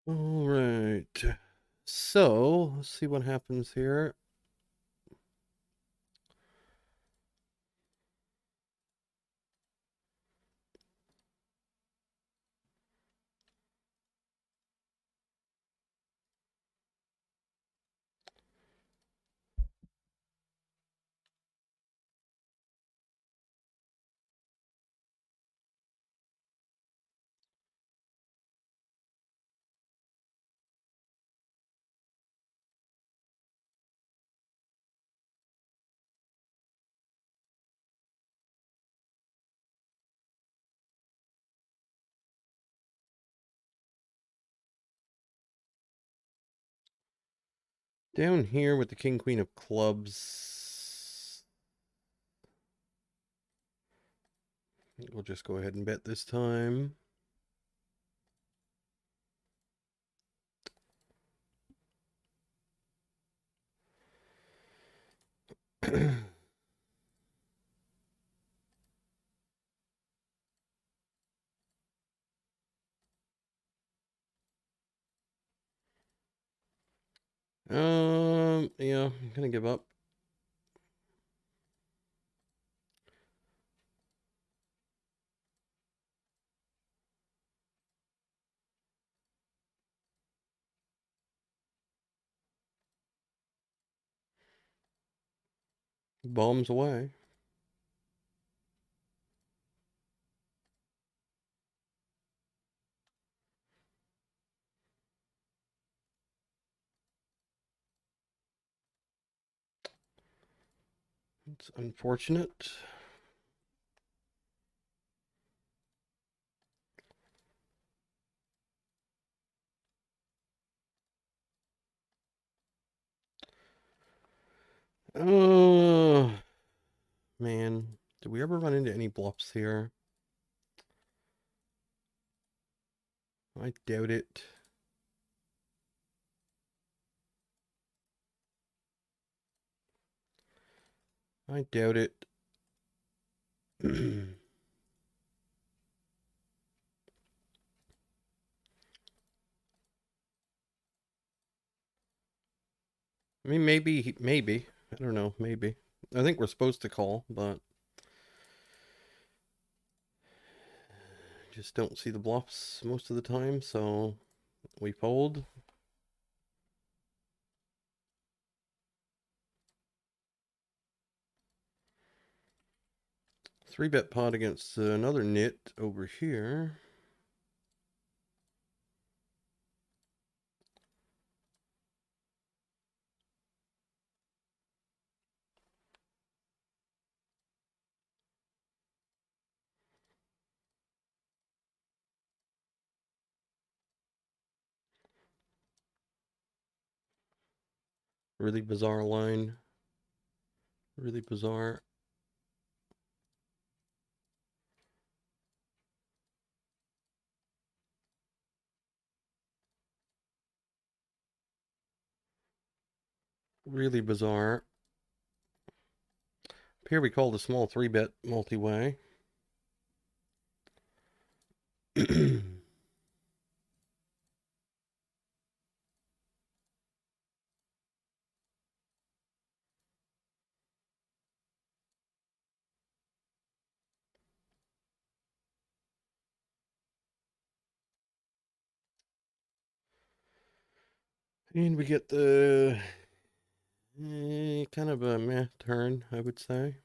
All right. So let's see what happens here. Down here with the king queen of clubs, we'll just go ahead and bet this time. Yeah, I'm gonna give up. Bombs away. It's unfortunate. Oh, man. Did we ever run into any bluffs here? I doubt it. I doubt it. I mean, maybe. I don't know, maybe. I think we're supposed to call, but just don't see the bluffs most of the time, so we fold. Three bet pot against another nit over here. Really bizarre line. Really bizarre. Really bizarre. Here we call the small three bet multi-way. And we get the kind of a meh turn, I would say.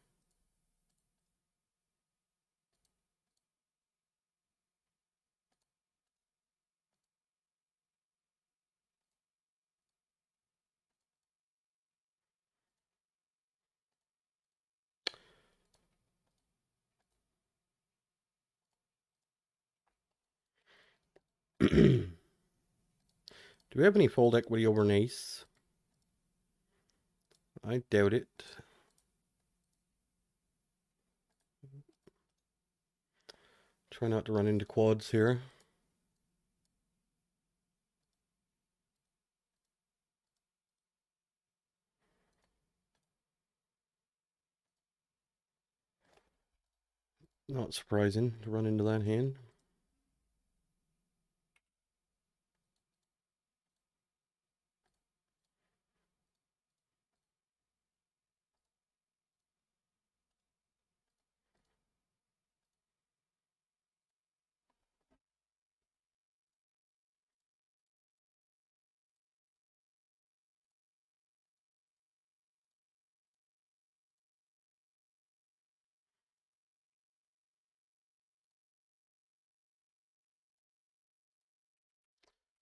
Do we have any fold equity over an ace? I doubt it. Try not to run into quads here. Not surprising to run into that hand.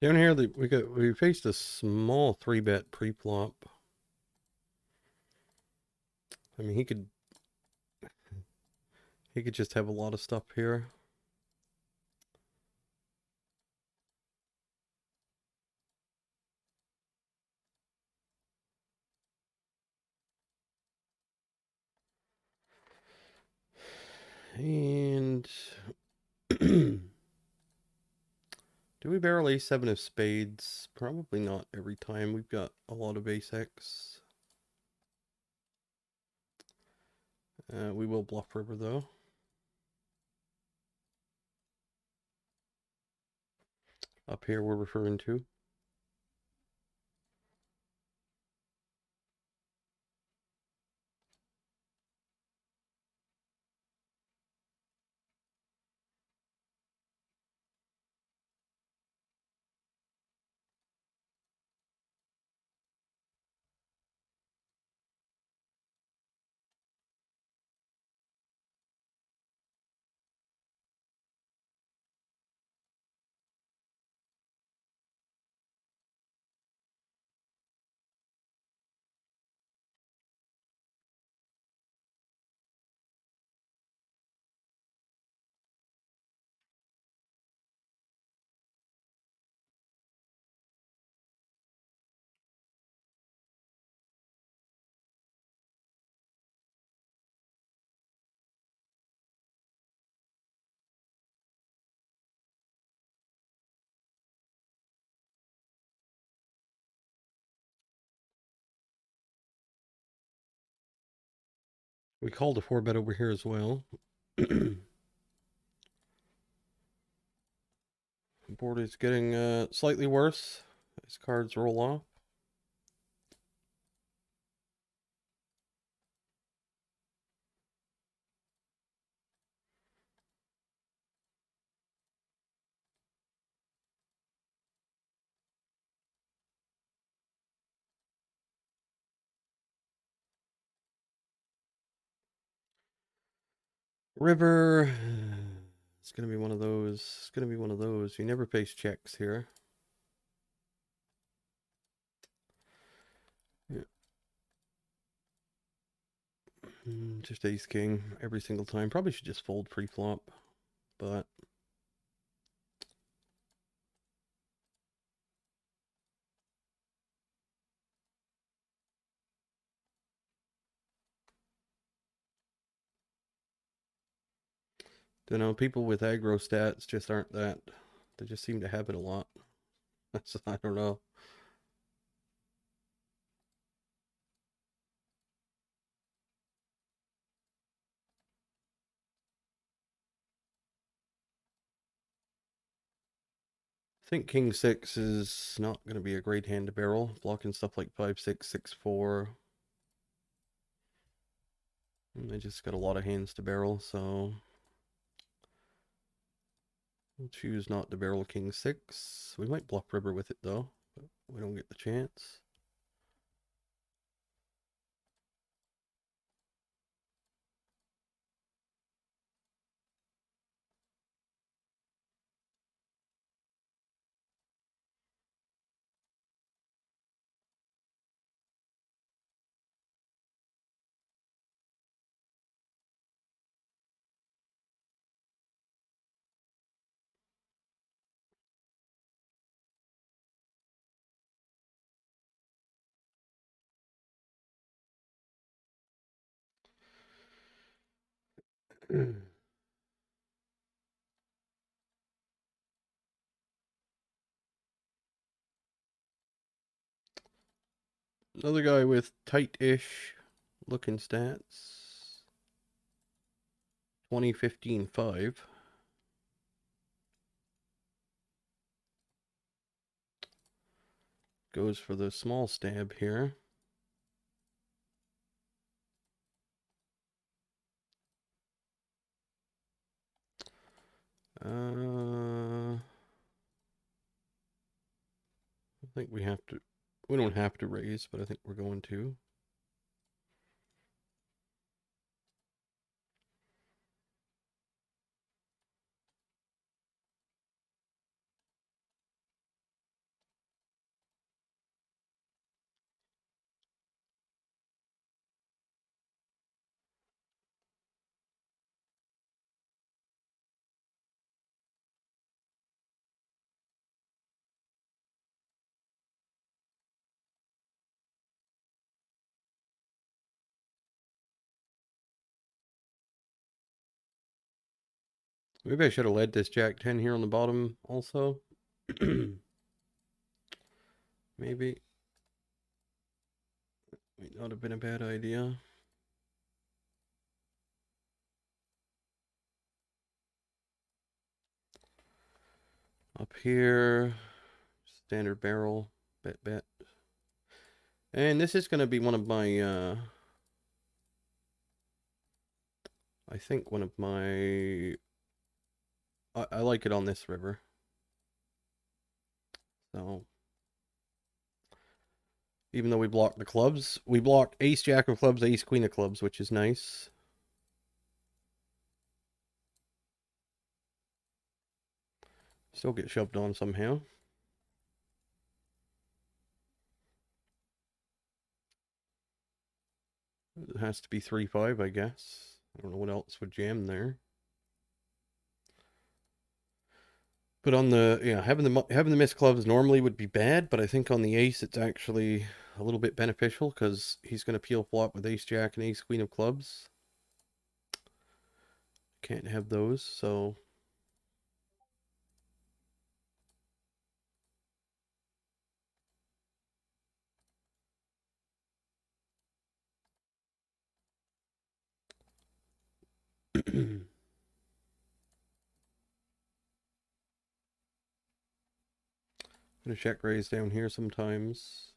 Down here, we faced a small 3-bet pre-flop. I mean, he could just have a lot of stuff here. And do we barrel a7 of spades? Probably not every time. We've got a lot of ace-x. We will bluff river though. Up here we're referring to. We called a 4-bet over here as well. Board is getting slightly worse as cards roll off. River. It's going to be one of those. It's going to be one of those. You never face checks here. Yeah. Just ace king every single time. Probably should just fold pre-flop, but don't know. People with aggro stats just aren't that. They just seem to have it a lot. So I don't know. I think king 6 is not going to be a great hand to barrel, blocking stuff like 5-6, 6-4. They just got a lot of hands to barrel, so we'll choose not to barrel king 6. We might bluff river with it though, but we don't get the chance. Another guy with tight-ish looking stats. 2015-5. Goes for the small stab here. I think we have to. We don't have to raise, but I think we're going to. Maybe I should have led this Jack 10 here on the bottom also. Maybe. Might not have been a bad idea. Up here, standard barrel, bet. And this is going to be one of my, I think one of my, I like it on this river. So, even though we block the clubs, we block ace, jack of clubs, ace, queen of clubs, which is nice. Still get shoved on somehow. It has to be 3-5, I guess. I don't know what else would jam there. But on the, yeah, having the missed clubs normally would be bad, but I think on the ace it's actually a little bit beneficial because he's going to peel flop with ace jack and ace queen of clubs. Can't have those, so gonna check raise down here sometimes.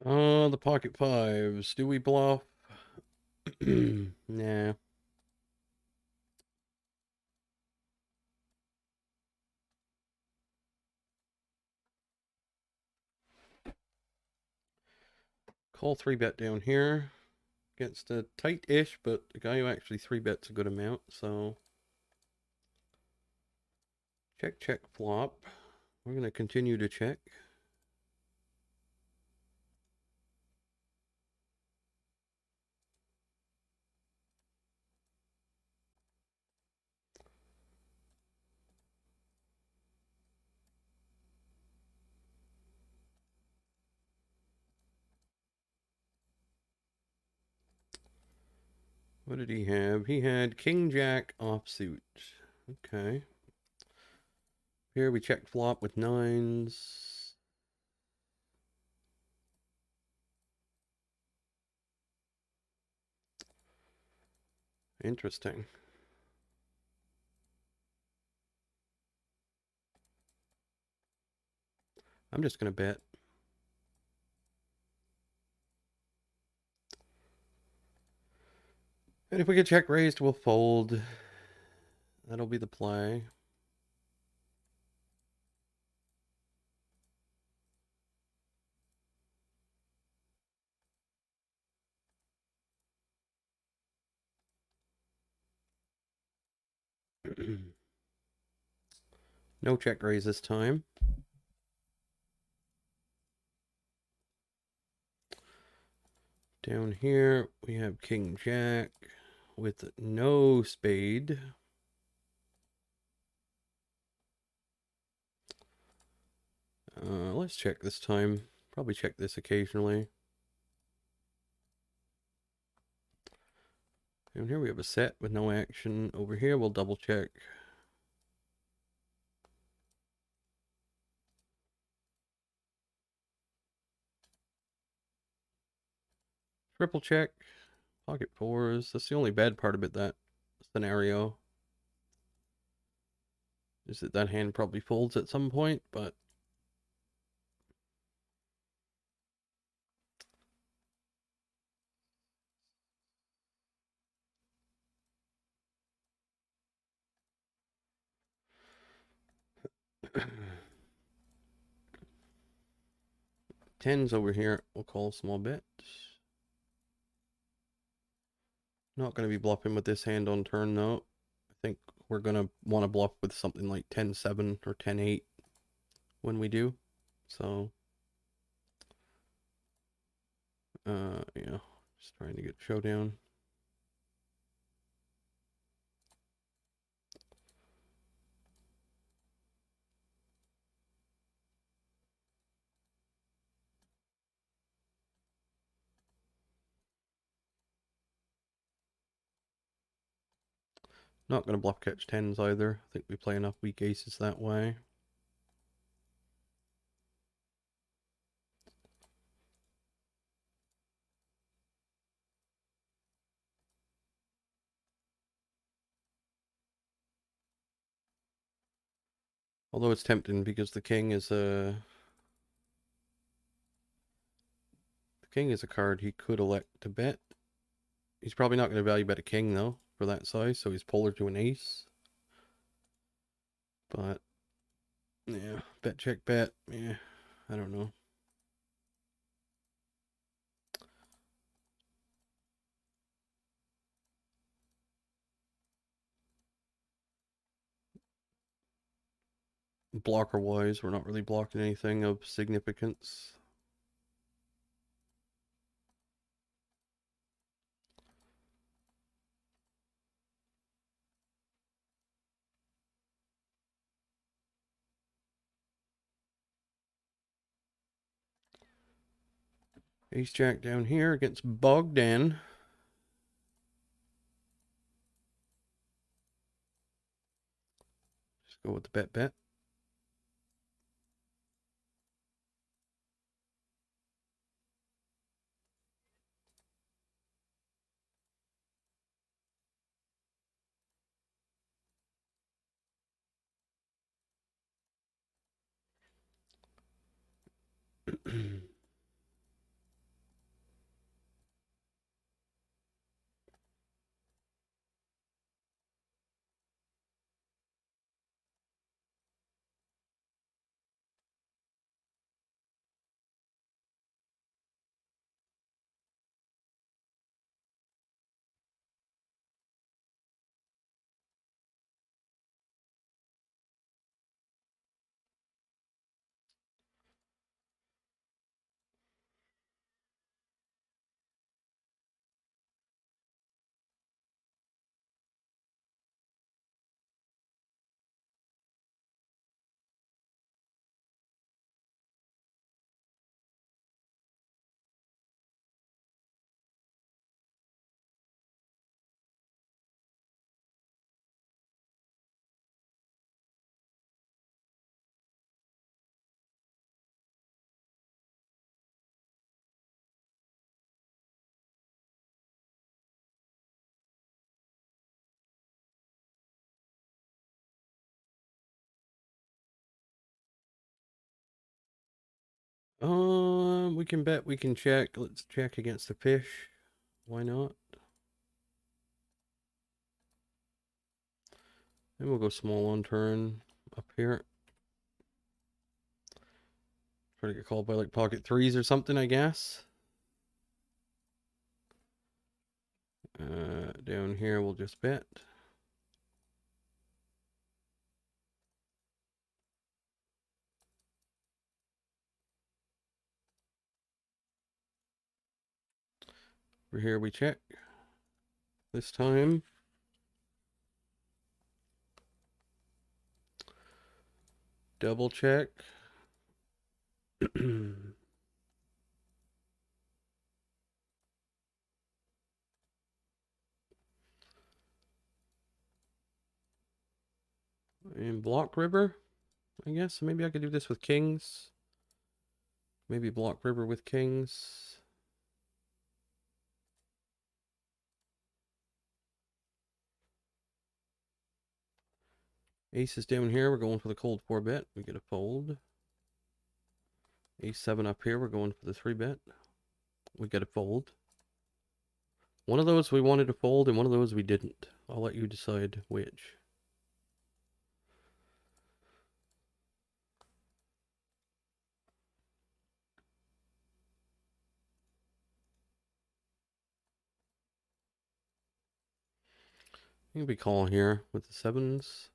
The pocket fives. Do we bluff? Nah. Call 3-bet down here against a tight-ish, but the guy who actually 3-bets a good amount, so check flop. We're gonna continue to check. What did he have? He had king jack offsuit. Okay. Here we check flop with nines. Interesting. I'm just gonna bet. And if we get check raised, we'll fold. That'll be the play. No check raise this time. Down here, we have King Jack with no spade. Let's check this time. Probably check this occasionally. Down here we have a set with no action. Over here we'll double check. Triple check. Pocket fours. That's the only bad part about that scenario. Is that that hand probably folds at some point, but... Tens over here, we'll call a small bet. Not going to be bluffing with this hand on turn though. I think we're going to want to bluff with something like 10-7 or 10-8 when we do. So, yeah, just trying to get showdown. Not going to bluff catch tens either. I think we play enough weak aces that way. Although it's tempting because the king is a card he could elect to bet. He's probably not going to value bet a king though for that size, so he's polar to an ace. But yeah, bet check bet. Yeah, I don't know. Blocker wise, we're not really blocking anything of significance. Ace jack down here against Bogdan. Just go with the bet. We can bet, we can check. Let's check against the fish. Why not? And we'll go small on turn up here. Try to get called by like pocket threes or something, I guess. Down here we'll just bet. Over here we check. This time. Double check. And block river, I guess. Maybe I could do this with kings. Maybe block river with kings. Ace is down here. We're going for the cold 4-bet. We get a fold. Ace 7 up here. We're going for the 3-bet. We get a fold. One of those we wanted to fold, and one of those we didn't. I'll let you decide which. You can be calling here with the 7s.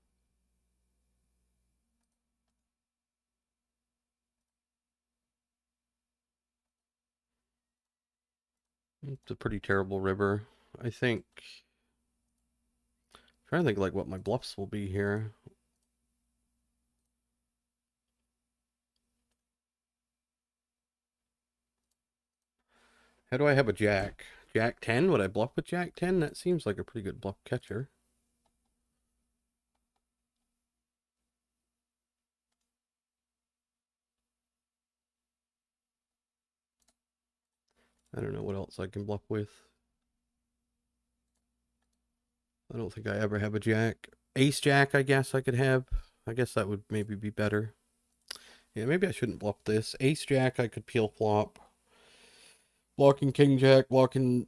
It's a pretty terrible river. I think. I'm trying to think like what my bluffs will be here. How do I have a jack? Jack 10? Would I bluff with Jack 10? That seems like a pretty good bluff catcher. I don't know what else I can bluff with. I don't think I ever have a jack. Ace jack, I guess I could have. I guess that would maybe be better. Yeah, maybe I shouldn't bluff this. Ace jack, I could peel flop. Blocking king jack, blocking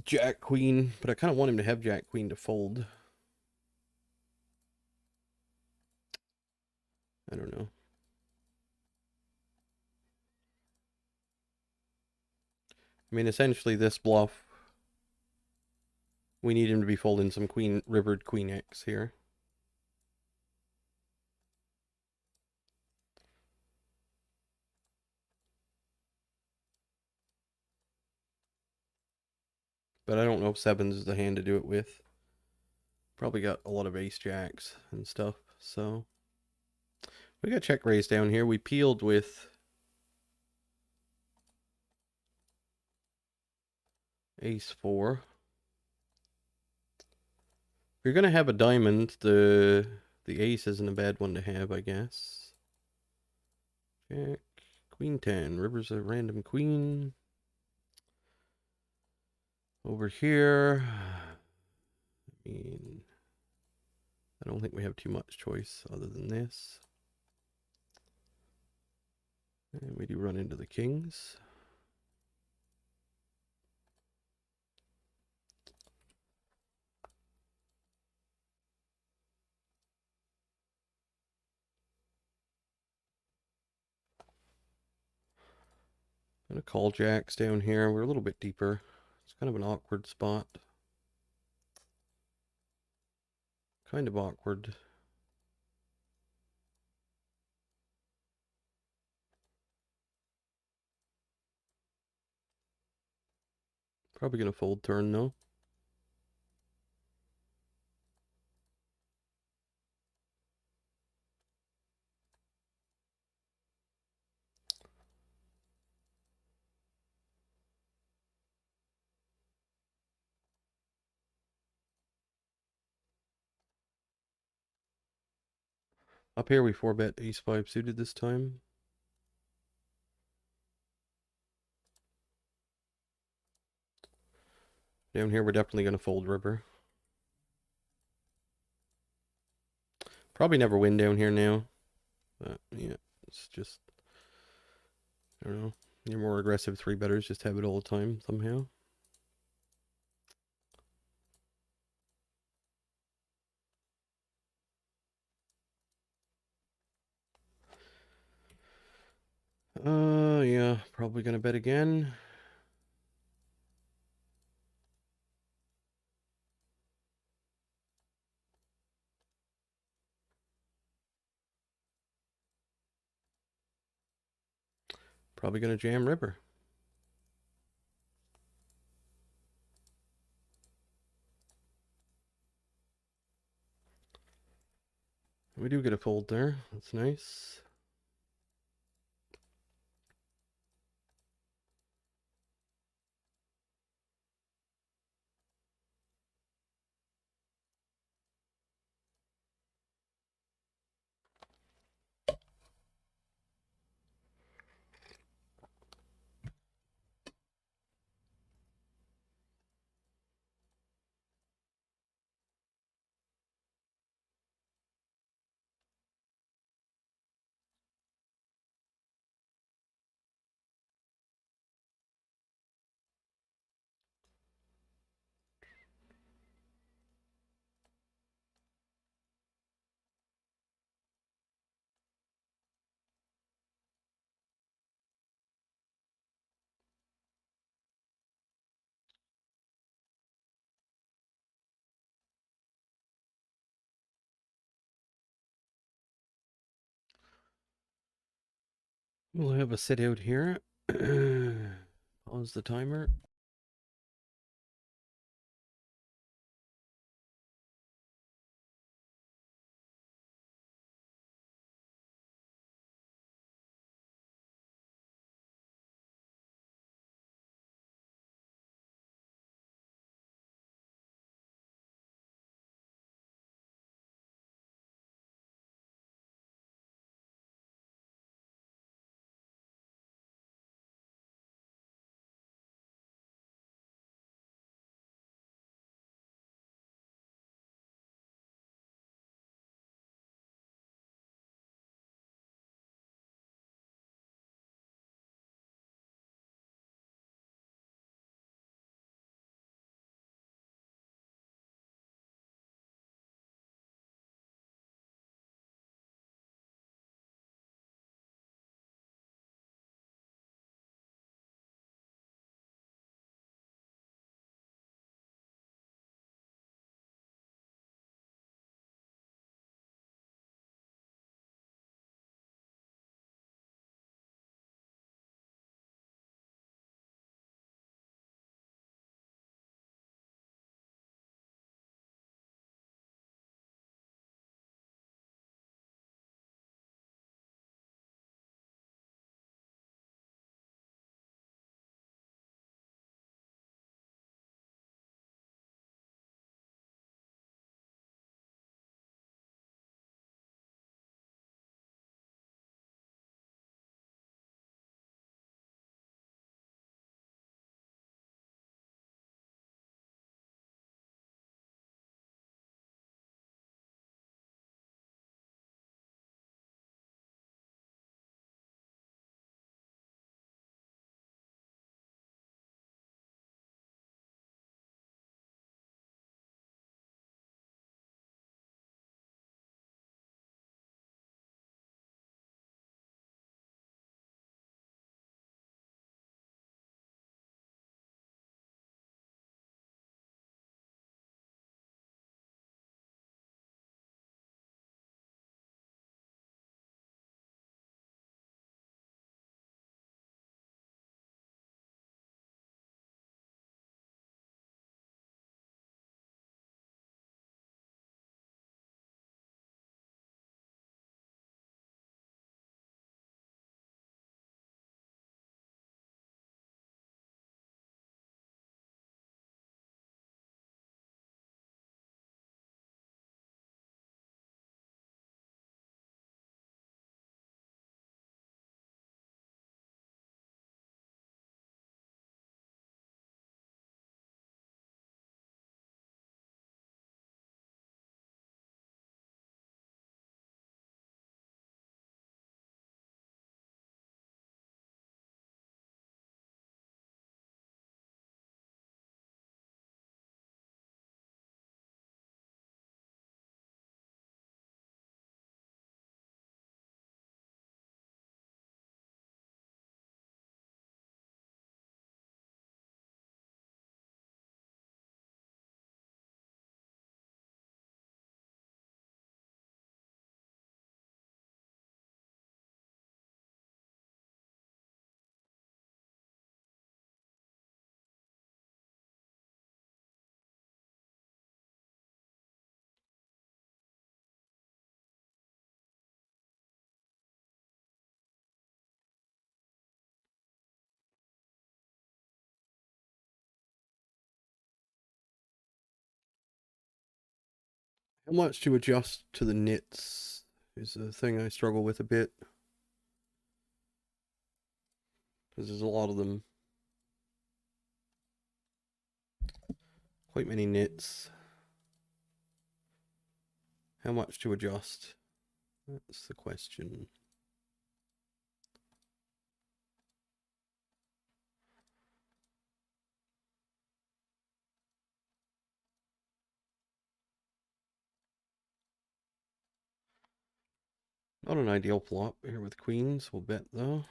jack queen. But I kind of want him to have jack queen to fold. I don't know. I mean, essentially this bluff, we need him to be folding some queen, rivered queen X here. But I don't know if 7s is the hand to do it with. Probably got a lot of ace jacks and stuff, so. We got check raise down here. We peeled with ace 4. If you're gonna have a diamond, the ace isn't a bad one to have, I guess. Jack, queen 10. River's a random queen. Over here, I mean, I don't think we have too much choice other than this. And we do run into the kings. Gonna call jacks down here. We're a little bit deeper. It's kind of an awkward spot. Kind of awkward. Probably gonna fold turn though. Up here we 4-bet ace 5 suited this time. Down here we're definitely gonna fold river. Probably never win down here now. But yeah, it's just, I don't know. You're more aggressive 3-betters, just have it all the time somehow. Yeah, probably gonna bet again. Probably gonna jam river. we do get a fold there. That's nice. We'll have a sit out here. Pause the timer. How much to adjust to the nits is a thing I struggle with a bit. Because there's a lot of them. Quite many nits. How much to adjust? That's the question. Not an ideal flop here with queens. We'll bet though.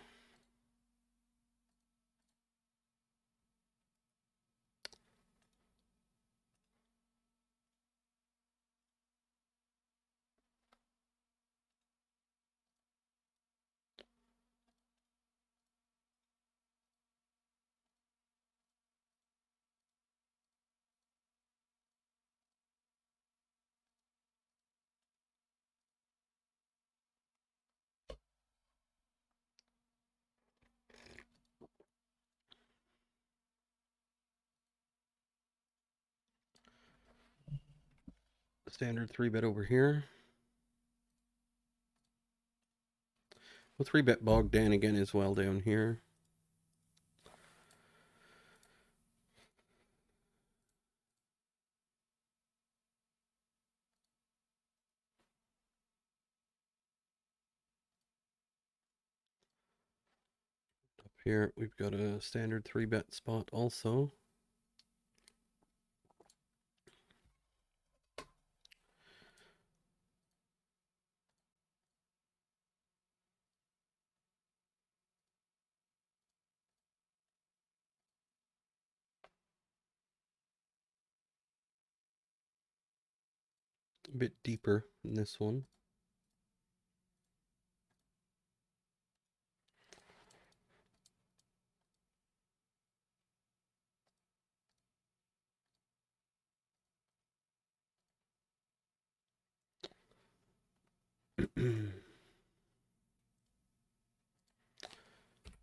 Standard 3-bet over here. We'll 3-bet Bogdan again as well down here. Up here we've got a standard 3-bet spot also. A bit deeper in this one.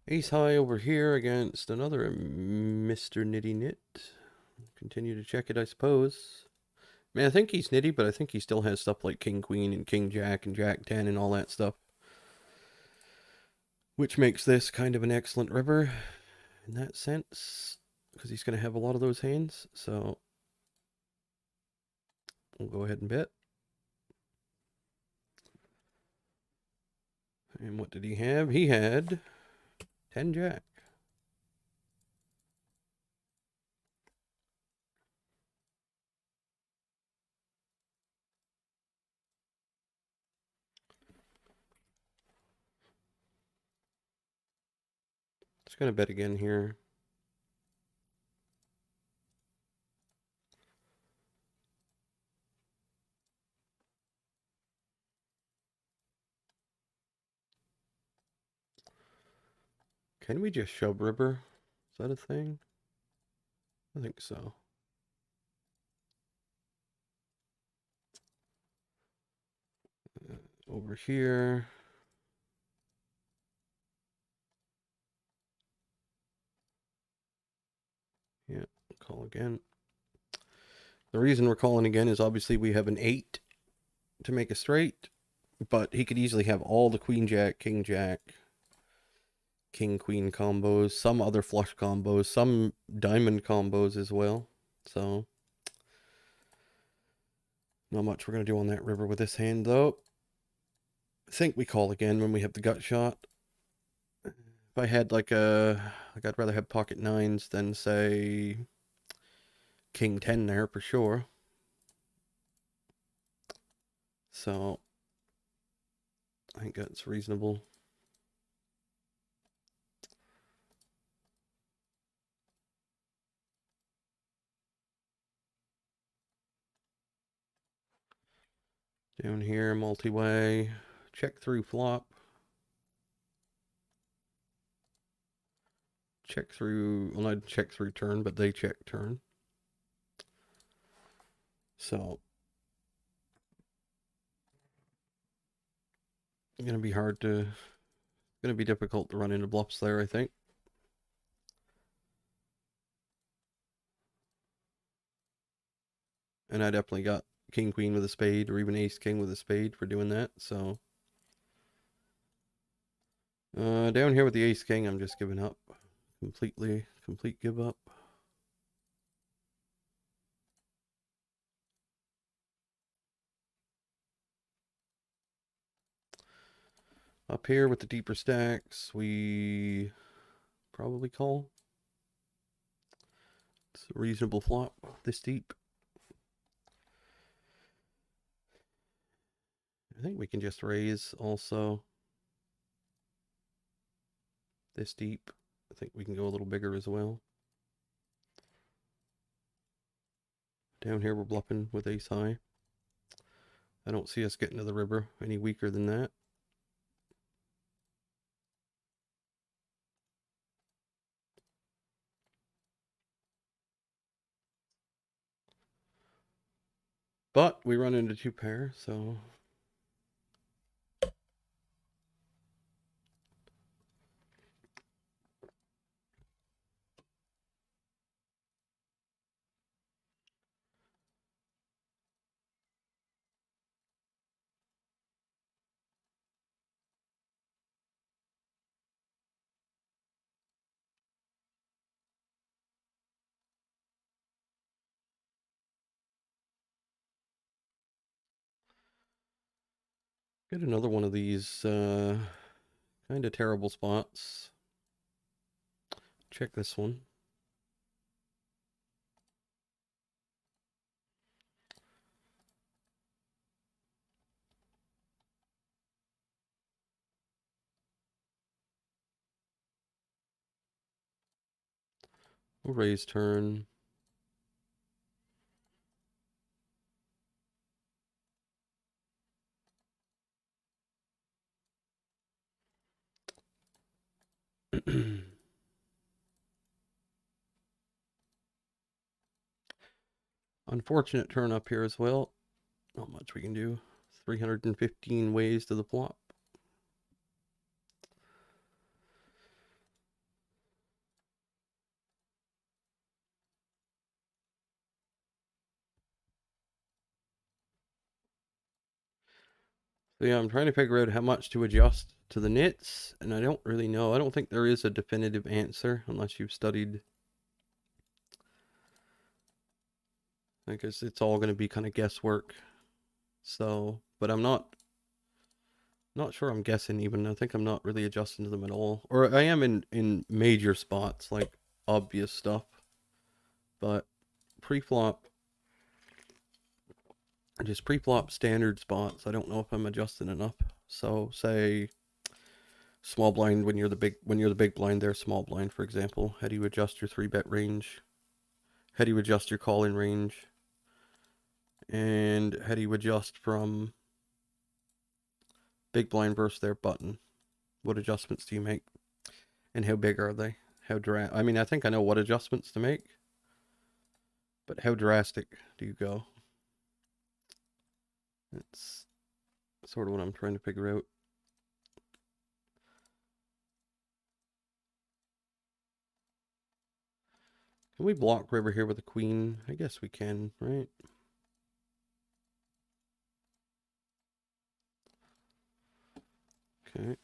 Ace high over here against another Mr. Nitty Knit. Continue to check it, I suppose. I mean, I think he's nitty, but I think he still has stuff like King Queen and King Jack and Jack 10 and all that stuff. Which makes this kind of an excellent river in that sense, because he's going to have a lot of those hands. So we'll go ahead and bet. And what did he have? He had 10 Jack. Just going to bet again here. Can we just shove river? Is that a thing? I think so. Over here. Yeah, call again. The reason we're calling again is obviously we have an 8 to make a straight, but he could easily have all the Queen Jack, King Jack, King Queen combos, some other flush combos, some diamond combos as well. So not much we're going to do on that river with this hand though. I think we call again when we have the gut shot. If I had like I'd rather have pocket nines than say King 10 there for sure. So I think that's reasonable. Down here, multi-way, check through flop. Check through, well, I'd check through turn, but they check turn. So it's going to be hard to, going to be difficult to run into bluffs there, I think. And I definitely got king queen with a spade, or even ace king with a spade for doing that. So down here with the ace king, I'm just giving up completely. Complete give up. Up here with the deeper stacks, we probably call. It's a reasonable flop this deep. I think we can just raise also this deep. I think we can go a little bigger as well. Down here we're bluffing with ace high. I don't see us getting to the river any weaker than that. But we run into two pair, so get another one of these kind of terrible spots. Check this one. We'll raise turn. Unfortunate turn up here as well. Not much we can do. 315 ways to the flop. So yeah, I'm trying to figure out how much to adjust to the nits, and I don't really know. I don't think there is a definitive answer unless you've studied. I guess it's all going to be kind of guesswork. So, but I'm not sure I'm guessing even. I think I'm not really adjusting to them at all. Or I am in major spots, like obvious stuff. But pre-flop, just pre-flop standard spots, I don't know if I'm adjusting enough. So say small blind when you're the big blind there, small blind for example. How do you adjust your 3-bet range? How do you adjust your call-in range? And how do you adjust from big blind versus their button? What adjustments do you make? And how big are they? I mean, I think I know what adjustments to make, but how drastic do you go? That's sort of what I'm trying to figure out. Can we block river here with a queen? I guess we can, right? Okay. I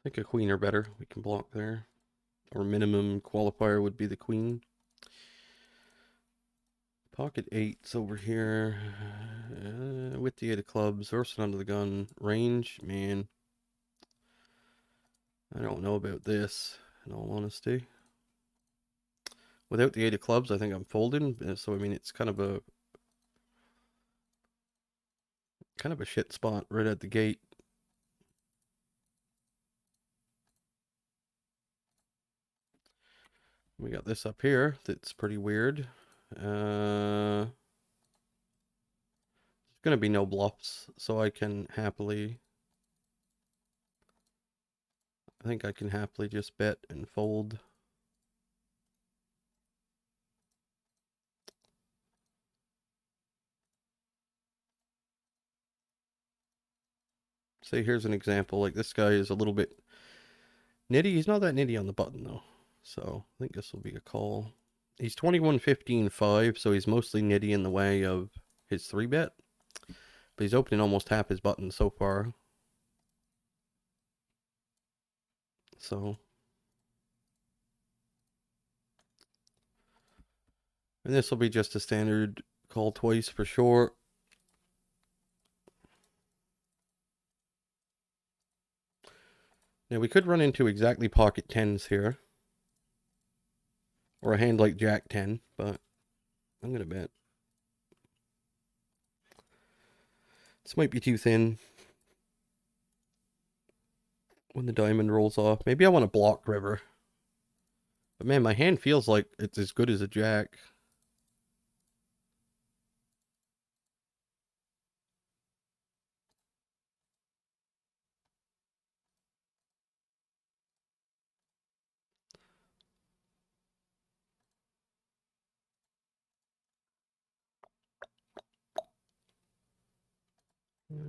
think a queen or better we can block there. Or minimum qualifier would be the queen. Pocket eights over here. With the 8 of clubs, Orson under the gun. Range, man. I don't know about this, in all honesty. Without the 8 of clubs, I think I'm folding. So, I mean, it's kind of a shit spot right at the gate. We got this up here that's pretty weird. There's gonna be no bluffs, so I can happily. I think I can happily just bet and fold. Say here's an example. Like this guy is a little bit Nitty, he's not that nitty on the button though. So I think this will be a call. He's 21-15-5, so he's mostly nitty in the way of his 3-bet. But he's opening almost half his buttons so far. So. And this will be just a standard call twice for sure. Now we could run into exactly pocket tens here. Or a hand like Jack 10, but I'm going to bet. This might be too thin. When the diamond rolls off. Maybe I want to block river. But man, my hand feels like it's as good as a jack.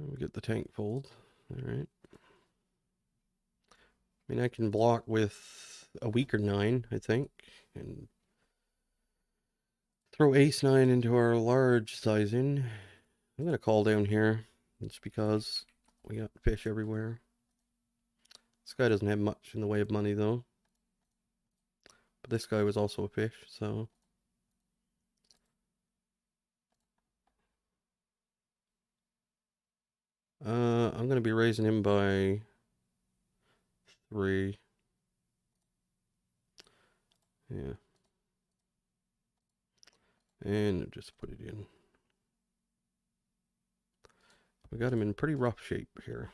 We get the tank fold. Alright. I mean, I can block with a weaker 9, I think. And throw ace 9 into our large sizing. I'm going to call down here. Just because we got fish everywhere. This guy doesn't have much in the way of money, though. But this guy was also a fish, so... I'm going to be raising him by 3. Yeah. And just put it in. We got him in pretty rough shape here.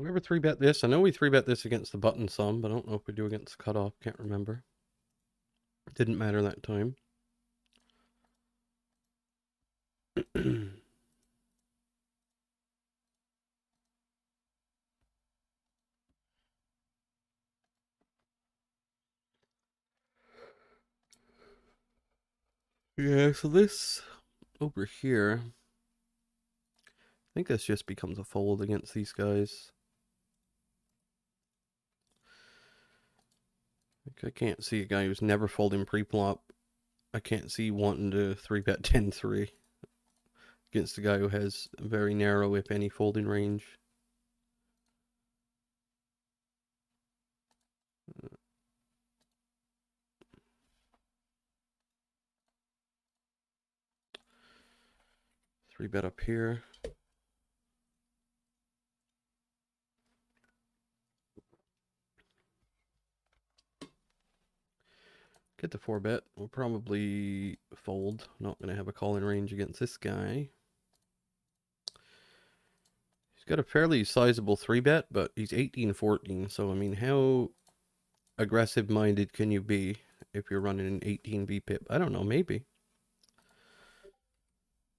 We ever 3-bet this? I know we 3-bet this against the button some, but I don't know if we do against the cutoff. Can't remember. Didn't matter that time. Yeah, so this over here, I think this just becomes a fold against these guys. Like, I can't see a guy who's never folding pre-flop. I can't see wanting to 3-bet 10-3 against a guy who has a very narrow, if any, folding range. Three bet up here. Get the 4-bet. We'll probably fold. Not going to have a calling range against this guy. He's got a fairly sizable 3-bet, but he's 18-14. So, I mean, how aggressive-minded can you be if you're running an 18 VPIP? I don't know. Maybe.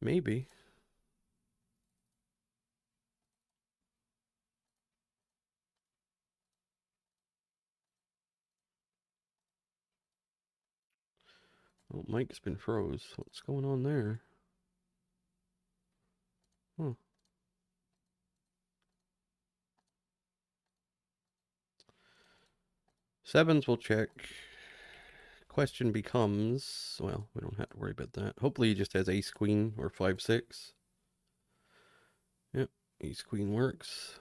Maybe. Oh, Mike's been froze. What's going on there? Huh. Sevens will check. Question becomes, well, we don't have to worry about that. Hopefully he just has ace queen or 5-6. Yep, ace queen works.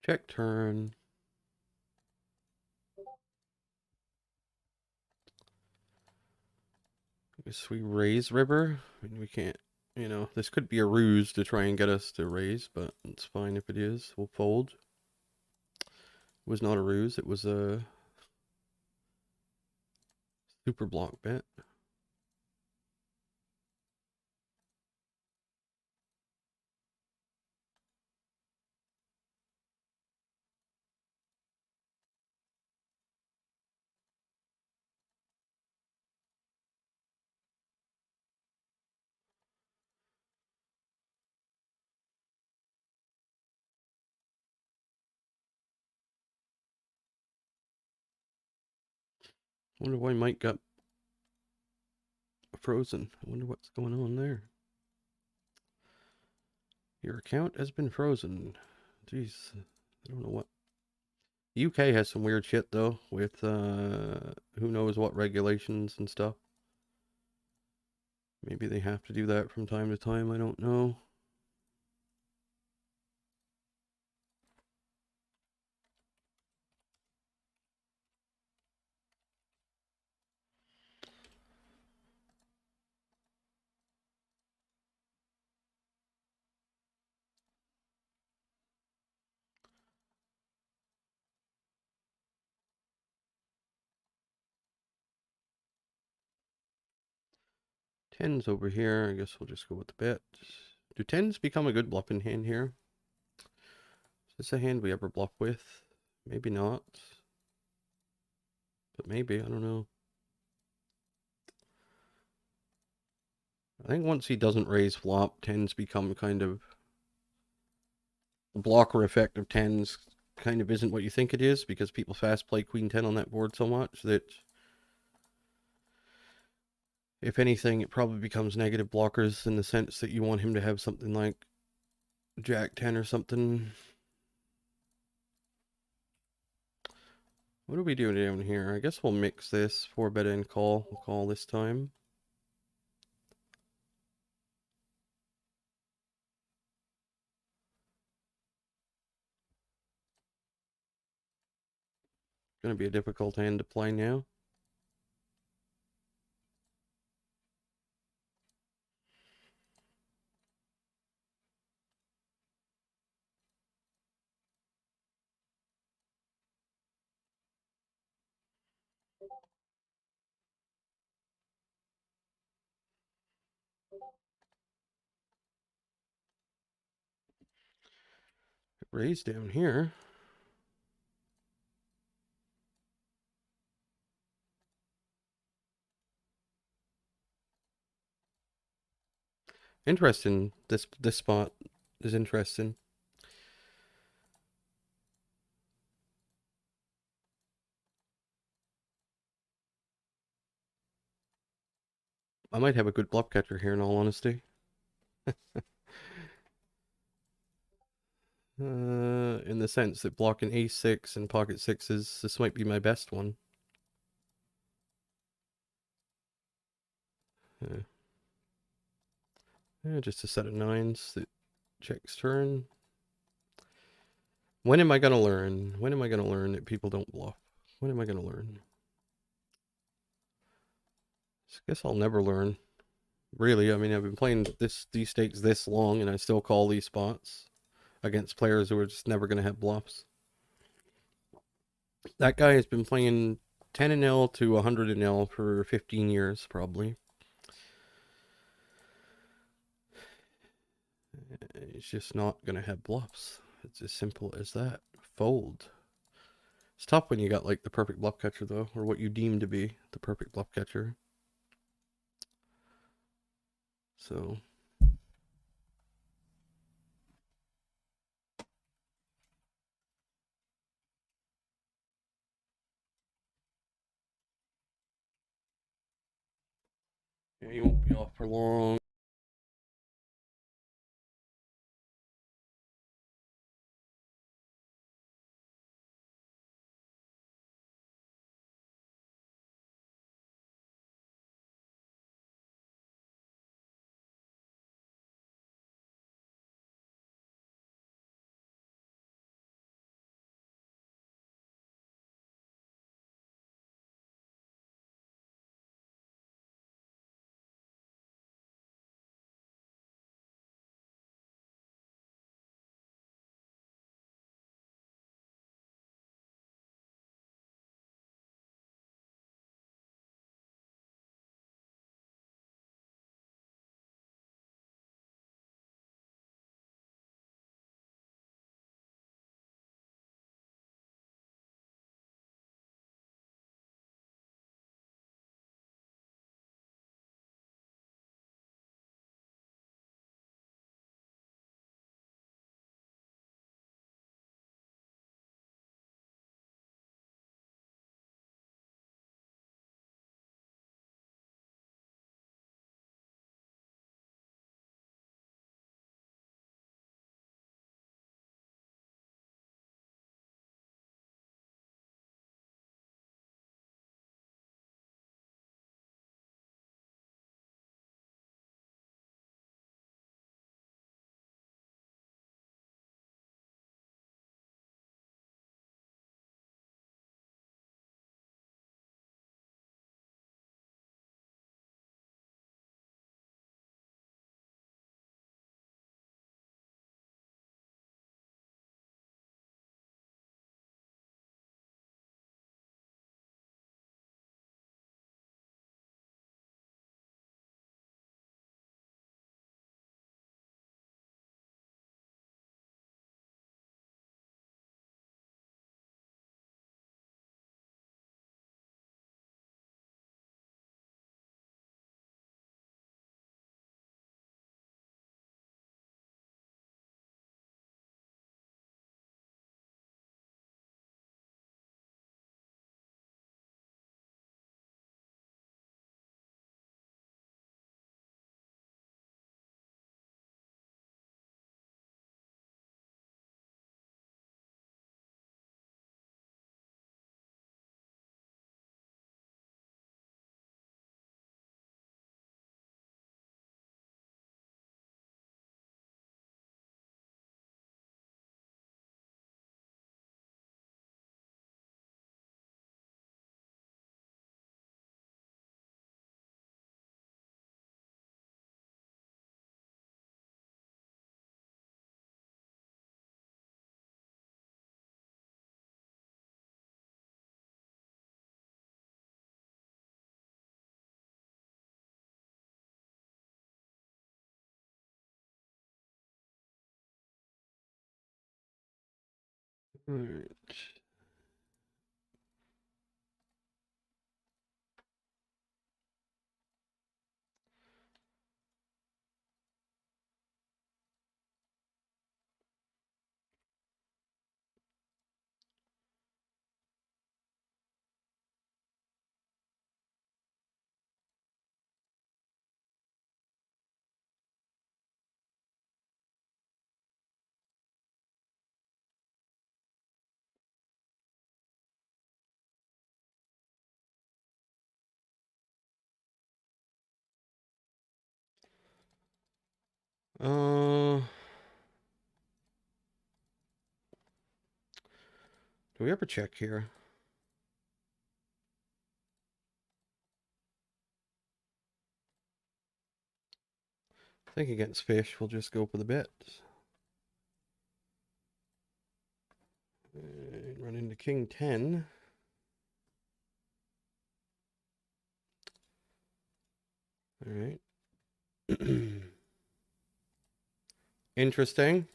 Check turn. I guess we raise river. I mean, we can't, this could be a ruse to try and get us to raise, but it's fine if it is. We'll fold. It was not a ruse. It was a super block bet. Wonder why Mike got frozen. I wonder what's going on there. Your account has been frozen. Jeez, I don't know what. UK has some weird shit though, with who knows what regulations and stuff. Maybe they have to do that from time to time. I don't know. Tens over here. I guess we'll just go with the bet. Do tens become a good bluffing hand here? Is this a hand we ever bluff with? Maybe not. But maybe, I don't know. I think once he doesn't raise flop, tens become kind of... The blocker effect of tens kind of isn't what you think it is, because people fast play queen 10 on that board so much that... If anything, it probably becomes negative blockers in the sense that you want him to have something like Jack 10 or something. What are we doing down here? I guess we'll mix this. 4-bet and call. We'll call this time. Gonna be a difficult hand to play now. Raise down here. Interesting. This spot is interesting. I might have a good bluff catcher here in all honesty. In the sense that blocking ace-6 and pocket sixes, this might be my best one. Just a set of nines that checks turn. When am I gonna learn? When am I gonna learn that people don't bluff? When am I gonna learn? I guess I'll never learn. Really, I mean, I've been playing these stakes this long, and I still call these spots against players who are just never gonna have bluffs. That guy has been playing 10 and L to 100 and L for 15 years, probably. He's just not gonna have bluffs. It's as simple as that. Fold. It's tough when you got like the perfect bluff catcher though, or what you deem to be the perfect bluff catcher. So yeah, you won't be off for long. All right. Do we ever check here? I think against fish, we'll just go for the bet. Run into king 10. All right. Interesting.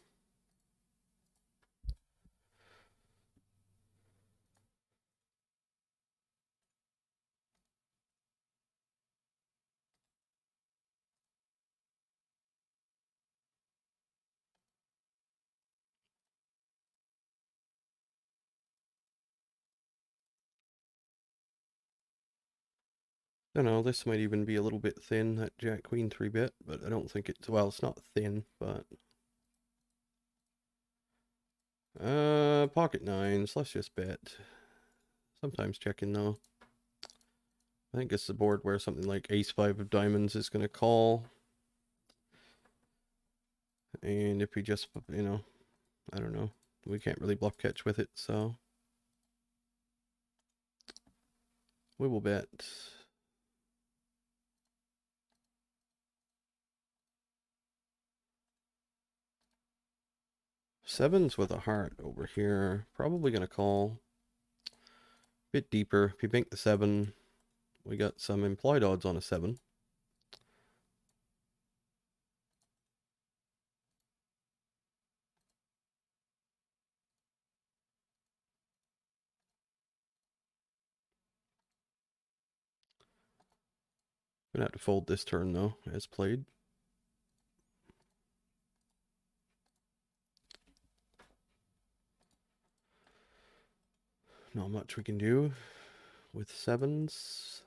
I don't know, this might even be a little bit thin, that Jack Queen 3-bit, but I don't think it's, well, it's not thin, but... Pocket nines, let's just bet. Sometimes checking though. I think it's the board where something like ace-5 of diamonds is going to call. And if we just, you know, I don't know, we can't really bluff catch with it, so... we will bet. Sevens with a heart over here. Probably going to call. Bit deeper. If you bank the 7, we got some implied odds on a 7. Gonna have to fold this turn though, as played. Not much we can do with 7s.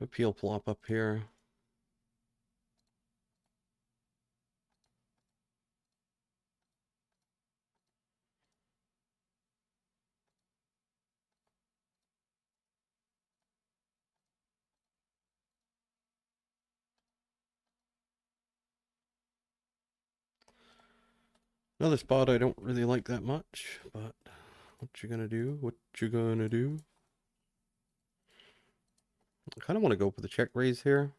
Appeal plop up here. Another spot I don't really like that much, but what you gonna do? What you gonna do? I kind of want to go for the check raise here.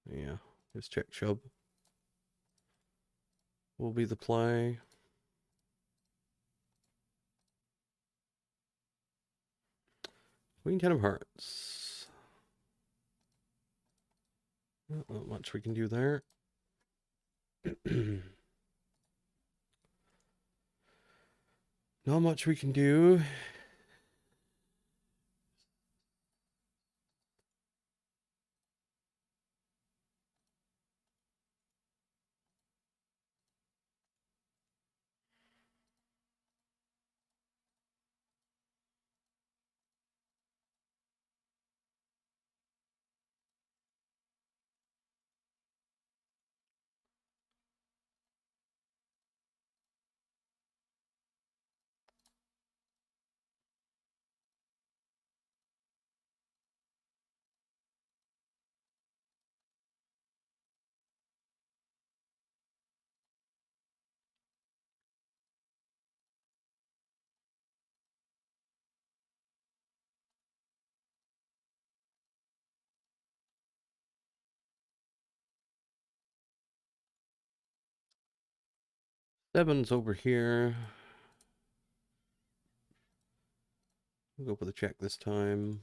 Yeah, just check shove will be the play. Queen 10 of hearts. Not much we can do there. Not much we can do. 7's over here. We'll go for the check this time.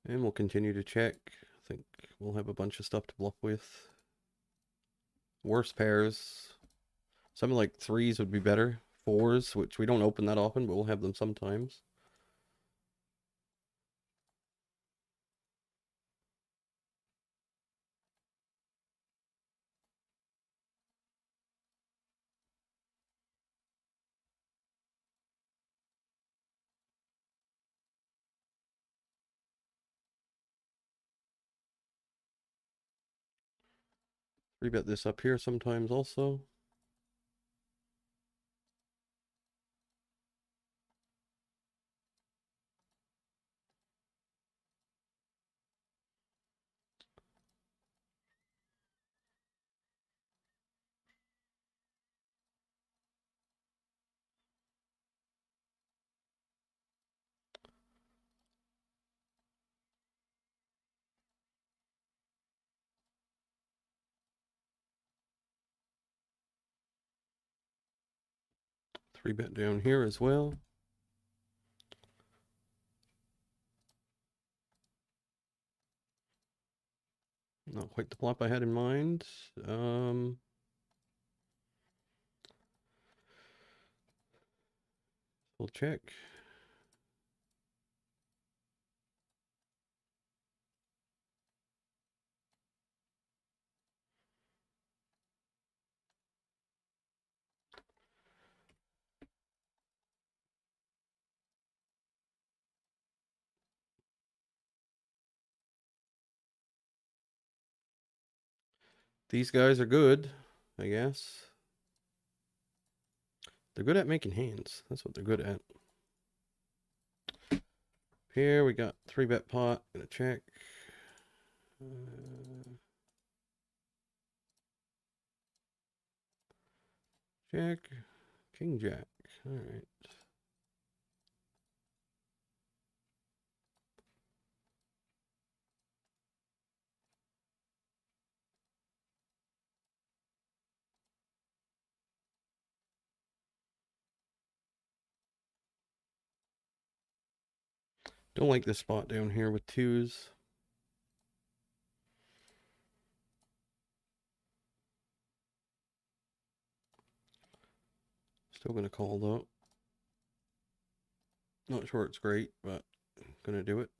And we'll continue to check. I think we'll have a bunch of stuff to bluff with. Worse pairs. Something like 3s would be better. 4s, which we don't open that often, but we'll have them sometimes. Rebet this up here sometimes also. Three bet down here as well. Not quite the flop I had in mind. We'll check. These guys are good, I guess. They're good at making hands. That's what they're good at. Here we got 3-bet pot. Gonna check. Check. King Jack. All right. Don't like this spot down here with 2s. Still gonna call though. Not sure it's great, but gonna do it.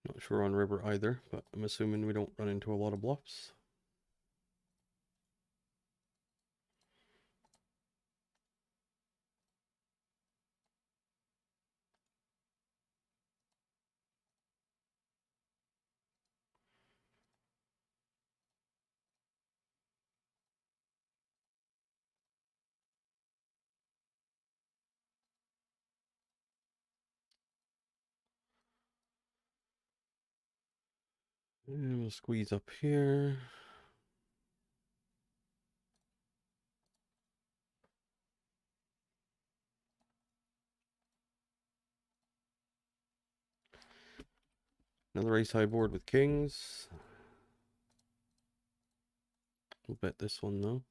Not sure on river either, but I'm assuming we don't run into a lot of bluffs. And we'll squeeze up here. Another ace high board with kings. We'll bet this one though.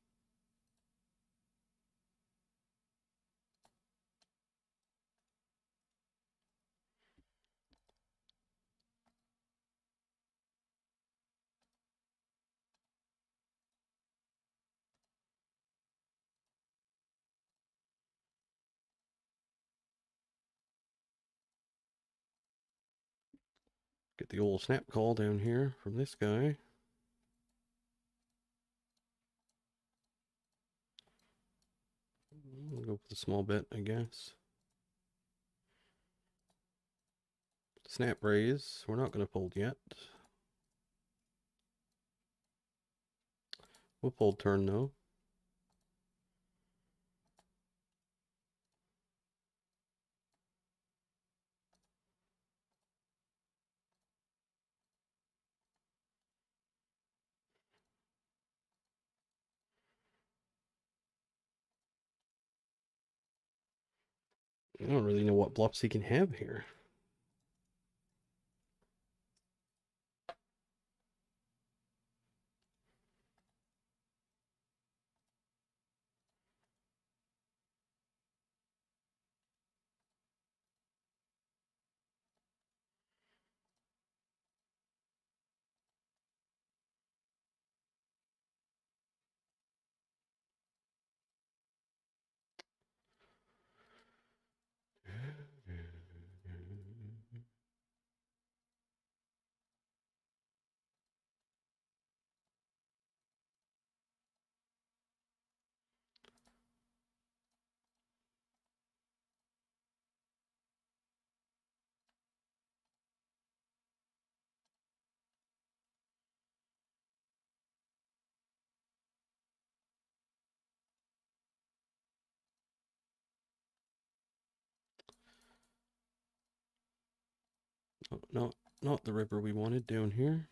Get the old snap call down here from this guy. We'll go for the small bet, I guess. Snap raise. We're not going to fold yet. We'll fold turn though. I don't really know what bluffs he can have here. Oh, no, not the river we wanted down here.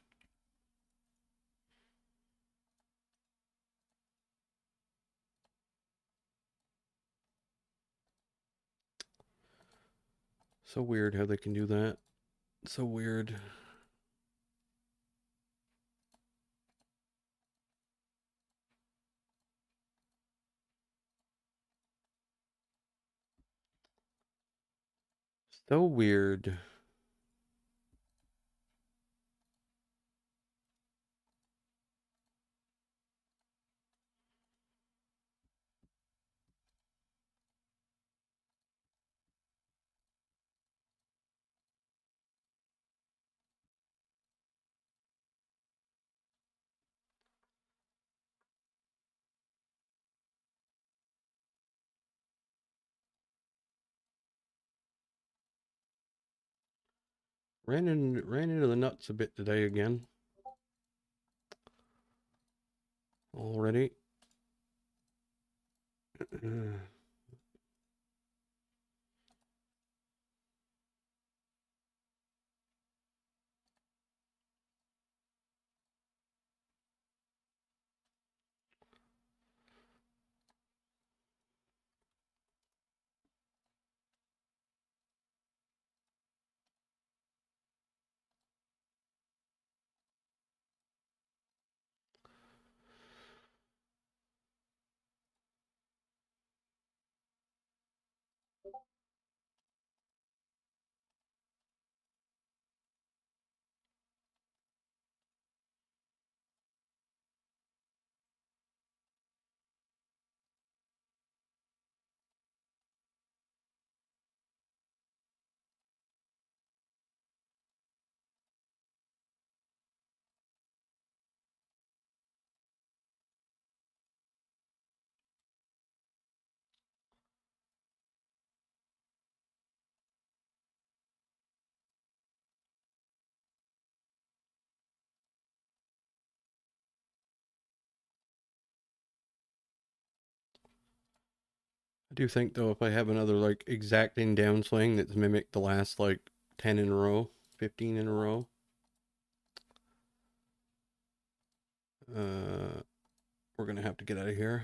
So weird how they can do that. So weird. So weird. Ran into the nuts a bit today again. Already. I do think though if I have another like exacting downswing that's mimicked the last like 10 in a row, 15 in a row, we're gonna have to get out of here.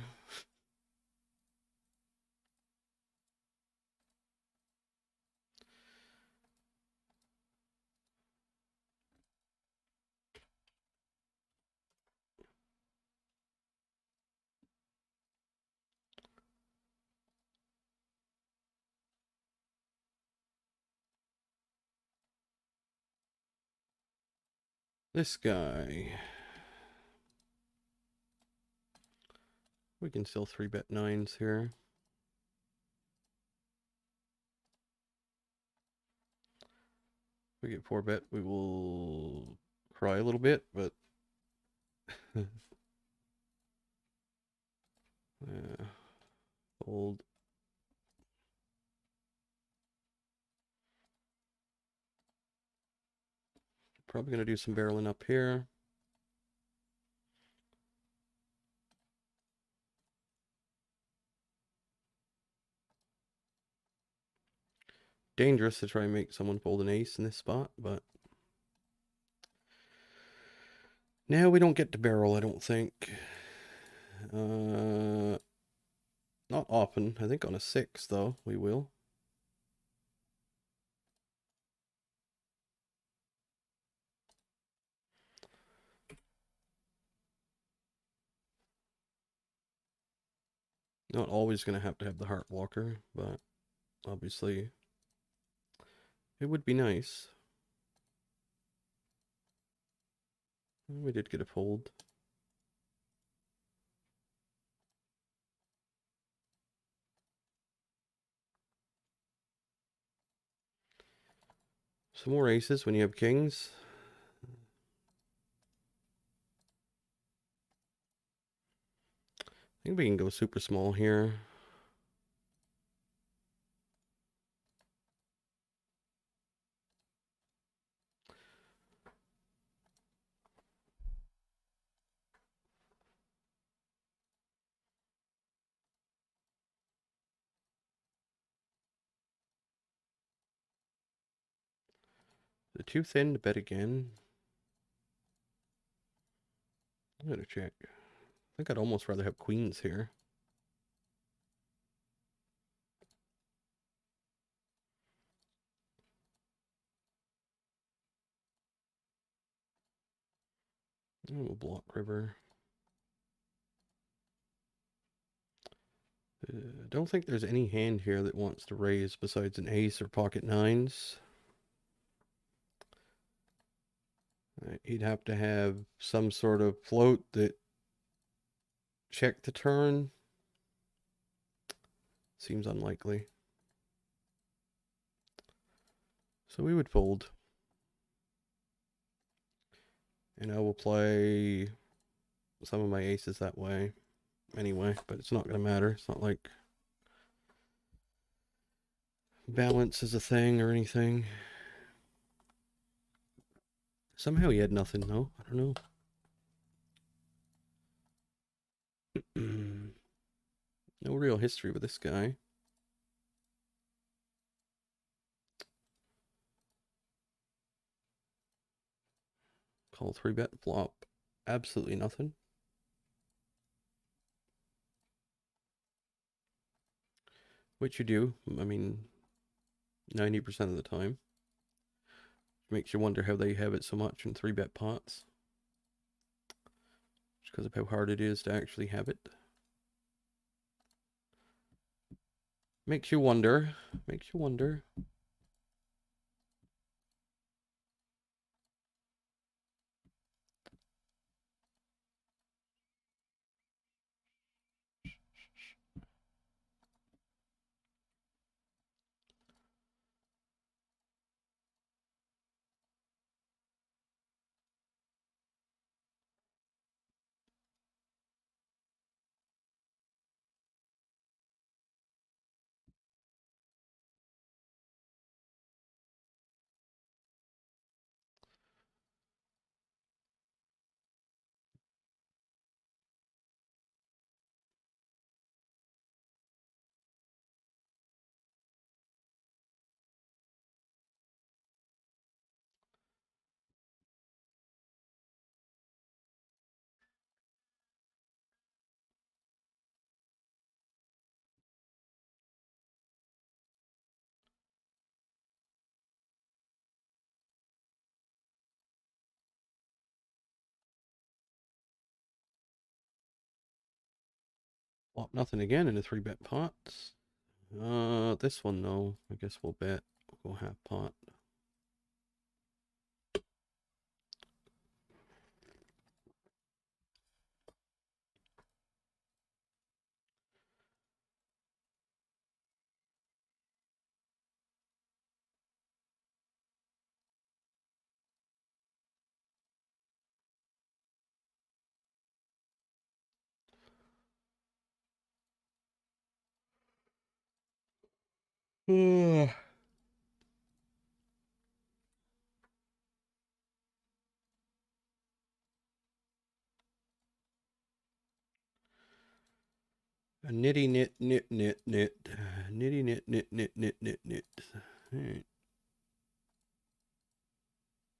This guy. We can still 3-bet nines here. If we get 4-bet, we will cry a little bit, but fold. Probably gonna do some barreling up here. Dangerous to try and make someone fold an ace in this spot, but now we don't get to barrel, I don't think. Not often. I think on a 6, though, we will. Not always going to have the heart blocker, but obviously it would be nice. We did get a fold. Some more aces when you have kings. I think we can go super small here. The too thin to bet again. I'm gonna check. I think I'd almost rather have queens here. We'll block river. Don't think there's any hand here that wants to raise besides an ace or pocket nines. He'd have to have some sort of float that checked the turn. Seems unlikely. So we would fold. And I will play some of my aces that way anyway, but it's not going to matter. It's not like balance is a thing or anything. Somehow he had nothing, though. I don't know. No real history with this guy. Call 3-bet, flop. Absolutely nothing. Which you do, I mean, 90% of the time. Makes you wonder how they have it so much in 3-bet pots. Just because of how hard it is to actually have it. Makes you wonder. Makes you wonder. Flop nothing again in the 3-bet pots. This one though, I guess we'll bet. We'll go half pot. A nitty knit knit knit knit. Nitty knit knit knit knit knit knit. Alright.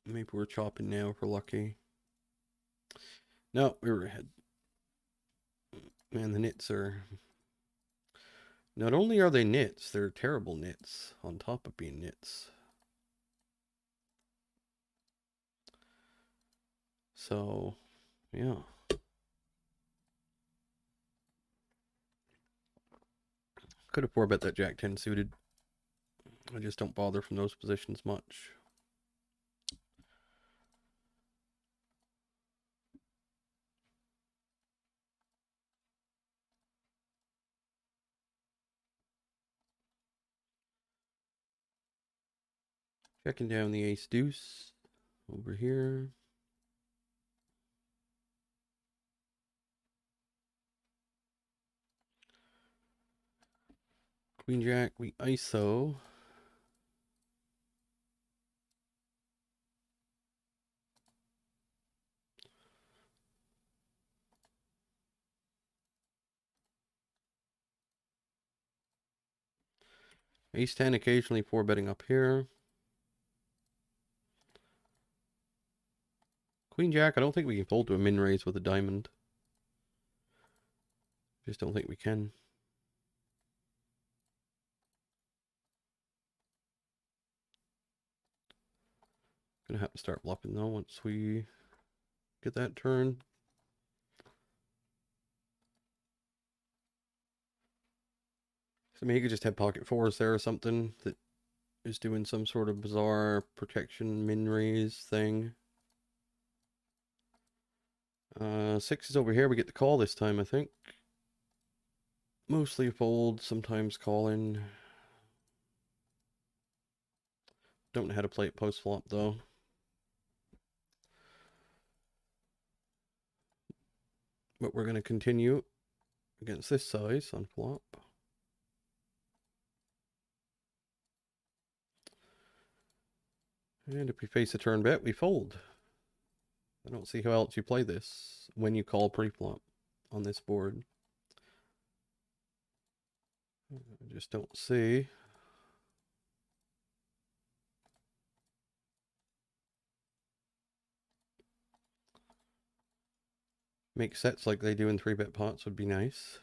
Maybe we're chopping now if we're lucky. No, we were ahead. Man, the nits are... Not only are they nits, they're terrible nits on top of being nits. So, yeah. Could have 4-bet that Jack 10 suited. I just don't bother from those positions much. Checking down the ace deuce over here. Queen Jack, we ISO. Ace 10 occasionally 4-betting up here. Queen Jack, I don't think we can fold to a min raise with a diamond. Just don't think we can. Gonna have to start bluffing though once we get that turn. So maybe you could just have pocket fours there or something that is doing some sort of bizarre protection min raise thing. 6 is over here. We get to call this time, I think. Mostly fold, sometimes call in. Don't know how to play it post flop though. But we're going to continue against this size on flop. And if we face a turn bet, we fold. I don't see how else you play this when you call pre-flop on this board. I just don't see. Make sets like they do in 3-bet pots would be nice.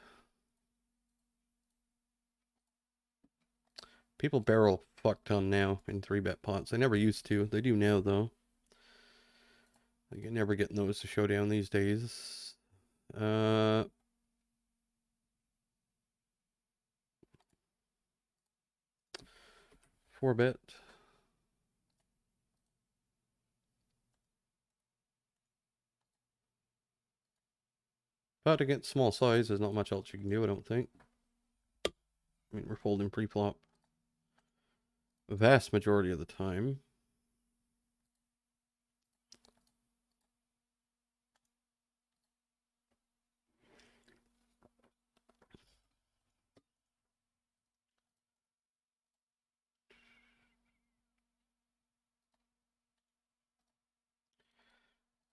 People barrel fuck ton now in 3-bet pots. They never used to. They do now though. You can never get those to show down these days. 4-bet. But against small size, there's not much else you can do, I don't think. I mean, we're folding pre-flop the vast majority of the time.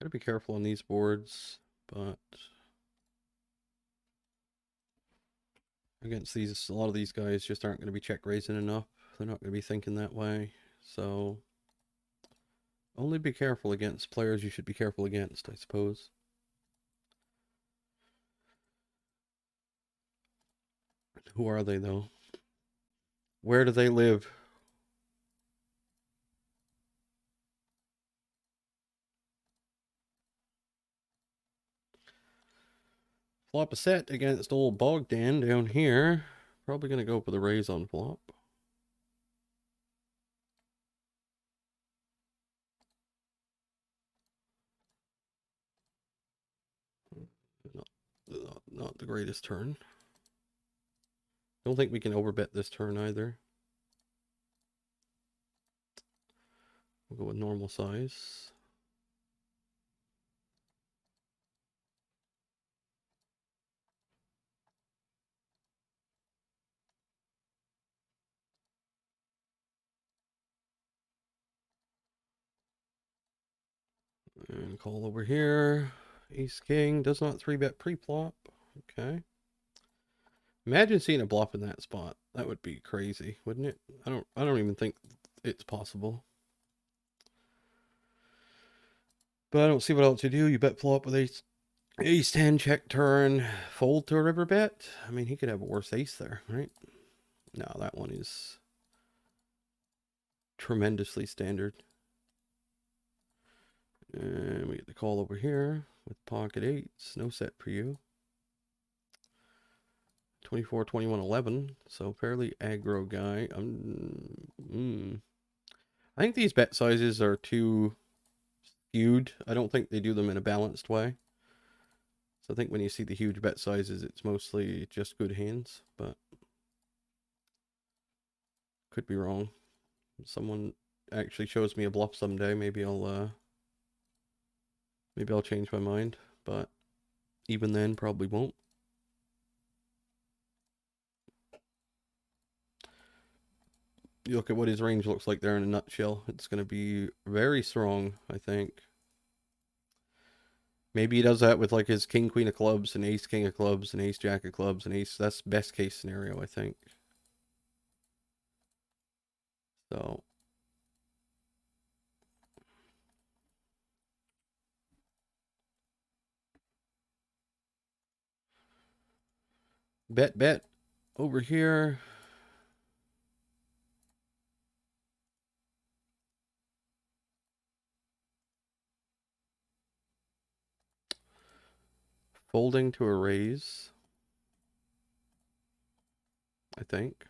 Gotta be careful on these boards, but against these, a lot of these guys just aren't going to be check raising enough. They're not going to be thinking that way. So only be careful against players you should be careful against, I suppose. Who are they, though? Where do they live? Flop a set against old Bogdan down here. Probably going to go for the raise on flop. Not the greatest turn. Don't think we can overbet this turn either. We'll go with normal size. And call over here. Ace King does not 3-bet pre-flop. Okay. Imagine seeing a bluff in that spot. That would be crazy, wouldn't it? I don't even think it's possible. But I don't see what else you do. You bet flop with ace 10, check turn, fold to a river bet. I mean, he could have a worse ace there, right? No, that one is tremendously standard. And we get the call over here with pocket eights. No set for you. 24, 21, 11. So fairly aggro guy. I think these bet sizes are too skewed. I don't think they do them in a balanced way. So I think when you see the huge bet sizes, it's mostly just good hands, but could be wrong. If someone actually shows me a bluff someday, maybe I'll change my mind, but even then probably won't. You look at what his range looks like there in a nutshell. It's going to be very strong, I think. Maybe he does that with like his king, queen of clubs, and ace, king of clubs, and ace, jack of clubs, and ace. That's best case scenario, I think. So bet over here. Folding to a raise, I think.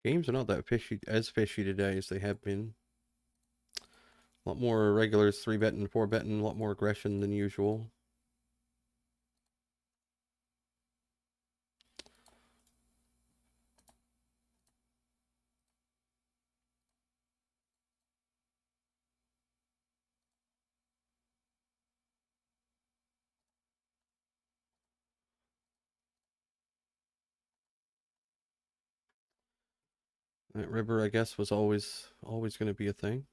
Games are not that fishy today as they have been. A lot more regulars, 3-betting, 4-betting, a lot more aggression than usual. That river, I guess, was always going to be a thing.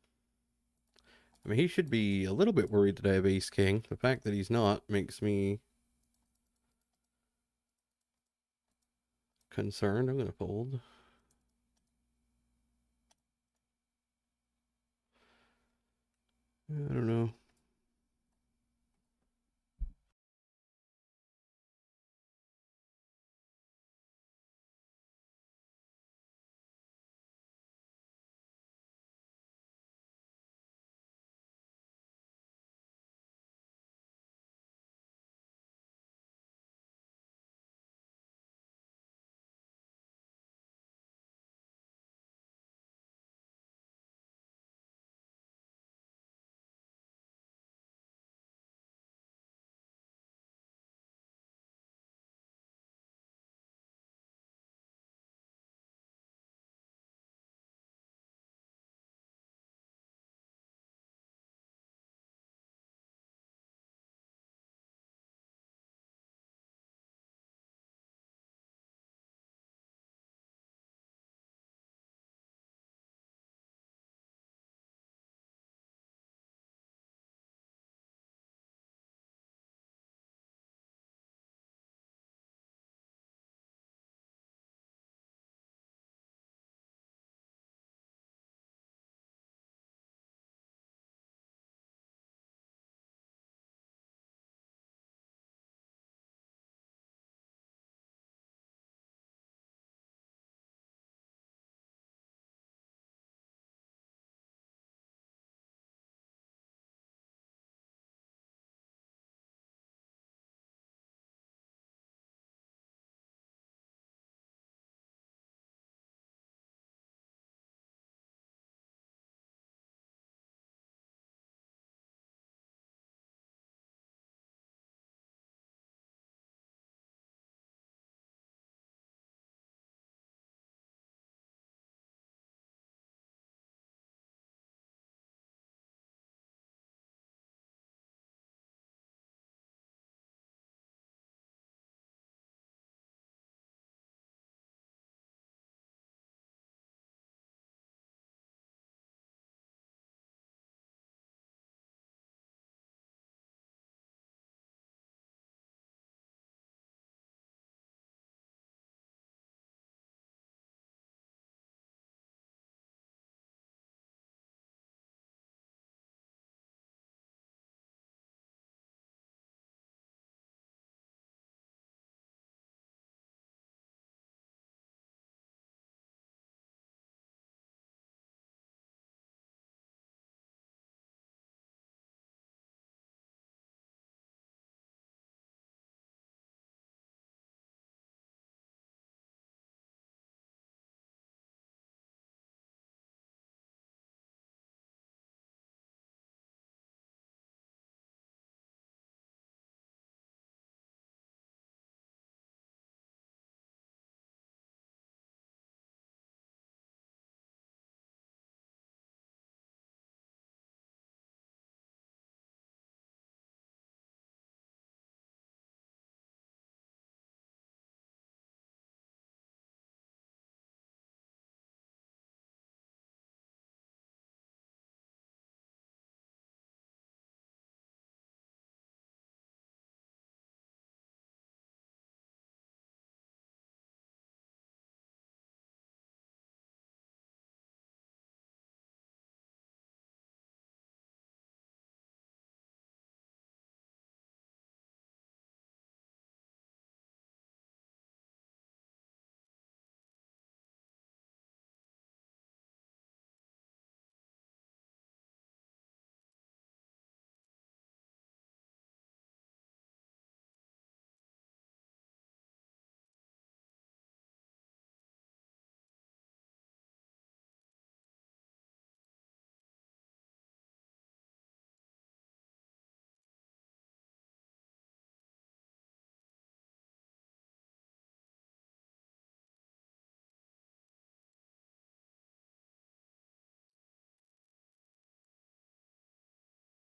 I mean, he should be a little bit worried that I have ace king. The fact that he's not makes me concerned. I'm going to fold. I don't know.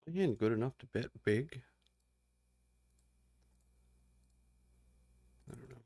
Again, good enough to bet big. I don't know.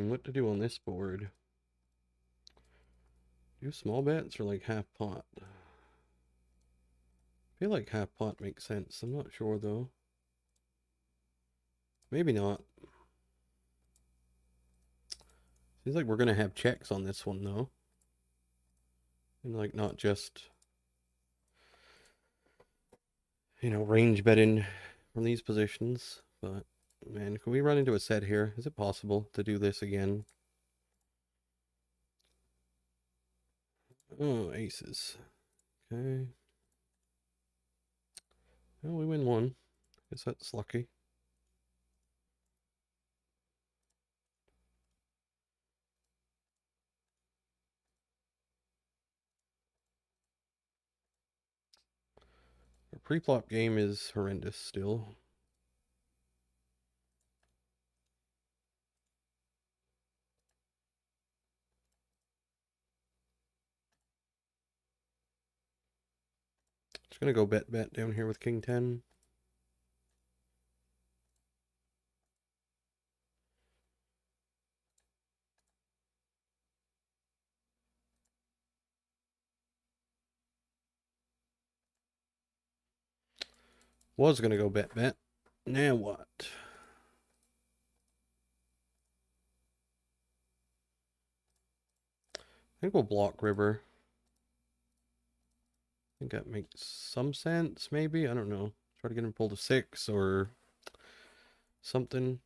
What to do on this board? Do small bets or like half pot? I feel like half pot makes sense. I'm not sure though. Maybe not. Seems like we're gonna have checks on this one though. And like not just, range betting from these positions. But man, can we run into a set here? Is it possible to do this again? Oh, aces. Okay. Well, we win one. Guess that's lucky. Our pre-flop game is horrendous still. Just gonna go bet down here with King 10. Was gonna go bet. Now what? I think we'll block river. I think that makes some sense, maybe. I don't know. Try to get him pulled to 6 or something.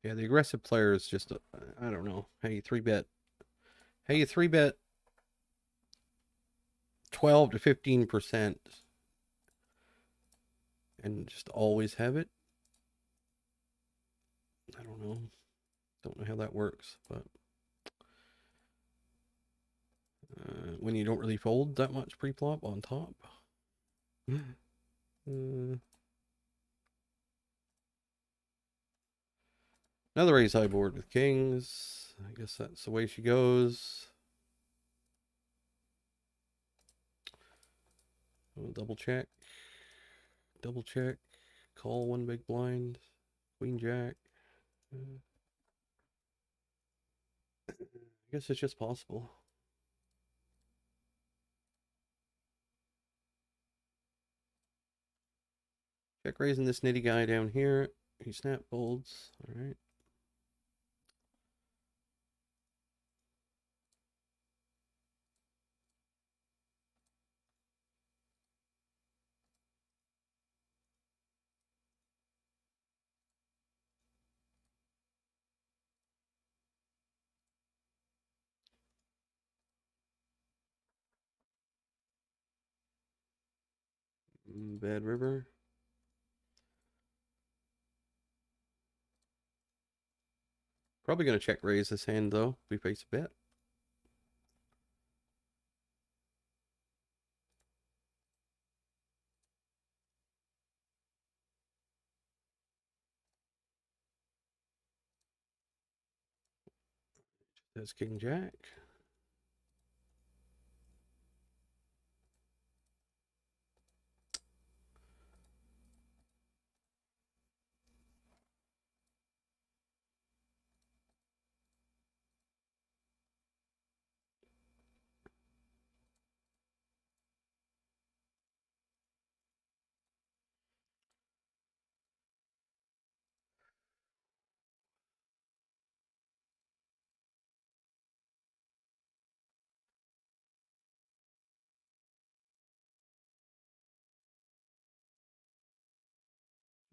Yeah, the aggressive player is just, I don't know. Hey, you 3-bet. Hey, you 3-bet 12 to 15% and just always have it. I don't know. Don't know how that works, but when you don't really fold that much pre-flop on top. Another ace high board with kings. I guess that's the way she goes. Double check. Double check. Call one big blind. Queen jack. I guess it's just possible. Check raising this nitty guy down here. He snap folds. All right. Bad river. Probably going to check raise this hand though. We face a bet. That's king jack.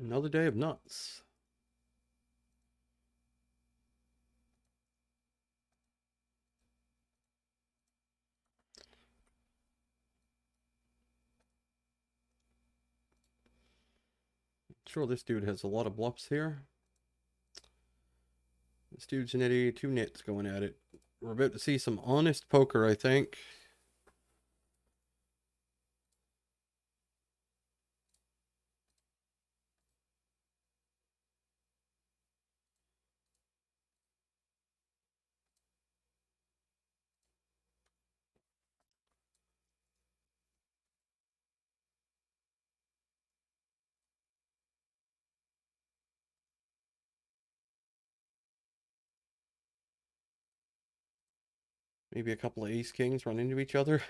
Another day of nuts. Sure, this dude has a lot of bluffs here. This dude's an idiot. Two nits going at it. We're about to see some honest poker, I think. Maybe a couple of ace kings run into each other.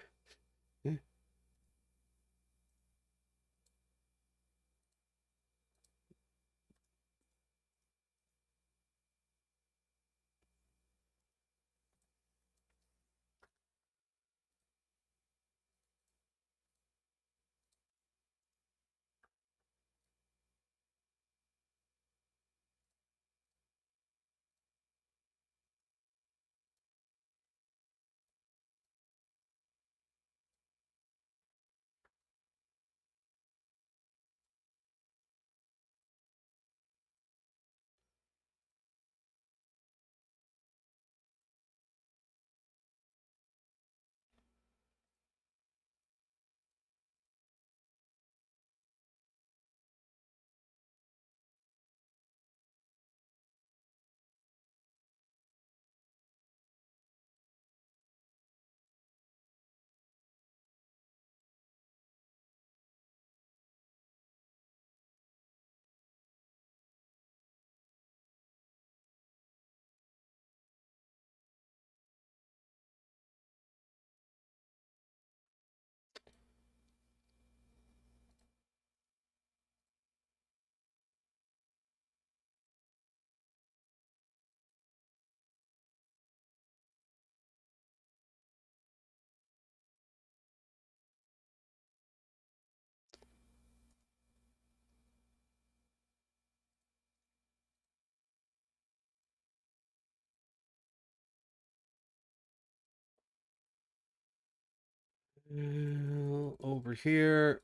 Over here,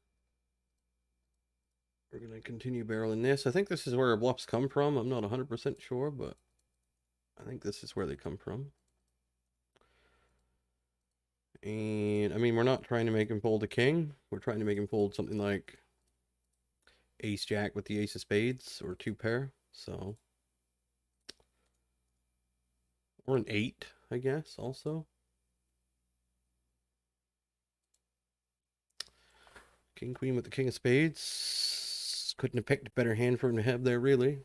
we're going to continue barreling this. I think this is where our bluffs come from. I'm not 100% sure, but I think this is where they come from. And, I mean, we're not trying to make him fold a king. We're trying to make him fold something like ace-jack with the ace of spades, or two pair, so. Or an 8, I guess, also. King, queen with the king of spades. Couldn't have picked a better hand for him to have there, really.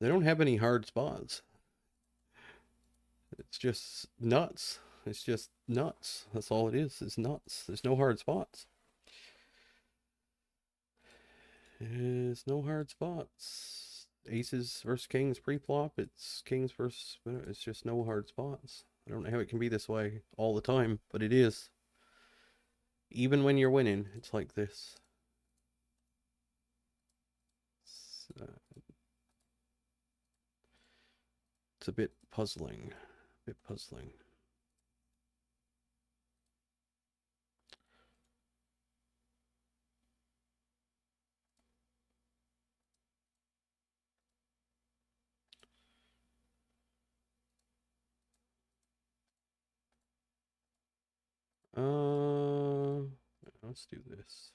They don't have any hard spots. It's just nuts. It's just nuts. That's all it is. It's nuts. There's no hard spots. There's no hard spots. Aces versus kings pre-flop. It's kings versus. It's just no hard spots. I don't know how it can be this way all the time, but it is. Even when you're winning, it's like this. It's a bit puzzling. A bit puzzling. Let's do this.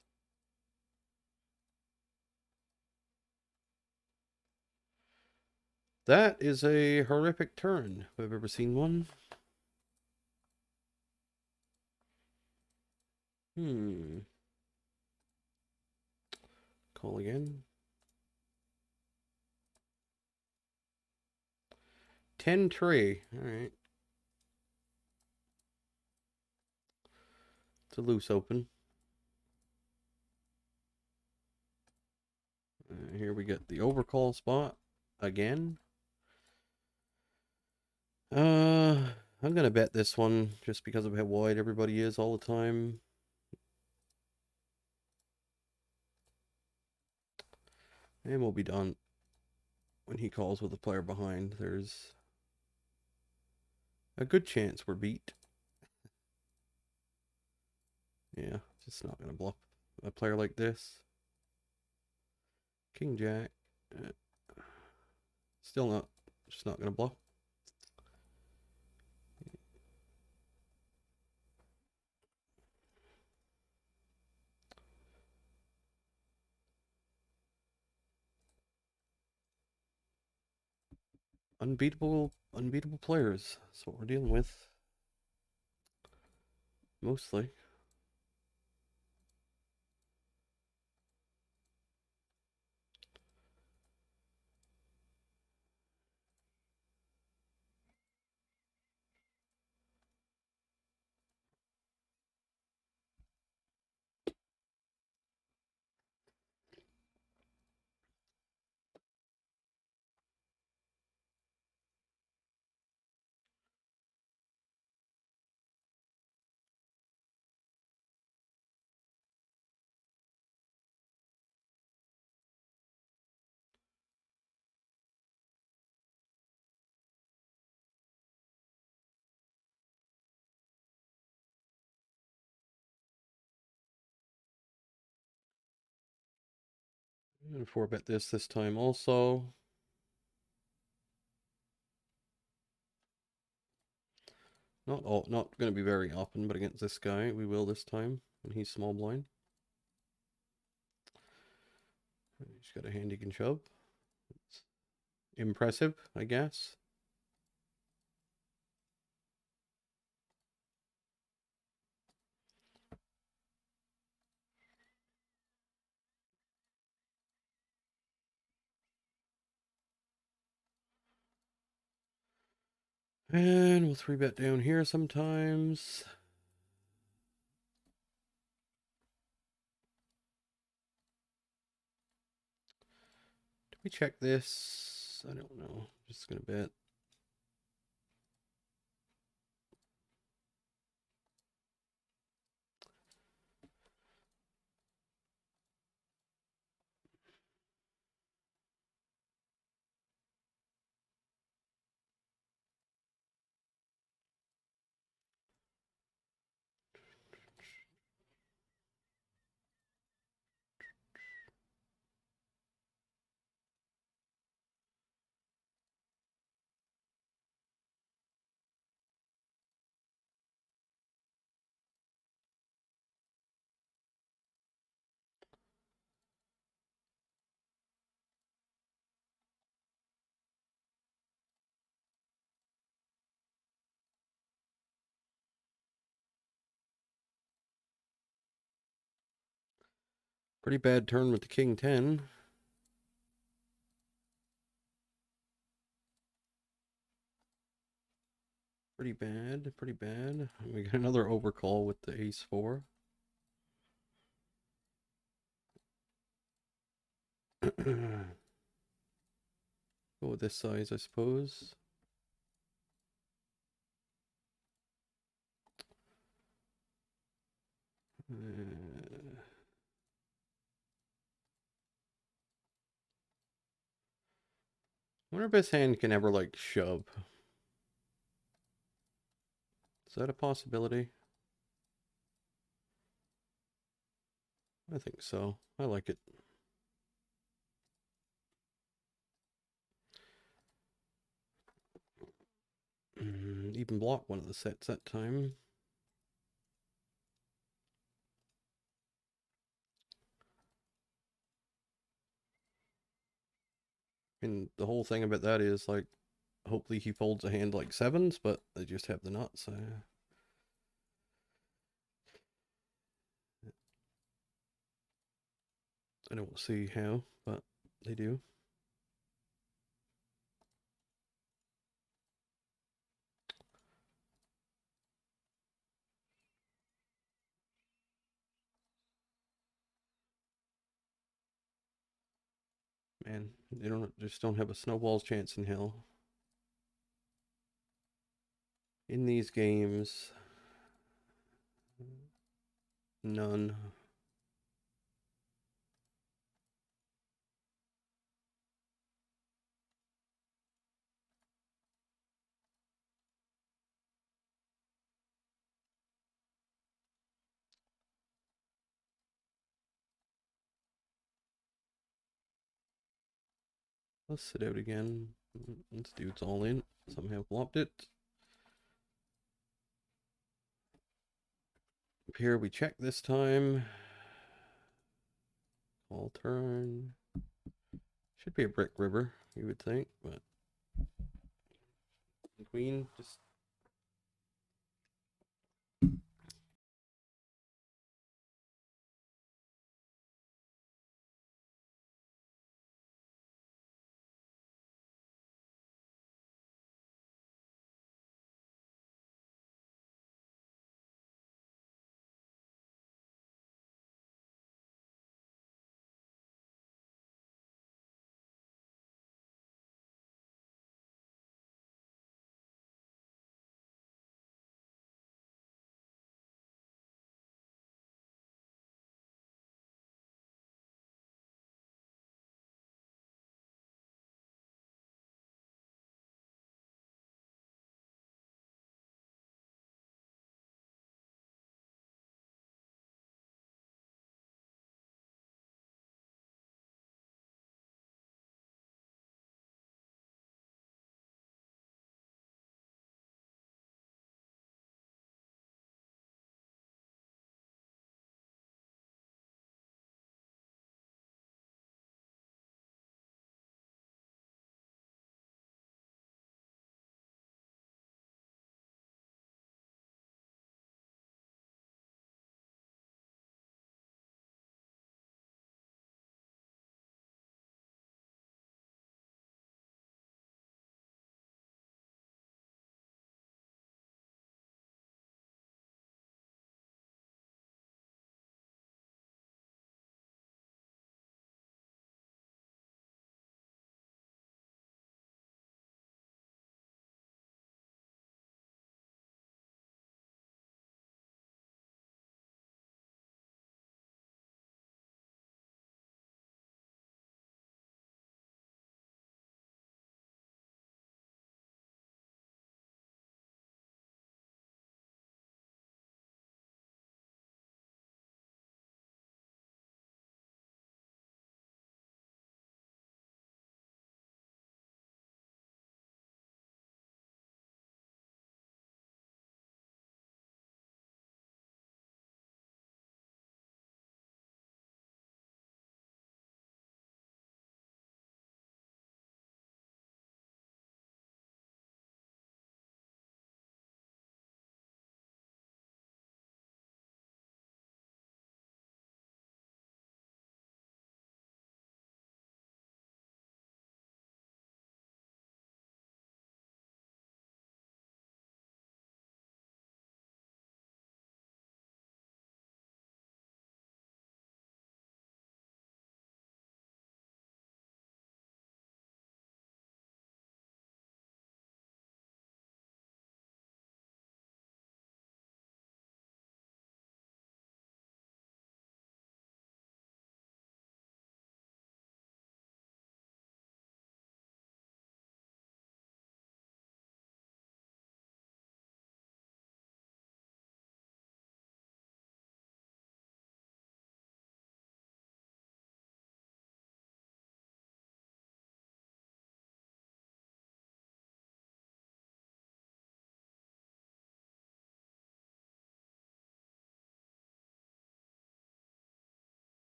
That is a horrific turn, if I've ever seen one. Call again. 10 tree. Alright. It's a loose open. Here we get the overcall spot again. I'm gonna bet this one just because of how wide everybody is all the time. And we'll be done when he calls with a player behind. There's a good chance we're beat. Yeah, just not gonna bluff a player like this. King Jack. Still not, just not gonna bluff. Unbeatable players. That's what we're dealing with. Mostly. I'm gonna 4-bet this time also. Not going to be very often, but against this guy, we will this time when he's small blind. He's got a hand he can shove. It's impressive, I guess. And we'll 3-bet down here sometimes. Do we check this? I don't know. Just gonna bet. Pretty bad turn with the king 10. Pretty bad, pretty bad. We got another overcall with the ace 4. Go with this size, I suppose. Wonder if his hand can ever, like, shove. Is that a possibility? I think so. I like it. Even block one of the sets that time. And the whole thing about that is, like, hopefully he folds a hand like sevens, but they just have the nuts. I don't see how, but they do. Man, they don't have a snowball's chance in hell. In these games, none. Let's sit out again. This dude's all in. Somehow flopped it. Up here we check this time. All turn. Should be a brick river, you would think, but queen just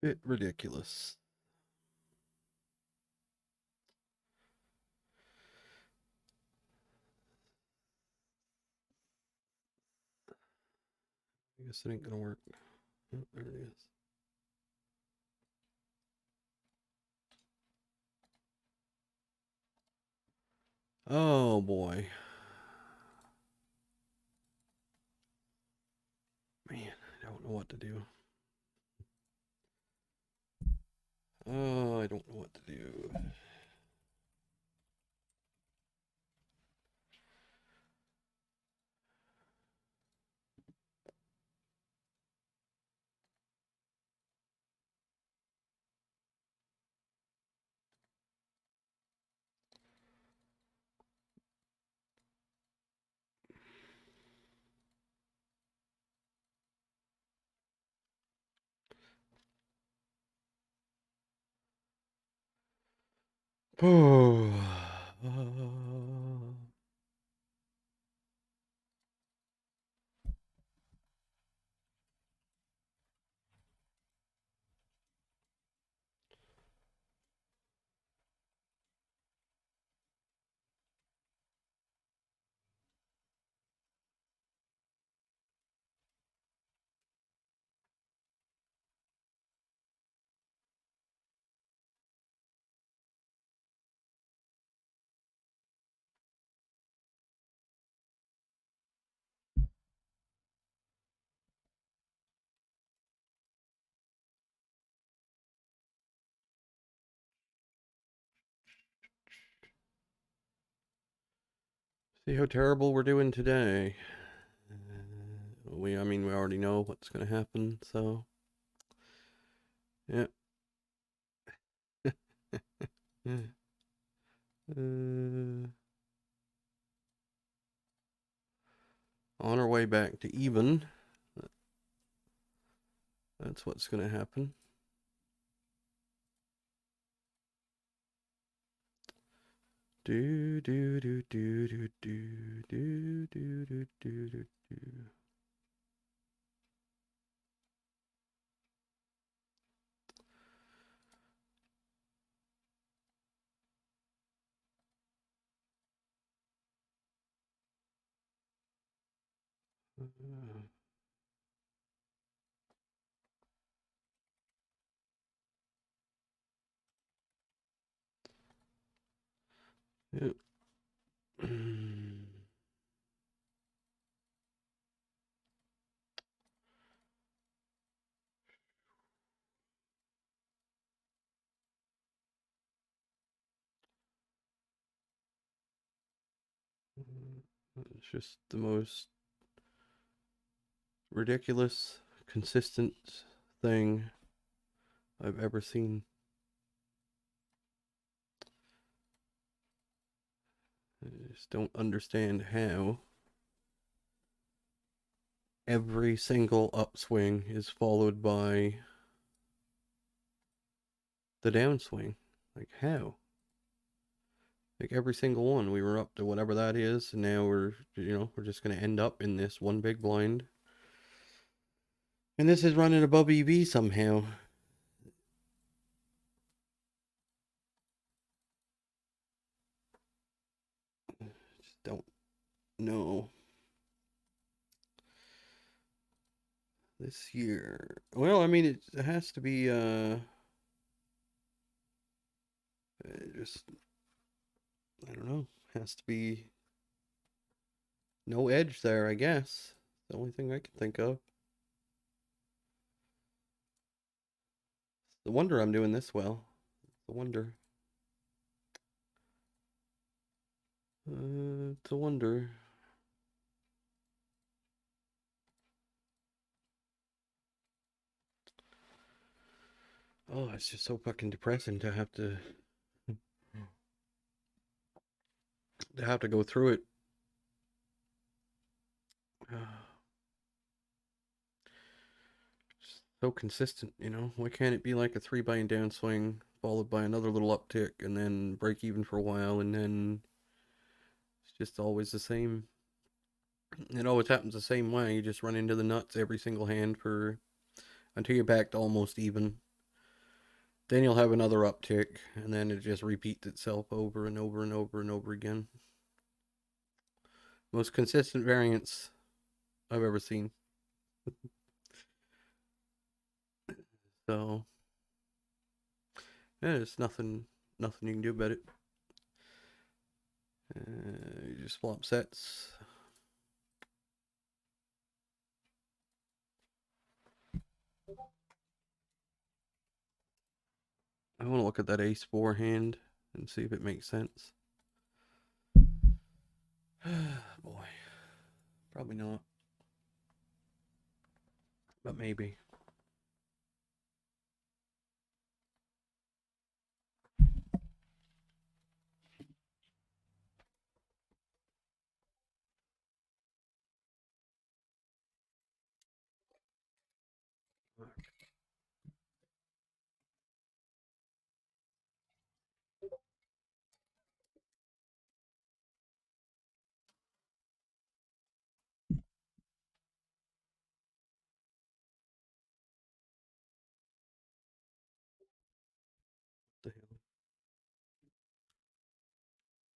Bit ridiculous. I guess it ain't gonna work. Oh, there it is. Oh boy. Man, I don't know what to do. Oh, I don't know what to do. Oh. See how terrible we're doing today. I mean, we already know what's gonna happen, so yeah. uh, on our way back to even. That's what's gonna happen. Do do do do do do do do do do do do. Yeah. It's just the most ridiculous, consistent thing I've ever seen. I just don't understand how every single upswing is followed by the downswing. Like, how? Like, every single one, we were up to whatever that is, and now we're just going to end up in this one big blind. And this is running above EV somehow. Just don't know. This year. Well, I mean, it has to be, just, I don't know, has to be no edge there, I guess. The only thing I can think of. The wonder I'm doing this well. The wonder. It's a wonder. Oh, it's just so fucking depressing to have to go through it. So consistent, you know? Why can't it be like a 3 bind downswing followed by another little uptick and then break even for a while and then it's just always the same. It always happens the same way. You just run into the nuts every single hand for until you're back to almost even. Then you'll have another uptick, and then it just repeats itself over and over and over and over again. Most consistent variance I've ever seen. So, yeah, there's nothing you can do about it. You just flop sets. I want to look at that ace-4 hand and see if it makes sense. Boy, probably not, but maybe. The hell?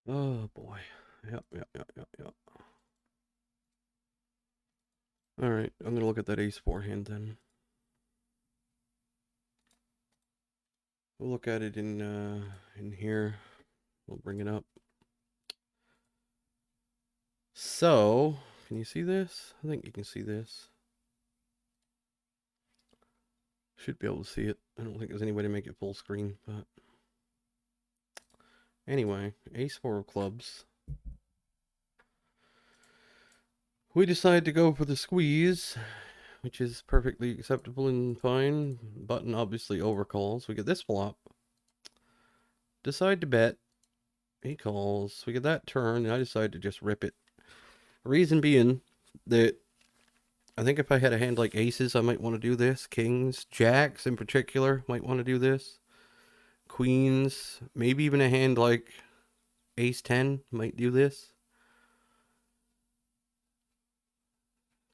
Oh boy. Yep. All right, I'm gonna look at that ace-4 hand then. We'll look at it in here. We'll bring it up. So, can you see this? I think you can see this. Should be able to see it. I don't think there's any way to make it full screen, but anyway, ace-4 of clubs. We decide to go for the squeeze, which is perfectly acceptable and fine. Button obviously overcalls. We get this flop. Decide to bet. He calls. We get that turn, and I decide to just rip it. Reason being that I think if I had a hand like aces, I might want to do this. Kings, jacks in particular, might want to do this. Queens, maybe even a hand like ace-10 might do this.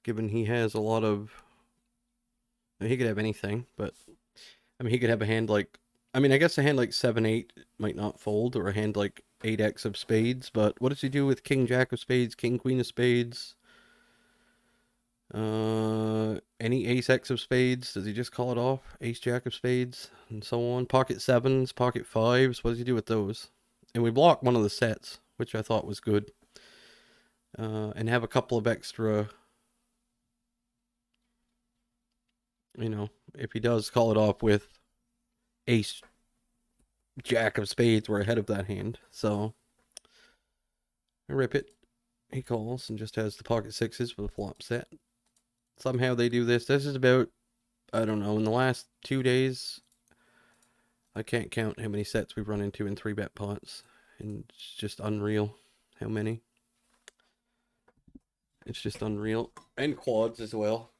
Given he has a lot of... He could have anything, but... I mean, he could have a hand like... I mean, I guess a hand like 7-8 might not fold, or a hand like 8x of spades, but what does he do with king, jack of spades, king, queen of spades? Any ace x of spades, does he just call it off? Ace jack of spades, and so on. Pocket sevens, pocket fives, what does he do with those? And we block one of the sets, which I thought was good. And have a couple of extra, you know, if he does call it off with ace jack of spades, we're ahead of that hand. So I rip it. He calls and just has the pocket sixes with a flop set. Somehow they do this. This is about, I don't know, in the last 2 days, I can't count how many sets we've run into in 3-bet pots. And it's just unreal how many. It's just unreal. And quads as well.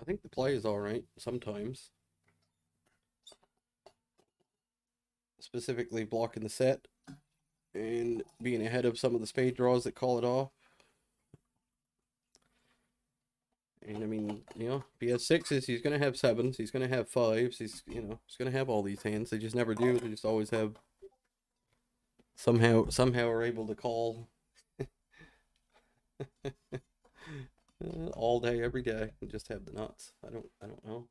I think the play is alright sometimes. Specifically blocking the set and being ahead of some of the spade draws that call it off. And I mean, you know, if he has sixes, he's gonna have sevens, he's gonna have fives, he's gonna have all these hands. They just never do. They just always have somehow are able to call all day, every day, and just have the nuts. I don't know.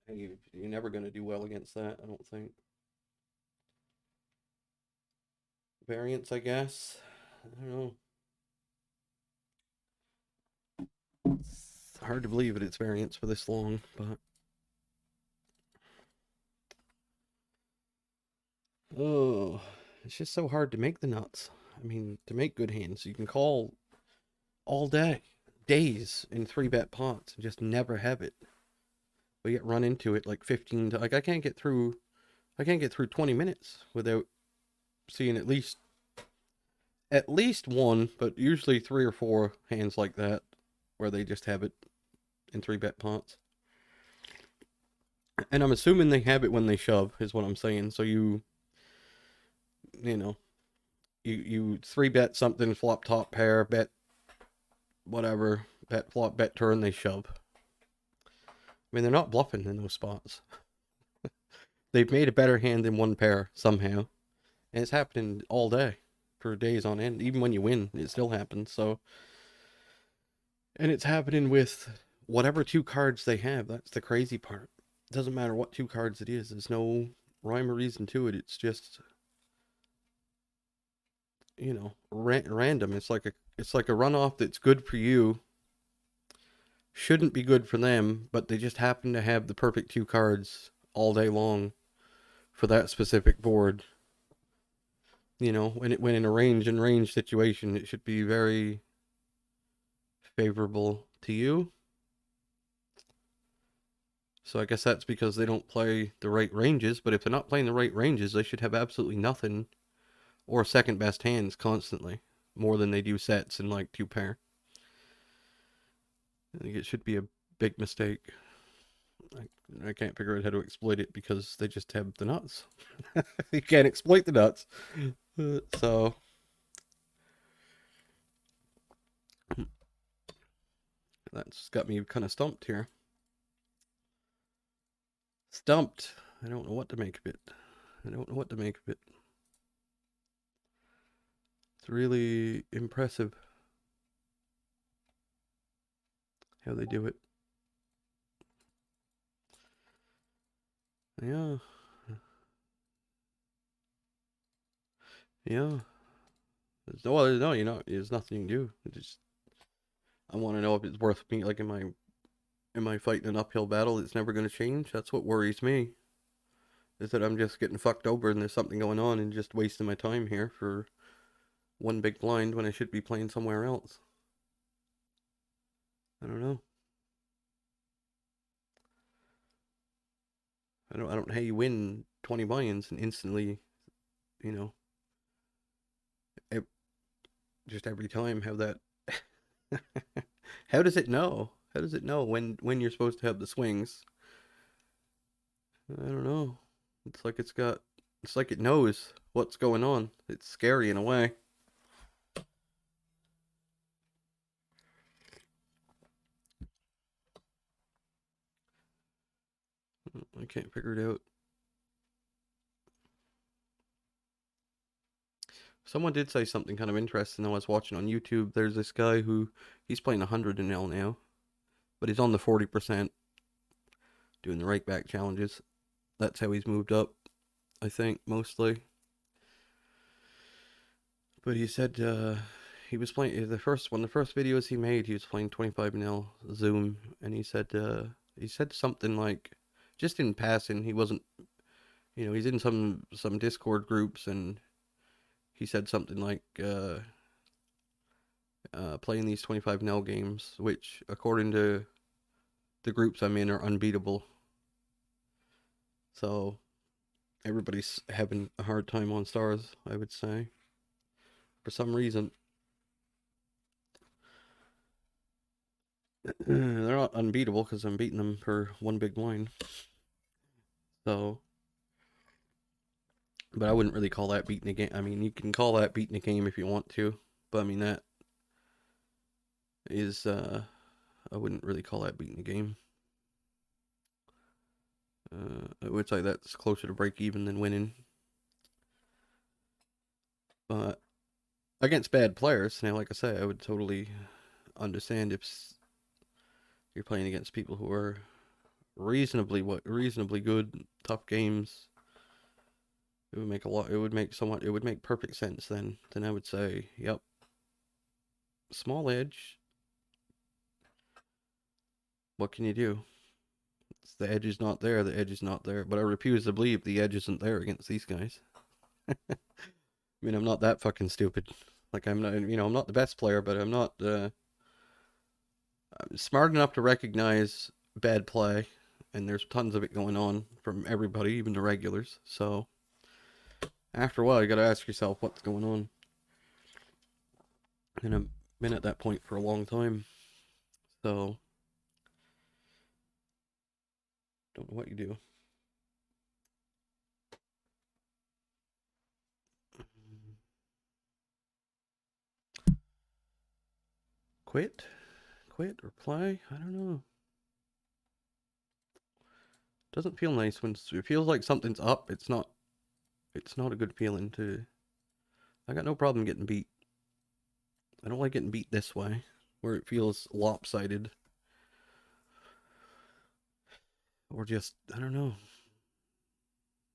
You're never gonna do well against that, I don't think. Variance, I guess. I don't know. It's hard to believe that it's variance for this long, but oh, it's just so hard to make the nuts. I mean, to make good hands, you can call all day, days in 3-bet pots, and just never have it. We get run into it like 15 like I can't get through 20 minutes without seeing at least one, but usually 3 or 4 hands like that where they just have it in 3-bet pots. And I'm assuming they have it when they shove, is what I'm saying. So you 3-bet something, flop top pair, bet whatever, bet flop, bet turn, they shove. mean, they're not bluffing in those spots. They've made a better hand than one pair somehow. And it's happening all day for days on end. Even when you win, it still happens. So, and it's happening with whatever two cards they have. That's the crazy part. It doesn't matter what two cards it is. There's no rhyme or reason to it. It's just, you know, random. It's like a runoff that's good for you. Shouldn't be good for them, but they just happen to have the perfect two cards all day long for that specific board. You know, when in a range situation, it should be very favorable to you. So I guess that's because they don't play the right ranges, but if they're not playing the right ranges, they should have absolutely nothing or second best hands constantly, more than they do sets and like two pair. I think it should be a big mistake. I can't figure out how to exploit it because they just have the nuts. You can't exploit the nuts. So that's got me kind of stumped here. Stumped. I don't know what to make of it. I don't know what to make of it. It's really impressive how they do it. Yeah. Yeah. No, you know, there's nothing you can do. It just, I want to know if it's worth me. Like, am I fighting an uphill battle that's never going to change? That's what worries me. Is that I'm just getting fucked over and there's something going on and just wasting my time here for one big blind when I should be playing somewhere else. I don't know. I don't know how you win 20 buy-ins and instantly, you know, just every time have that. How does it know? How does it know when you're supposed to have the swings? I don't know. It's like it's like it knows what's going on. It's scary in a way. I can't figure it out. Someone did say something kind of interesting I was watching on YouTube. There's this guy who he's playing 100 in L now, but he's on the 40% doing the right back challenges. That's how he's moved up, I think, mostly. But he said he was playing the first videos he made, he was playing 25 nil Zoom, and he said something like, just in passing, he wasn't, you know, he's in some Discord groups, and he said something like playing these 25 nil games, which according to the groups I'm in are unbeatable. So everybody's having a hard time on stars, I would say, for some reason. They're not unbeatable because I'm beating them for one big blind. So, but I wouldn't really call that beating a game. I mean, you can call that beating a game if you want to, but I mean that is I wouldn't really call that beating a game. I would say that's closer to break even than winning. But against bad players, now, like I say, I would totally understand if you're playing against people who are reasonably good, tough games. It would make a lot. It would make somewhat. It would make perfect sense then. Then I would say, yep, small edge. What can you do? The edge is not there. The edge is not there. But I refuse to believe the edge isn't there against these guys. I mean, I'm not that fucking stupid. Like I'm not. You know, I'm not the best player, but I'm not. I'm smart enough to recognize bad play, and there's tons of it going on from everybody, even the regulars. So after a while, you got to ask yourself what's going on. And I've been at that point for a long time. So don't know what you do. Quit? Quit or play? I don't know. Doesn't feel nice when it feels like something's up. It's not. It's not a good feeling to. I got no problem getting beat. I don't like getting beat this way, where it feels lopsided, or just I don't know.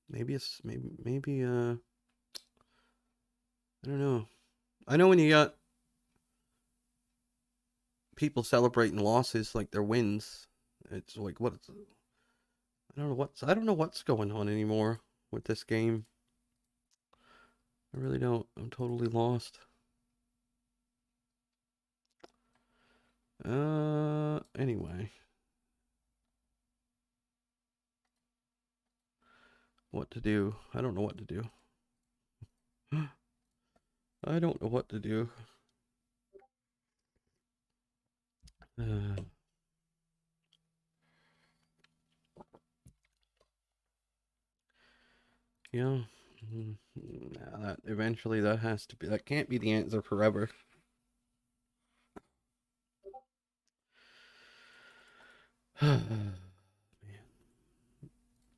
Maybe it's maybe I don't know. I know when you got people celebrating losses like their wins, it's like what's I don't know what's going on anymore with this game. I really don't. I'm totally lost. Anyway, what to do? I don't know what to do. I don't know what to do. Uh, yeah. Nah, that eventually that has to be that can't be the answer forever. Man,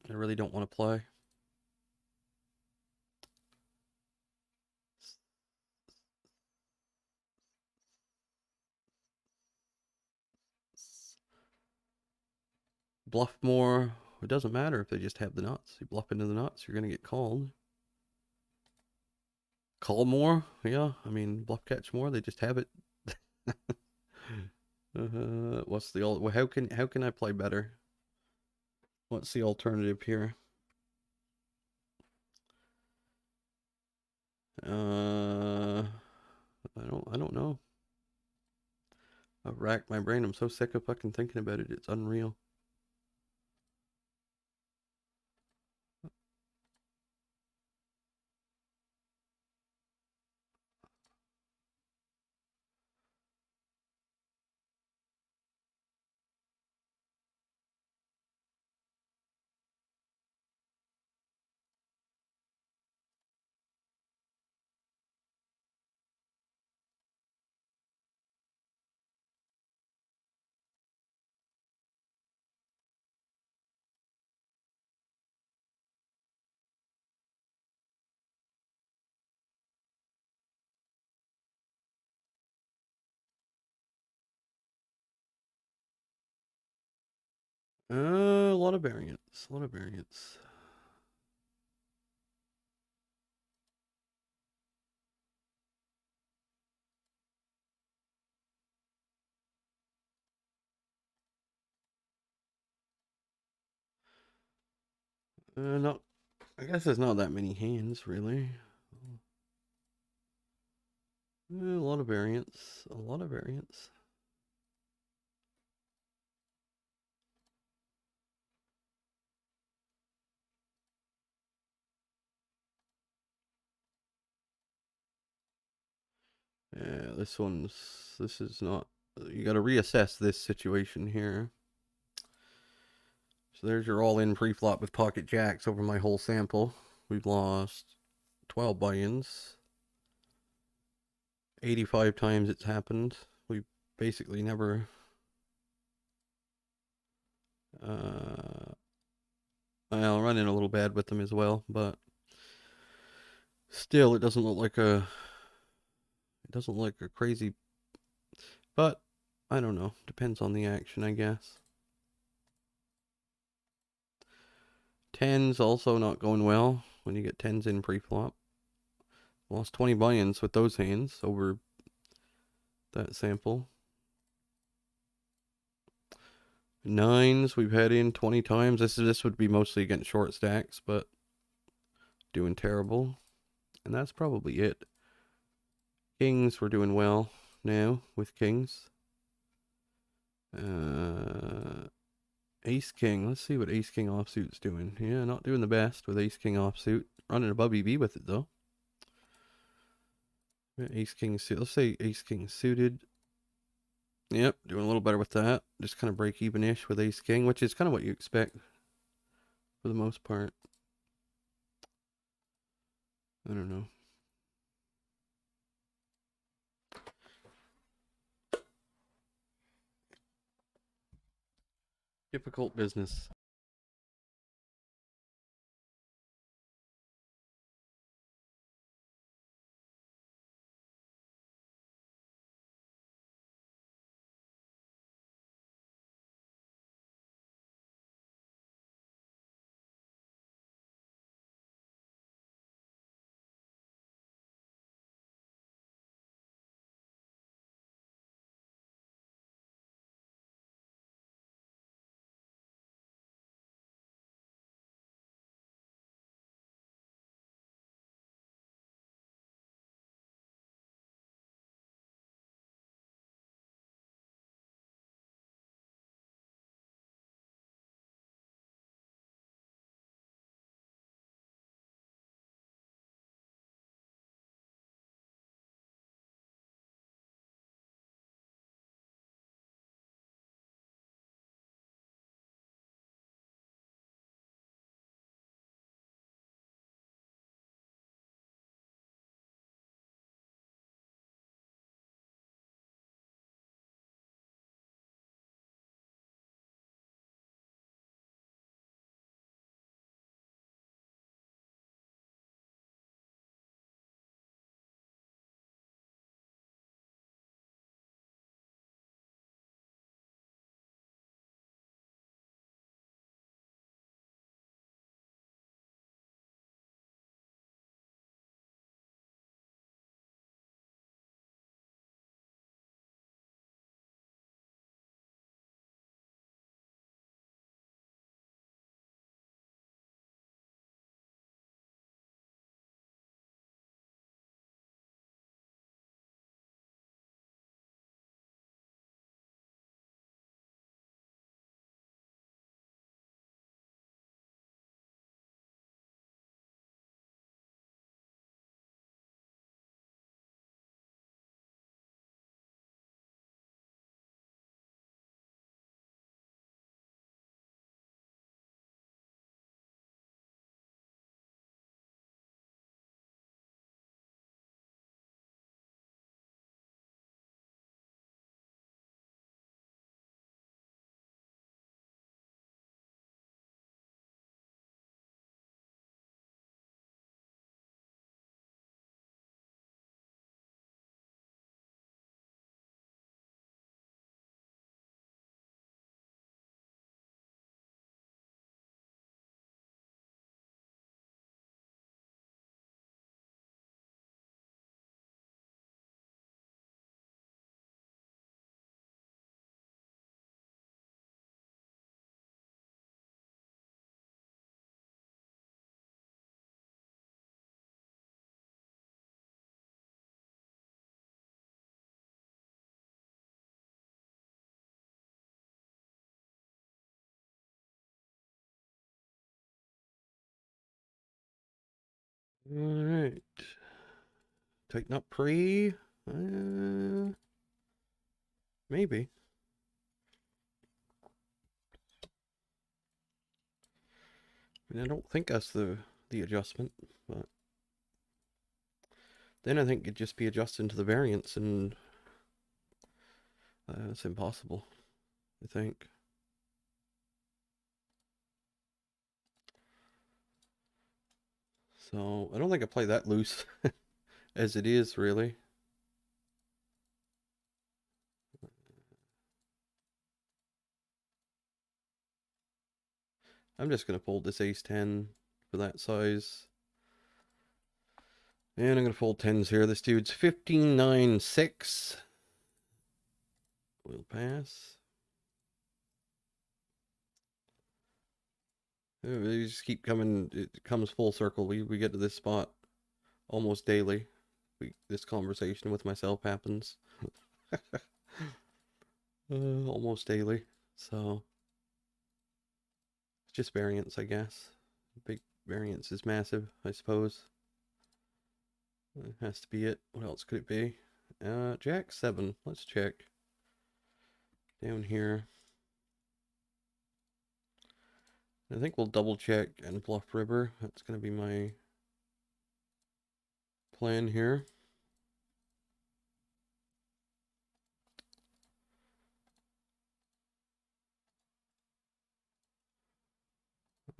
I really don't want to play. Bluff more. It doesn't matter if they just have the nuts. You bluff into the nuts, you're gonna get called. Call more? Yeah, I mean bluff catch more. They just have it. What's the well, how can I play better? What's the alternative here? I don't know. I've racked my brain. I'm so sick of fucking thinking about it. It's unreal. A lot of variance. A lot of variance. Not. I guess there's not that many hands really. A lot of variance. A lot of variance. Yeah, this is not. You got to reassess this situation here. So there's your all-in pre-flop with pocket jacks over my whole sample. We've lost 12 buy-ins. 85 times it's happened. We basically never. I'll run in a little bad with them as well, but still, it doesn't look like a. It doesn't look like a crazy. But I don't know. Depends on the action, I guess. Tens also not going well when you get tens in pre-flop. Lost 20 buy-ins with those hands over that sample. Nines we've had in 20 times. This would be mostly against short stacks, but doing terrible. And that's probably it. Kings we're doing well now with kings. Ace king. Let's see what ace king offsuit's doing. Yeah, not doing the best with ace king offsuit. Running above EV with it though. Ace king suit. Let's say ace king suited. Yep, doing a little better with that. Just kind of break even-ish with ace king, which is kind of what you expect for the most part. I don't know. Difficult business. Alright. Tighten up pre. Maybe. I mean, I don't think that's the adjustment, but then I think it'd just be adjusting to the variance, and it's impossible, I think. So I don't think I play that loose as it is, really. I'm just going to fold this ace 10 for that size. And I'm going to fold 10s here. This dude's 15, 9, 6. We'll pass. They just keep coming. It comes full circle. We get to this spot almost daily. This conversation with myself happens almost daily. So it's just variance, I guess. Big variance is massive, I suppose. That has to be it. What else could it be? Jack 7. Let's check. Down here. I think we'll double check and bluff river. That's going to be my plan here.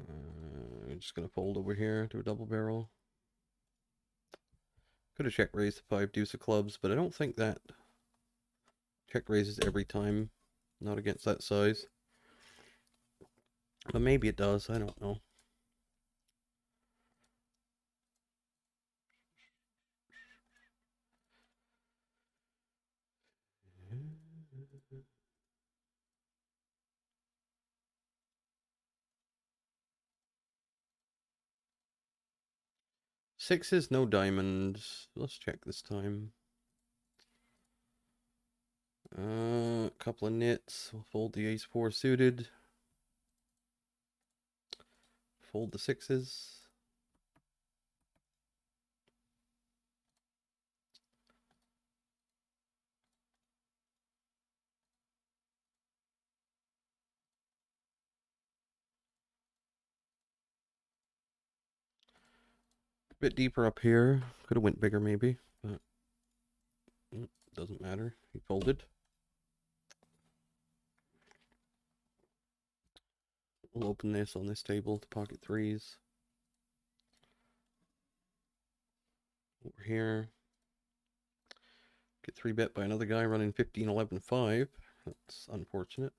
I'm just going to fold over here to a double barrel. Could have check raised the 5 deuce of clubs, but I don't think that check raises every time. Not against that size. But maybe it does. I don't know. Sixes, no diamonds. Let's check this time. A couple of nits. We'll fold the ace 4 suited. Fold the sixes. Bit deeper up here. Could have went bigger maybe, but doesn't matter. He folded. We'll open this on this table to pocket threes. Over here. Get 3-bet by another guy running 15, 11, 5. That's unfortunate.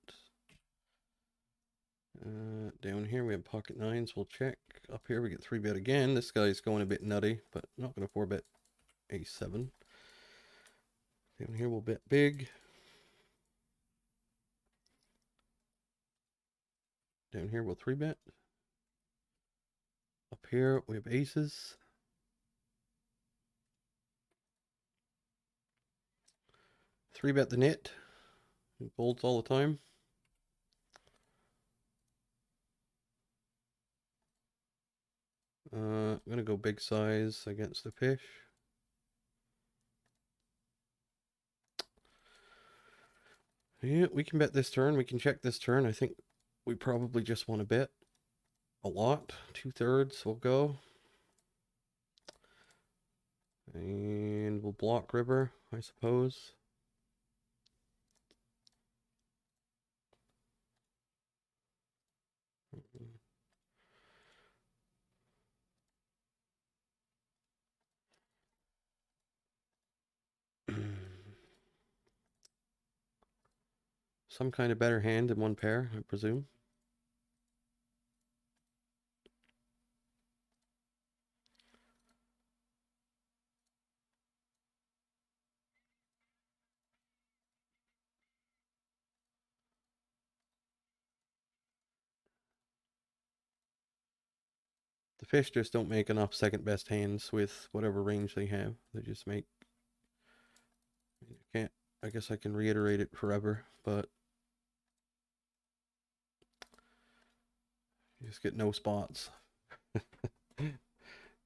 Down here we have pocket nines. We'll check. Up here we get 3-bet again. This guy's going a bit nutty, but I'm not going to 4-bet ace 7. Down here we'll bet big. Down here we'll 3-bet. Up here we have aces. Three-bet the nit. It folds all the time. I'm going to go big size against the fish. Yeah, we can bet this turn. We can check this turn. I think we probably just want to bet a lot. 2/3 will go. And we'll block river, I suppose. Some kind of better hand than one pair, I presume. The fish just don't make enough second best hands with whatever range they have. They just make... Can't... I guess I can reiterate it forever, but... You just get no spots.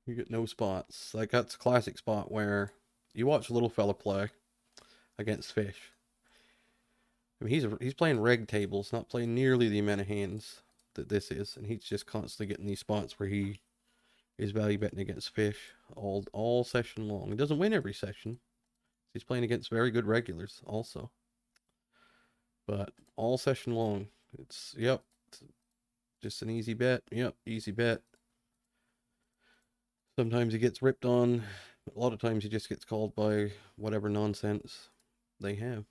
You get no spots. Like that's a classic spot where you watch a little fella play against fish. I mean, he's playing reg tables, not playing nearly the amount of hands that this is, and he's just constantly getting these spots where he is value betting against fish all session long. He doesn't win every session. He's playing against very good regulars also, but all session long, it's just an easy bet. Yep, easy bet. Sometimes he gets ripped on. A lot of times he just gets called by whatever nonsense they have.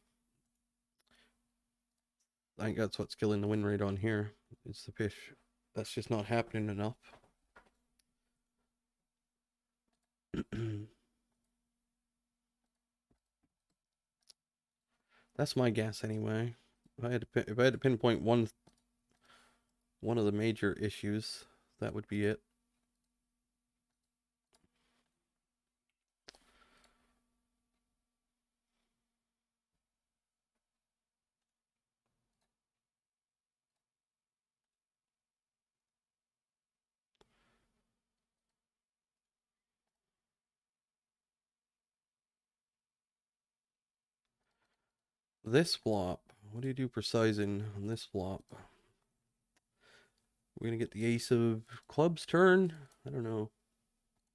I think that's what's killing the win rate on here. It's the fish. That's just not happening enough. That's my guess anyway. If I had to pinpoint one of the major issues, that would be it. This flop. What do you do for sizing on this flop? We're gonna get the ace of clubs turn. I don't know.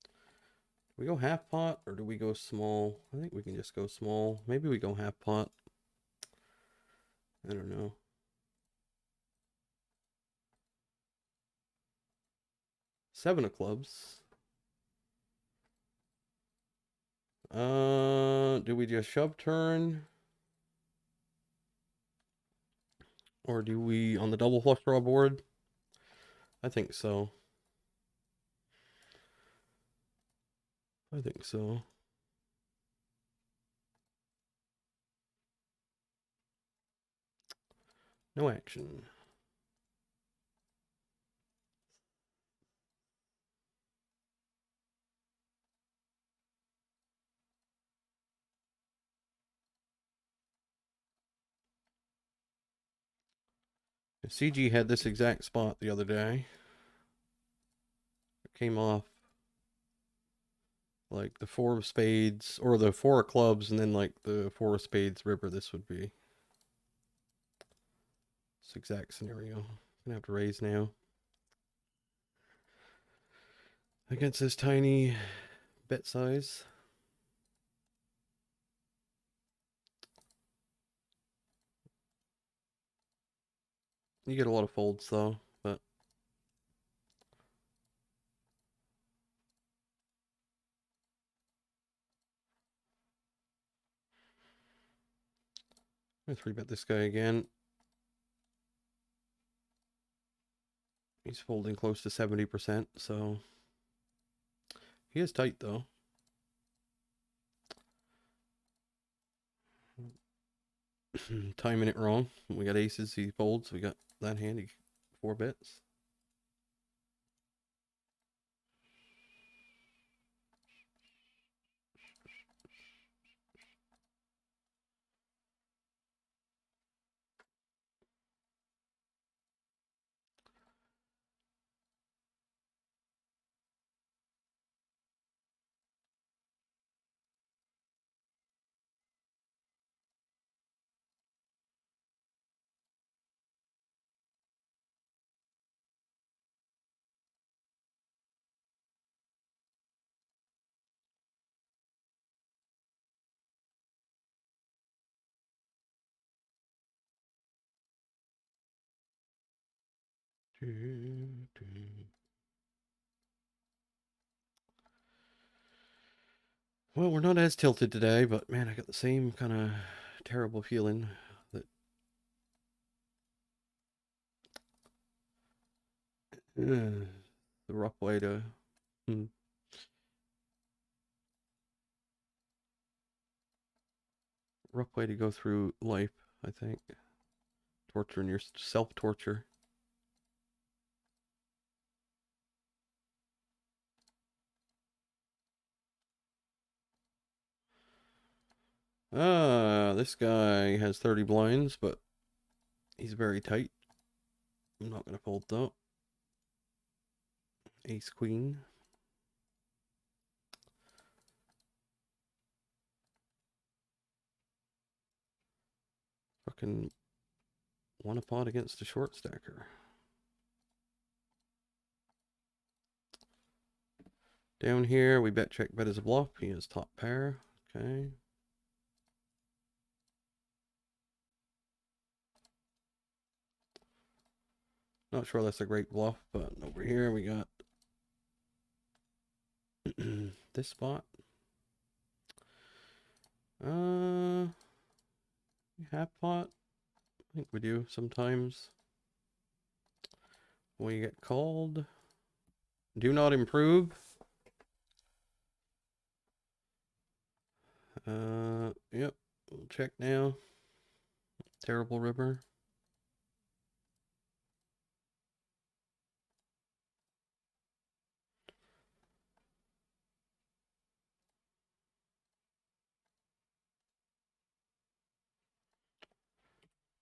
Do we go half pot or do we go small? I think we can just go small. Maybe we go half pot. I don't know. Seven of clubs. Do we just shove turn? Or do we on the double flush draw board? I think so. I think so. No action. CG had this exact spot the other day. It came off like the four of spades or the four of clubs and then like the four of spades river. This would be this exact scenario. Gonna have to raise now against this tiny bet size. You get a lot of folds though, but I'm gonna three bet this guy again. He's folding close to 70%, so he is tight though. Timing it wrong. We got aces, he folds. We got that handy 4 bets. Well, we're not as tilted today, but man, I got the same kind of terrible feeling that the rough way to rough way to go through life, I think. Torturing your self-torture. This guy has 30 blinds, but he's very tight. I'm not gonna fold though. Ace queen. Fucking one a pot against a short stacker. Down here, we bet check bet as a bluff. He has top pair. Okay. Not sure that's a great bluff, but over here we got this spot. Half pot. I think we do sometimes. We get called. Do not improve. Yep. We'll check now. Terrible river.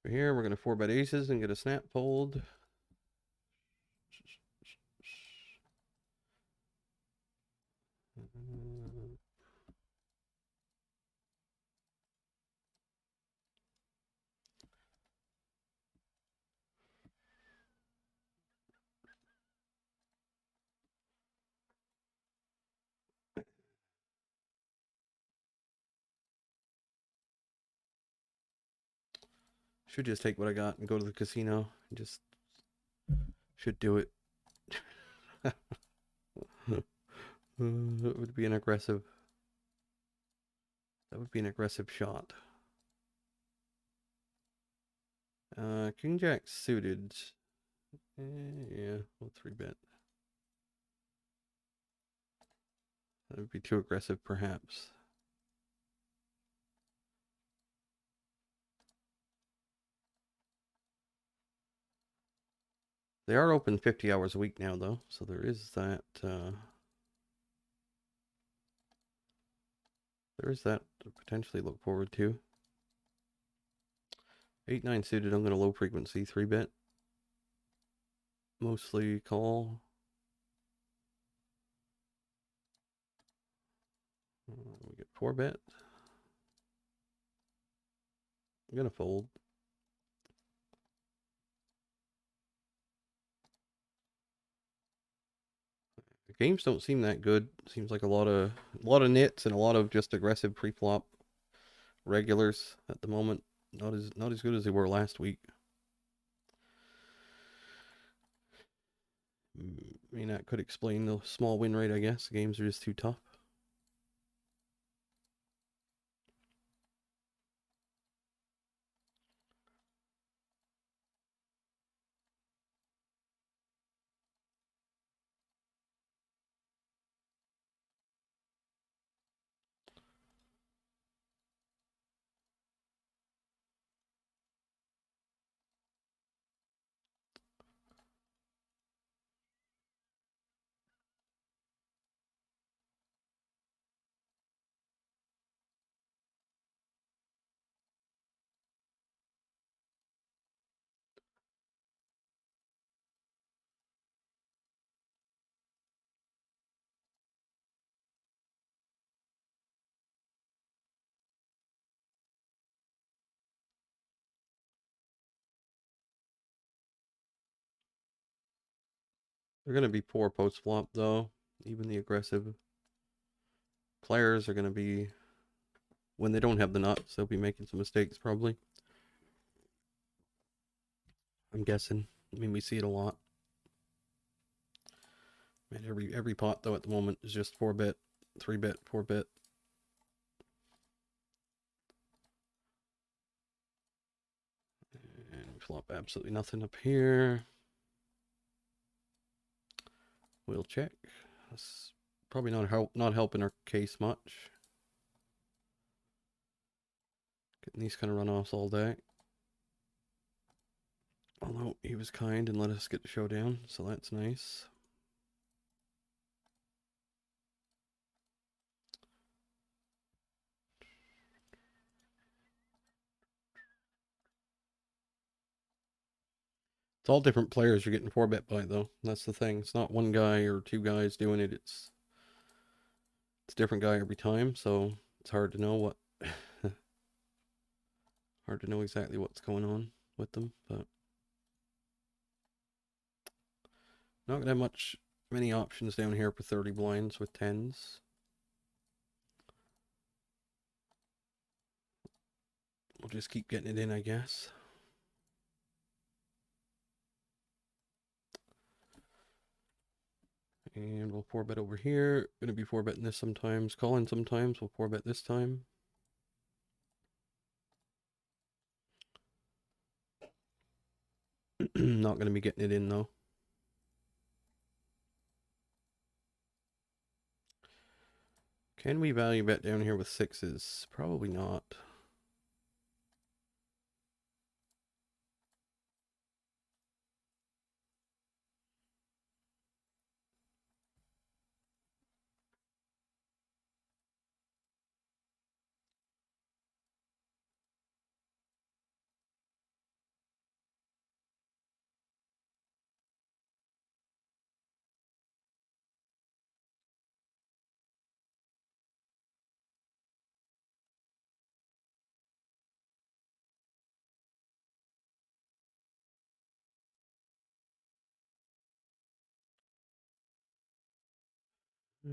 Here we're going to 4-bet aces and get a snap fold. Should just take what I got and go to the casino. Just should do it. That would be an aggressive. That would be an aggressive shot. King Jack suited. Yeah, we'll 3-bet. That would be too aggressive, perhaps. They are open 50 hours a week now, though, so there is that. There is that to potentially look forward to. 8-9 suited. I'm going to low frequency 3-bet. Mostly call. We get 4-bet. I'm going to fold. The games don't seem that good. Seems like a lot of nits and a lot of just aggressive pre-flop regulars at the moment. Not as good as they were last week. I mean, that could explain the small win rate, I guess. The games are just too tough. They're going to be poor post flop, though. Even the aggressive players are going to be, when they don't have the nuts, they'll be making some mistakes, probably. I'm guessing. I mean, we see it a lot. Man, every pot, though, at the moment is just 4-bet, 3-bet, 4-bet. And flop absolutely nothing up here. We'll check. That's probably not helping our case much. Getting these kind of runoffs all day. Although he was kind and let us get the showdown, so that's nice. It's all different players you're getting 4-bet by, though. That's the thing. It's not one guy or two guys doing it. It's a different guy every time, so it's hard to know what Hard to know exactly what's going on with them, but not gonna have many options down here for 30 blinds with 10s. We'll just keep getting it in, I guess. And we'll 4-bet over here. Gonna be 4-betting this sometimes, calling sometimes. We'll 4-bet this time. Not gonna be getting it in though. Can we value bet down here with 6s? Probably not.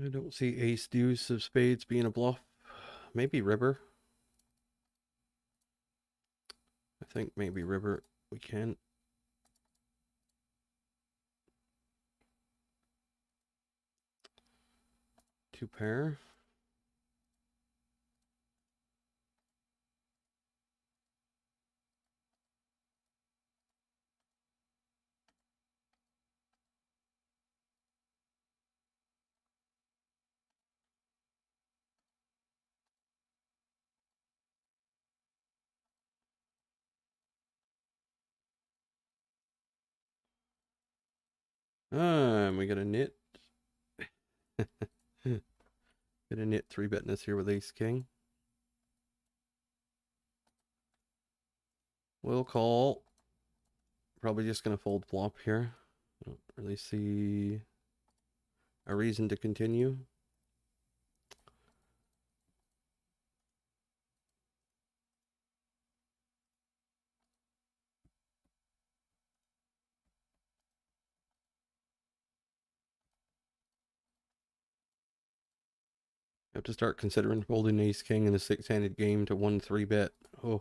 I don't see ace deuce of spades being a bluff. Maybe river. I think maybe river we can. Two pair. We got a nit. Get a nit 3-betting this here with ace king. We'll call. Probably just gonna fold flop here. I don't really see a reason to continue. Have to start considering folding ace king in a 6-handed game to 1-3-bet. Oh.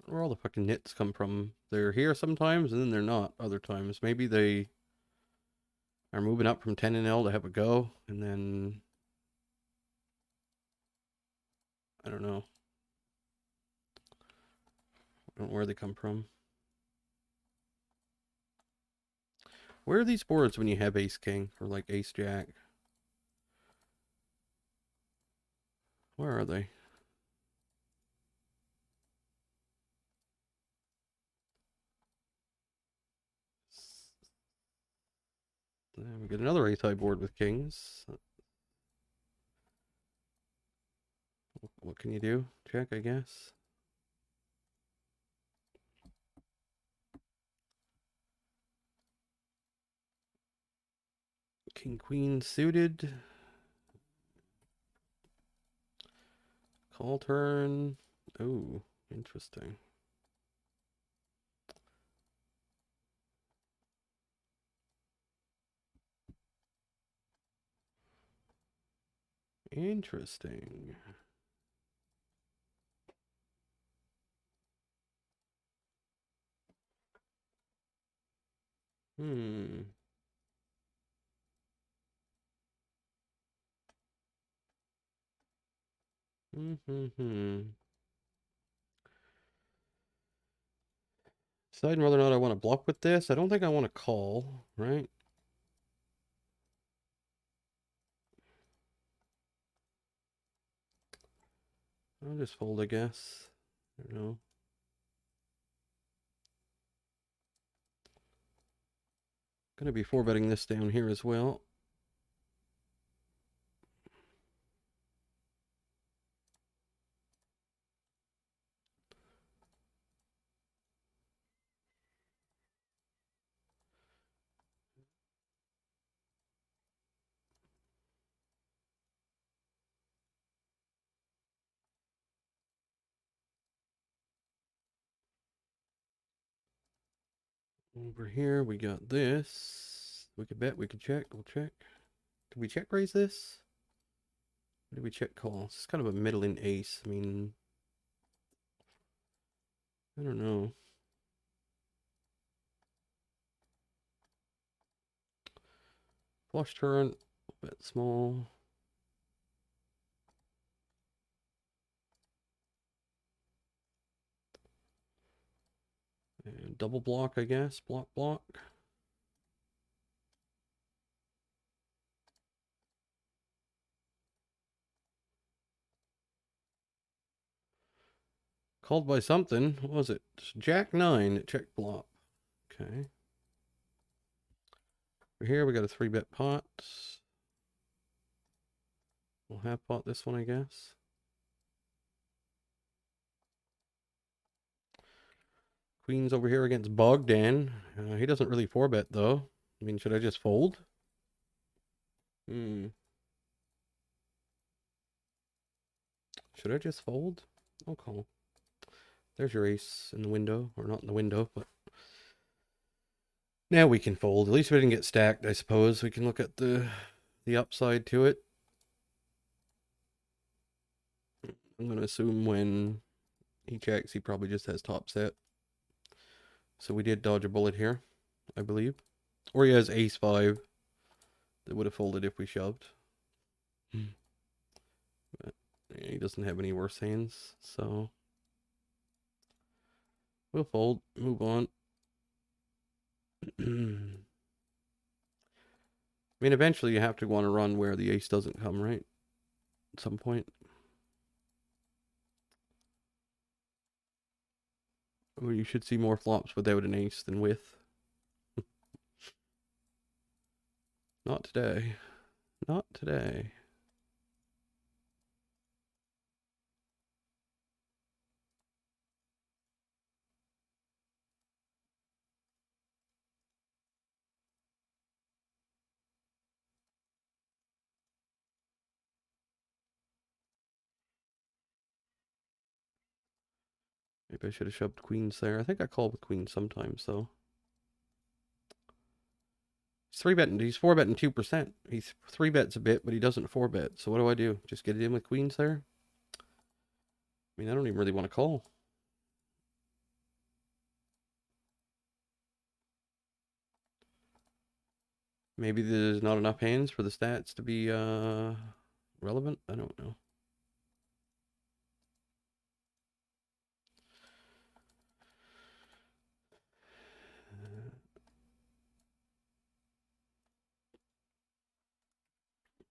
Where all the fucking nits come from? They're here sometimes and then they're not other times. Maybe they are moving up from 10 and L to have a go, and then I don't know. I don't know where they come from. Where are these boards when you have ace king or like ace jack? Where are they? We get another ace high board with kings. What can you do? Check, I guess. King queen suited. Call turn. Oh, interesting. Interesting. Hmm. Mm-hmm. Deciding whether or not I want to bluff with this. I don't think I want to call, right? I'll just fold, I guess. I don't know. Gonna be 4-betting this down here as well. Over here we got this. We could bet, we could check, we'll check. Did we check raise this? Or did we check call? It's kind of a middling ace. I mean, I don't know. Flush turn, bet small. And double block, I guess. Block, block. Called by something. What was it? Jack 9, check flop. Okay. Over here we got a 3-bet pot. We'll half pot this one, I guess. Queen's over here against Bogdan. He doesn't really 4-bet though. I mean, should I just fold? Should I just fold? I'll call. There's your ace in the window. Or not in the window, but... Now we can fold. At least we didn't get stacked, I suppose. We can look at the upside to it. I'm going to assume when he checks, he probably just has top set. So we did dodge a bullet here, I believe. Or he has ace 5 that would have folded if we shoved. But yeah, he doesn't have any worse hands, so we'll fold, move on. I mean, eventually you have to want to run where the ace doesn't come, right? At some point. Or you should see more flops without an ace than with. Not today. Not today. Maybe I should have shoved queens there. I think I call with queens sometimes, though. He's 3-betting. He's 4-betting 2%. He's 3-bets a bit, but he doesn't 4-bet. So what do I do? Just get it in with queens there? I mean, I don't even really want to call. Maybe there's not enough hands for the stats to be relevant. I don't know.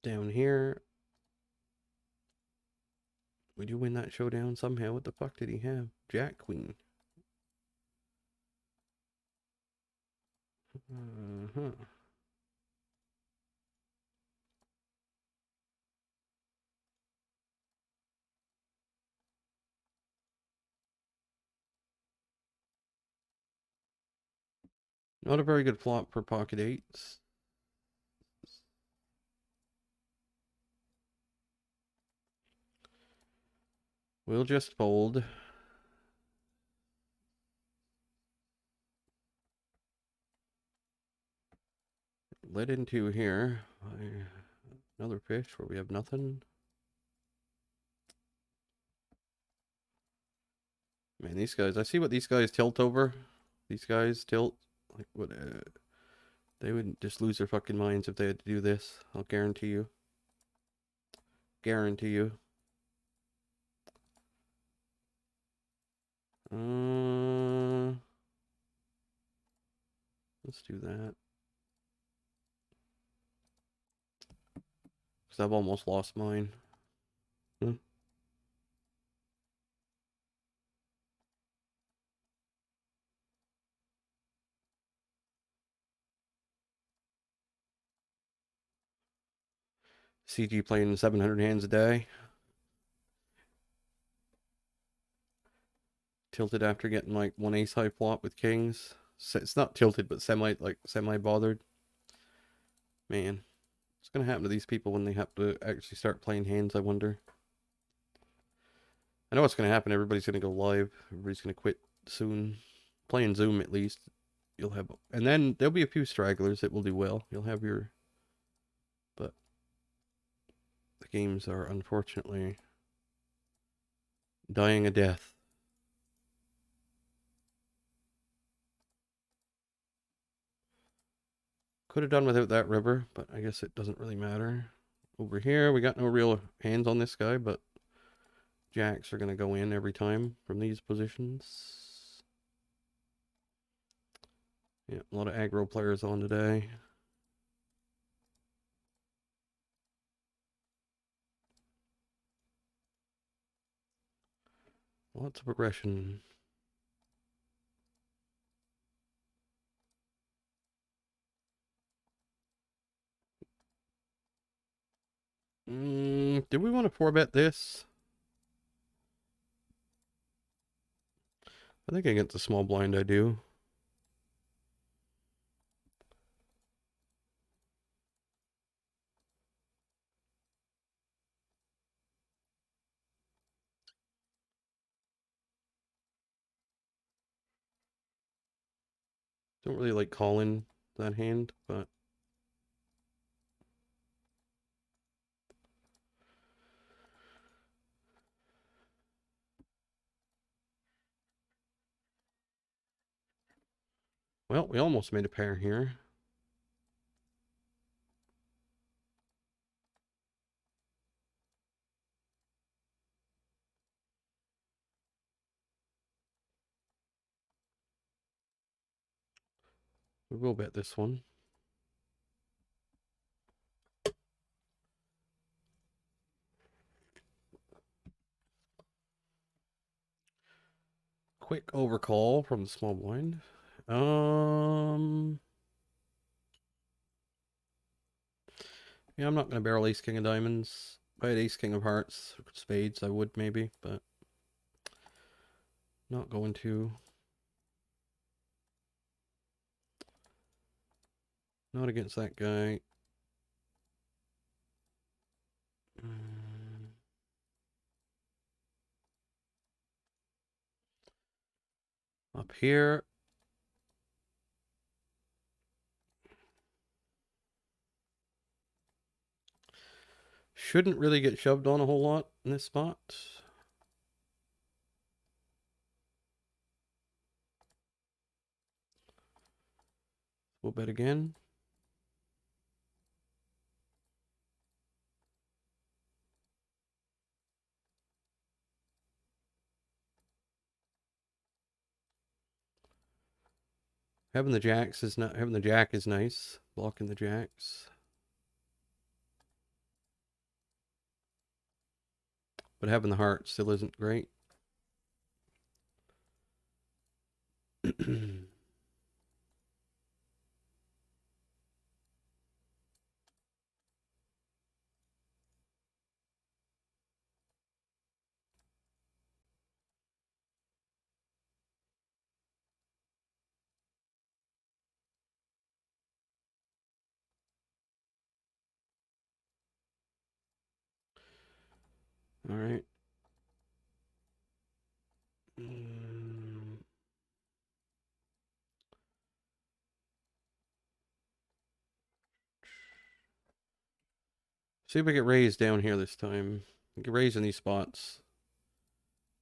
Down here, we do win that showdown somehow. What the fuck did he have? Jack Queen. Uh-huh. Not a very good flop for pocket eights. We'll just fold. Led into here. Another fish where we have nothing. Man, these guys, I see what these guys tilt over. These guys tilt. Like, what? They would just lose their fucking minds if they had to do this. I'll guarantee you. Guarantee you. Let's do that. Because I've almost lost mine. CG playing 700 hands a day. Tilted after getting like one ace high flop with kings. It's not tilted, but semi bothered. Man, what's gonna happen to these people when they have to actually start playing hands? I wonder. I know what's gonna happen. Everybody's gonna go live. Everybody's gonna quit soon. Playing Zoom at least. you'll have, and then there'll be a few stragglers that will do well. You'll have your, but the games are unfortunately dying a death. Could have done without that river, but I guess it doesn't really matter. Over here, we got no real hands on this guy, but jacks are going to go in every time from these positions. Yeah, a lot of aggro players on today. Lots of progression. Do we want to 4-bet this? I think against the small blind I do. Don't really like calling that hand, but well, we almost made a pair here. We will bet this one. Quick overcall from the small blind. Yeah, I'm not going to barrel ace king of diamonds. If I had ace king of hearts, spades, I would maybe, but not going to. Not against that guy. Up here. Shouldn't really get shoved on a whole lot in this spot. We'll bet again. Having the jacks is not, having the jack is nice. Blocking the jacks. But having the heart still isn't great. All right. See if we get raised down here this time. You get raised in these spots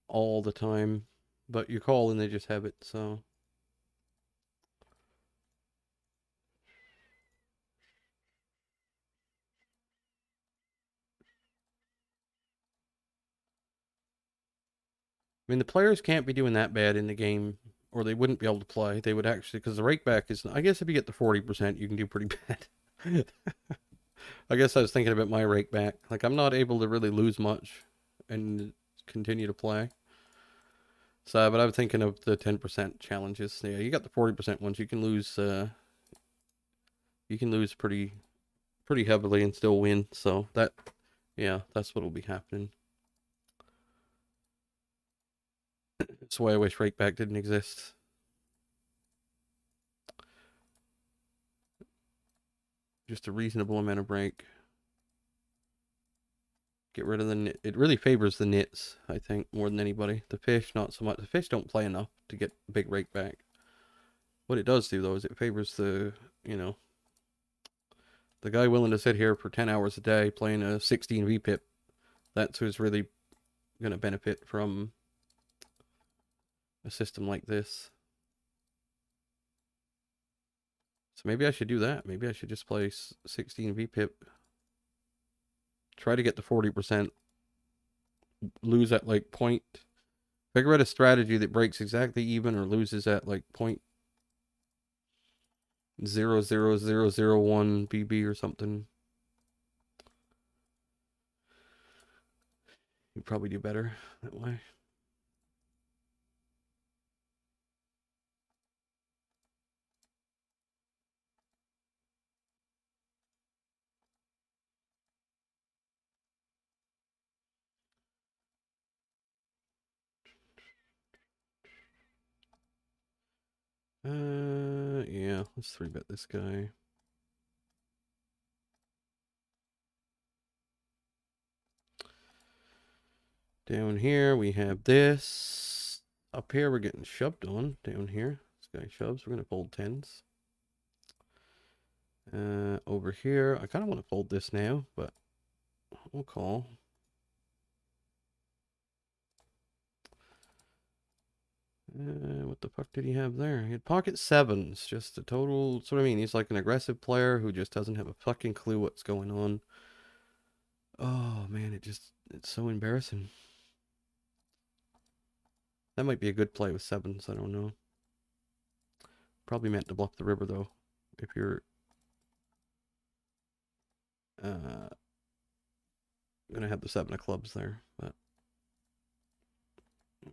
all the time, but you call and they just have it, so. I mean, the players can't be doing that bad in the game, or they wouldn't be able to play. They would actually, because the rakeback is, I guess if you get the 40%, you can do pretty bad. I guess I was thinking about my rakeback. Like, I'm not able to really lose much and continue to play. So, but I'm thinking of the 10% challenges. Yeah, you got the 40% ones. You can lose pretty heavily and still win. So that, yeah, that's what will be happening. That's why I wish rakeback didn't exist. Just a reasonable amount of break. Get rid of the nit. It really favors the nits, I think, more than anybody. The fish, not so much. The fish don't play enough to get big rakeback. What it does do, though, is it favors the, you know, the guy willing to sit here for 10 hours a day playing a 16 VPIP. That's who's really going to benefit from a system like this. So maybe I should do that. Maybe I should just play 16 VPIP. Try to get to 40%. Lose at like point. Figure out a strategy that breaks exactly even or loses at like point 0.00001 BB or something. You'd probably do better that way. Yeah, let's 3-bet this guy. Down here we have this. Up here we're getting shoved on. Down here, this guy shoves. We're gonna fold tens. Over here, I kind of want to fold this now, but we'll call. What the fuck did he have there? He had pocket sevens, just a total. That's what I mean. He's like an aggressive player who just doesn't have a fucking clue what's going on. Oh man, it's so embarrassing. That might be a good play with sevens. I don't know. Probably meant to bluff the river though. If you're gonna have the 7 of clubs there, but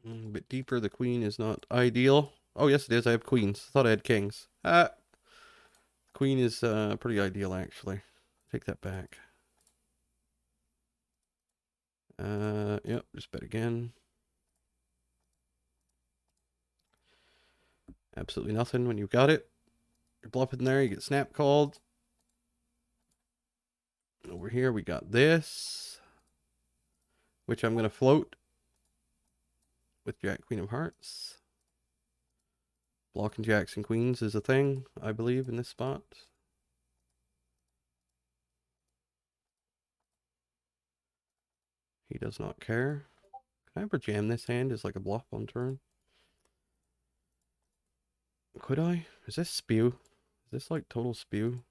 a bit deeper. The queen is not ideal. Oh yes, it is. I have queens. I thought I had kings. Queen is pretty ideal actually. Take that back. Yep. Just bet again. Absolutely nothing when you've got it. You're bluffing there. You get snap called. Over here we got this, which I'm gonna float with Jack Queen of Hearts. Blocking jacks and queens is a thing, I believe, in this spot. He does not care. Can I ever jam this hand as like a bluff on turn? Could I? Is this spew? Is this like total spew?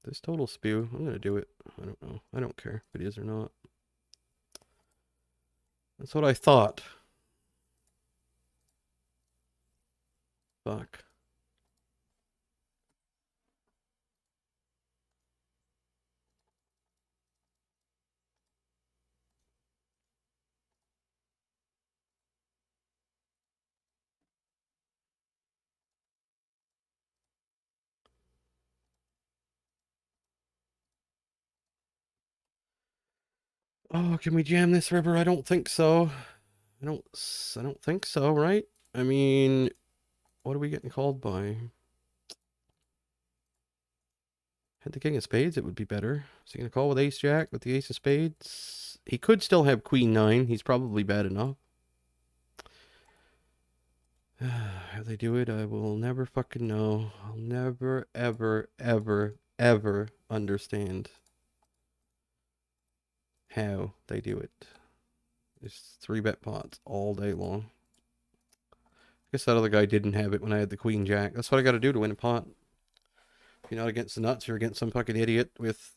This total spew. I'm gonna do it. I don't know. I don't care if it is or not. That's what I thought. Fuck. Oh, can we jam this river? I don't think so. I don't think so, right? I mean, what are we getting called by? Had the king of spades, it would be better. Is he gonna call with ace jack with the ace of spades? He could still have queen 9. He's probably bad enough. How they do it, I will never fucking know. I'll never, ever, ever, ever understand how they do it. It's 3-bet pots all day long. I guess that other guy didn't have it when I had the queen jack. That's what I gotta do to win a pot. If you're not against the nuts, you're against some fucking idiot with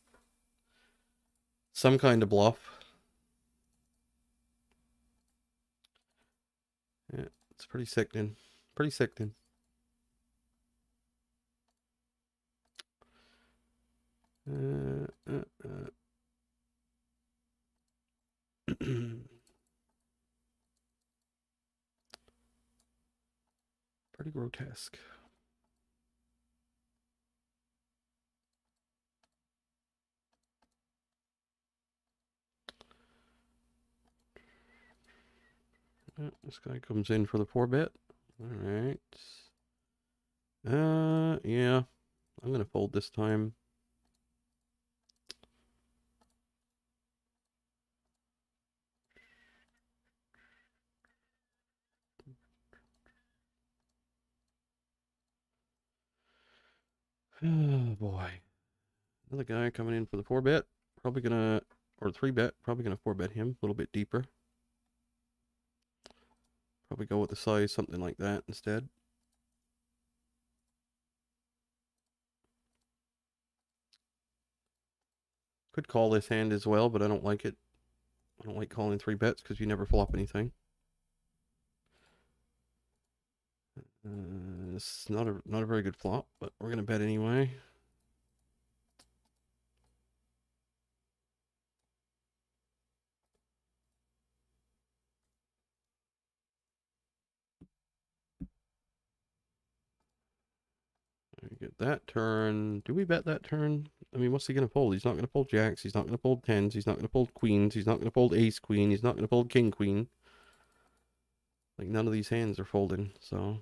some kind of bluff. Yeah, it's pretty sickening. Pretty sickening. Pretty grotesque. This guy comes in for the 4-bet. All right. Yeah. I'm gonna fold this time. Oh boy. Another guy coming in for the 4-bet. Probably gonna, or 3-bet, probably gonna 4-bet him a little bit deeper. Probably go with the size, something like that instead. Could call this hand as well, but I don't like it. I don't like calling 3-bets because you never flop anything. It's not a very good flop, but we're gonna bet anyway. We get that turn. Do we bet that turn? I mean, what's he gonna pull? He's not gonna pull jacks. He's not gonna pull tens. He's not gonna pull queens. He's not gonna pull ace queen. He's not gonna pull king queen. Like none of these hands are folding. So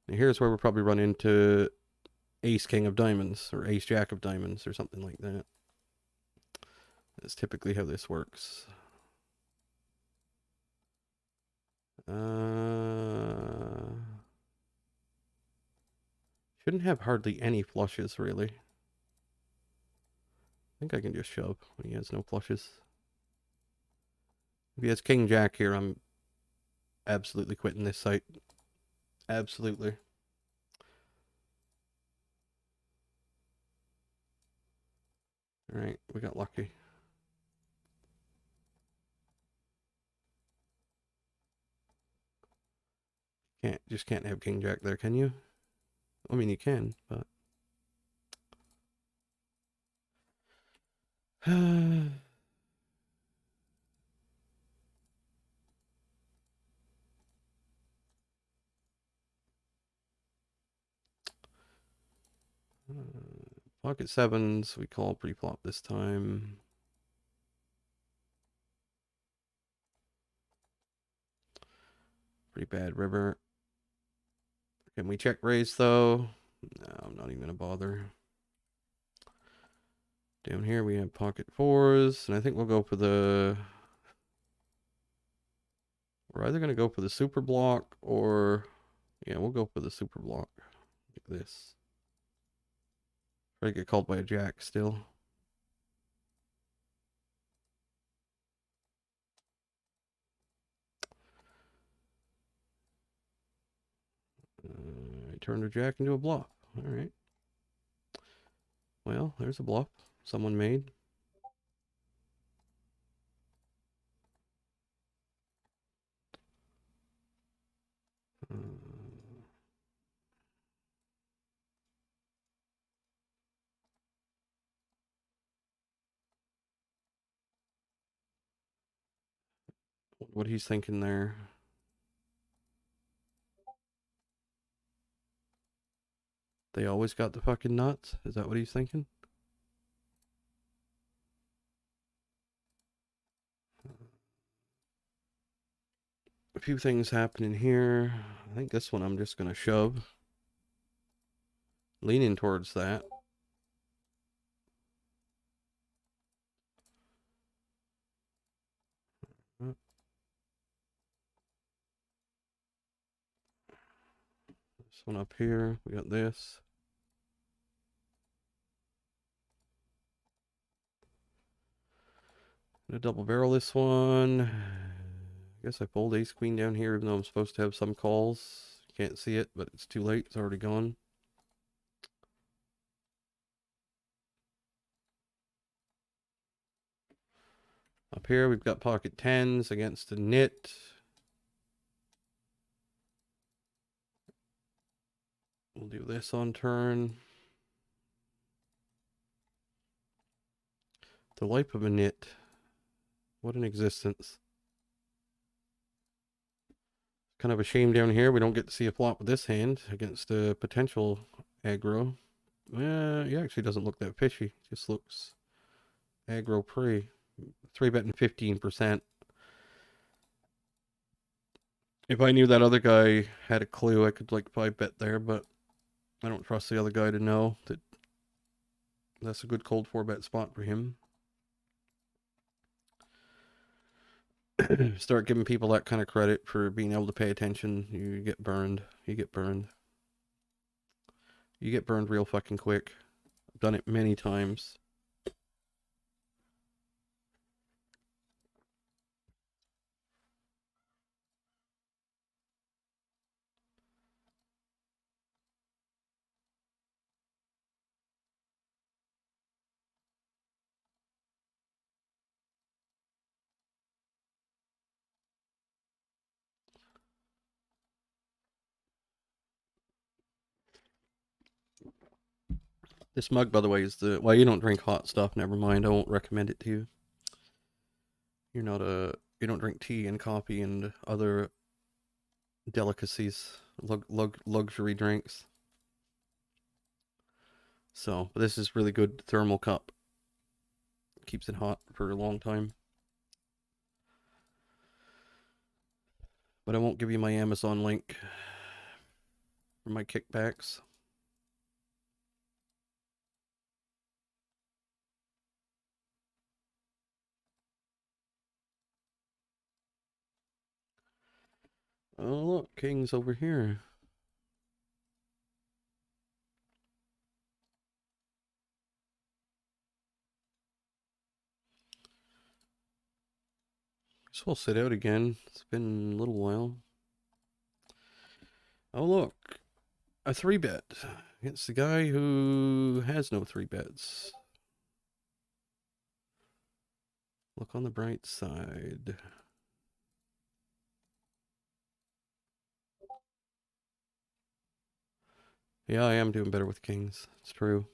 and here's where we'll probably run into ace king of diamonds or ace jack of diamonds or something like that. That's typically how this works. Shouldn't have hardly any flushes, really. I think I can just shove when he has no flushes. If he has king jack here, I'm absolutely quitting this site. Absolutely. All right, we got lucky. Can't have king jack there, can you? I mean, you can, but pocket sevens. We call pre-flop this time. Pretty bad river. Can we check raise though? No, I'm not even gonna bother. Down here we have pocket fours, and I think we'll go for the. We're either gonna go for the super block or, yeah, we'll go for the super block like this. Try to get called by a jack still. I turned a jack into a bluff. All right. Well, there's a bluff someone made. What he's thinking there. They always got the fucking nuts. Is that what he's thinking? A few things happening here. I think this one I'm just gonna shove. Leaning towards that. This one up here. We got this. Gonna double barrel this one. I guess I fold ace queen down here even though I'm supposed to have some calls. Can't see it, but it's too late. It's already gone. Up here we've got pocket tens against a nit. We'll do this on turn. The life of a nit. What an existence. Kind of a shame down here we don't get to see a flop with this hand against a potential aggro. He actually doesn't look that fishy. Just looks aggro pre. 3-betting 15%. If I knew that other guy had a clue, I could like 5-bet there, but I don't trust the other guy to know that that's a good cold 4-bet spot for him. Start giving people that kind of credit for being able to pay attention, you get burned. You get burned. You get burned real fucking quick. I've done it many times. This mug, by the way, is the... Well, you don't drink hot stuff. Never mind. I won't recommend it to you. You're not a... You don't drink tea and coffee and other delicacies, luxury drinks. So, but this is really good thermal cup. Keeps it hot for a long time. But I won't give you my Amazon link for my kickbacks. Oh, look, King's over here. Guess we'll sit out again. It's been a little while. Oh, look. A 3-bet. It's the guy who has no 3-bets. Look on the bright side. Yeah, I am doing better with kings. It's true.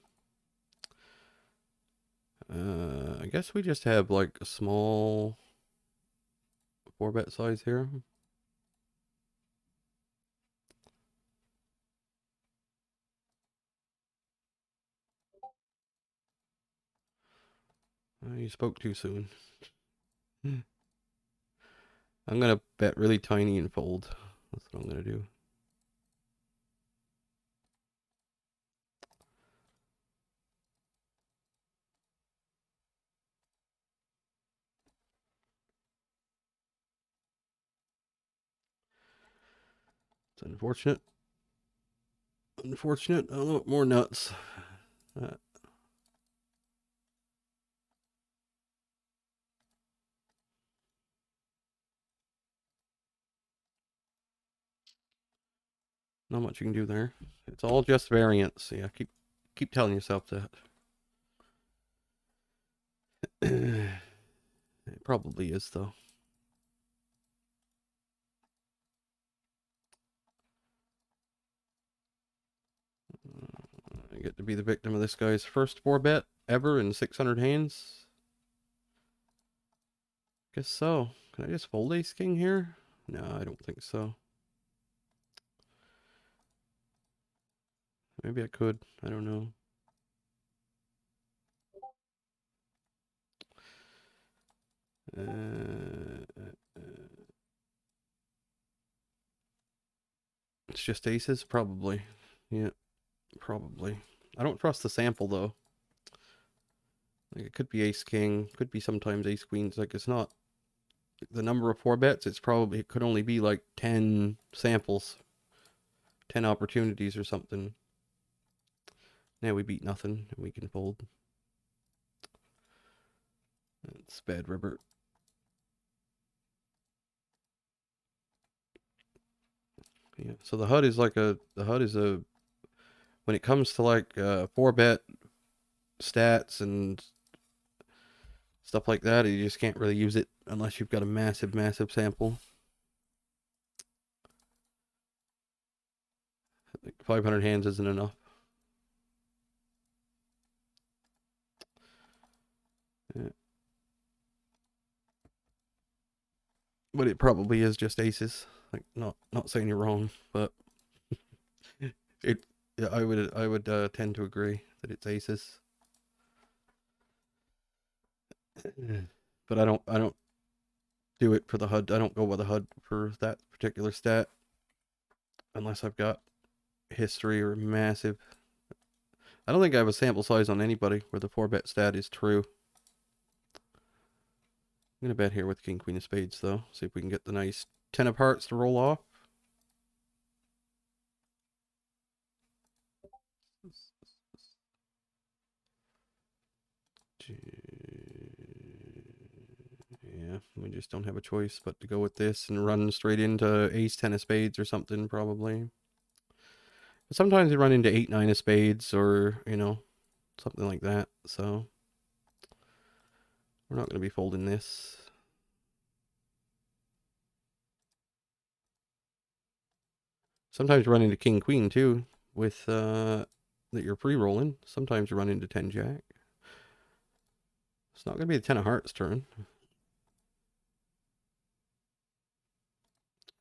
I guess we just have like a small 4-bet size here. You spoke too soon. I'm gonna bet really tiny and fold. That's what I'm gonna do. It's unfortunate. Unfortunate. I want more nuts. Not much you can do there. It's all just variance. Yeah, keep telling yourself that. It probably is though. I get to be the victim of this guy's first 4-bet ever in 600 hands. Guess so. Can I just fold ace king here? No, I don't think so. Maybe I could. I don't know. It's just aces? Probably. Yeah, probably. I don't trust the sample though. Like it could be ace king, could be sometimes ace queens. Like it's not the number of 4-bets. It's probably, it could only be like 10 samples, 10 opportunities or something. Now we beat nothing and we can fold. It's bad rubber. Yeah. So the HUD is like when it comes to like 4-bet stats and stuff like that, you just can't really use it unless you've got a massive sample. Like 500 hands isn't enough. Yeah. But it probably is just aces. Like not saying you're wrong, but it yeah, I would tend to agree that it's aces. But I don't do it for the HUD. I don't go with the HUD for that particular stat unless I've got history or massive. I don't think I have a sample size on anybody where the 4-bet stat is true. I'm gonna bet here with king queen of spades though. See if we can get the nice 10 of hearts to roll off. We just don't have a choice but to go with this and run straight into ace 10 of spades or something, probably. But sometimes we run into 8 9 of spades or, you know, something like that. So we're not going to be folding this. Sometimes you run into king queen too with that you're pre-rolling. Sometimes you run into 10 jack. It's not going to be the 10 of hearts turn.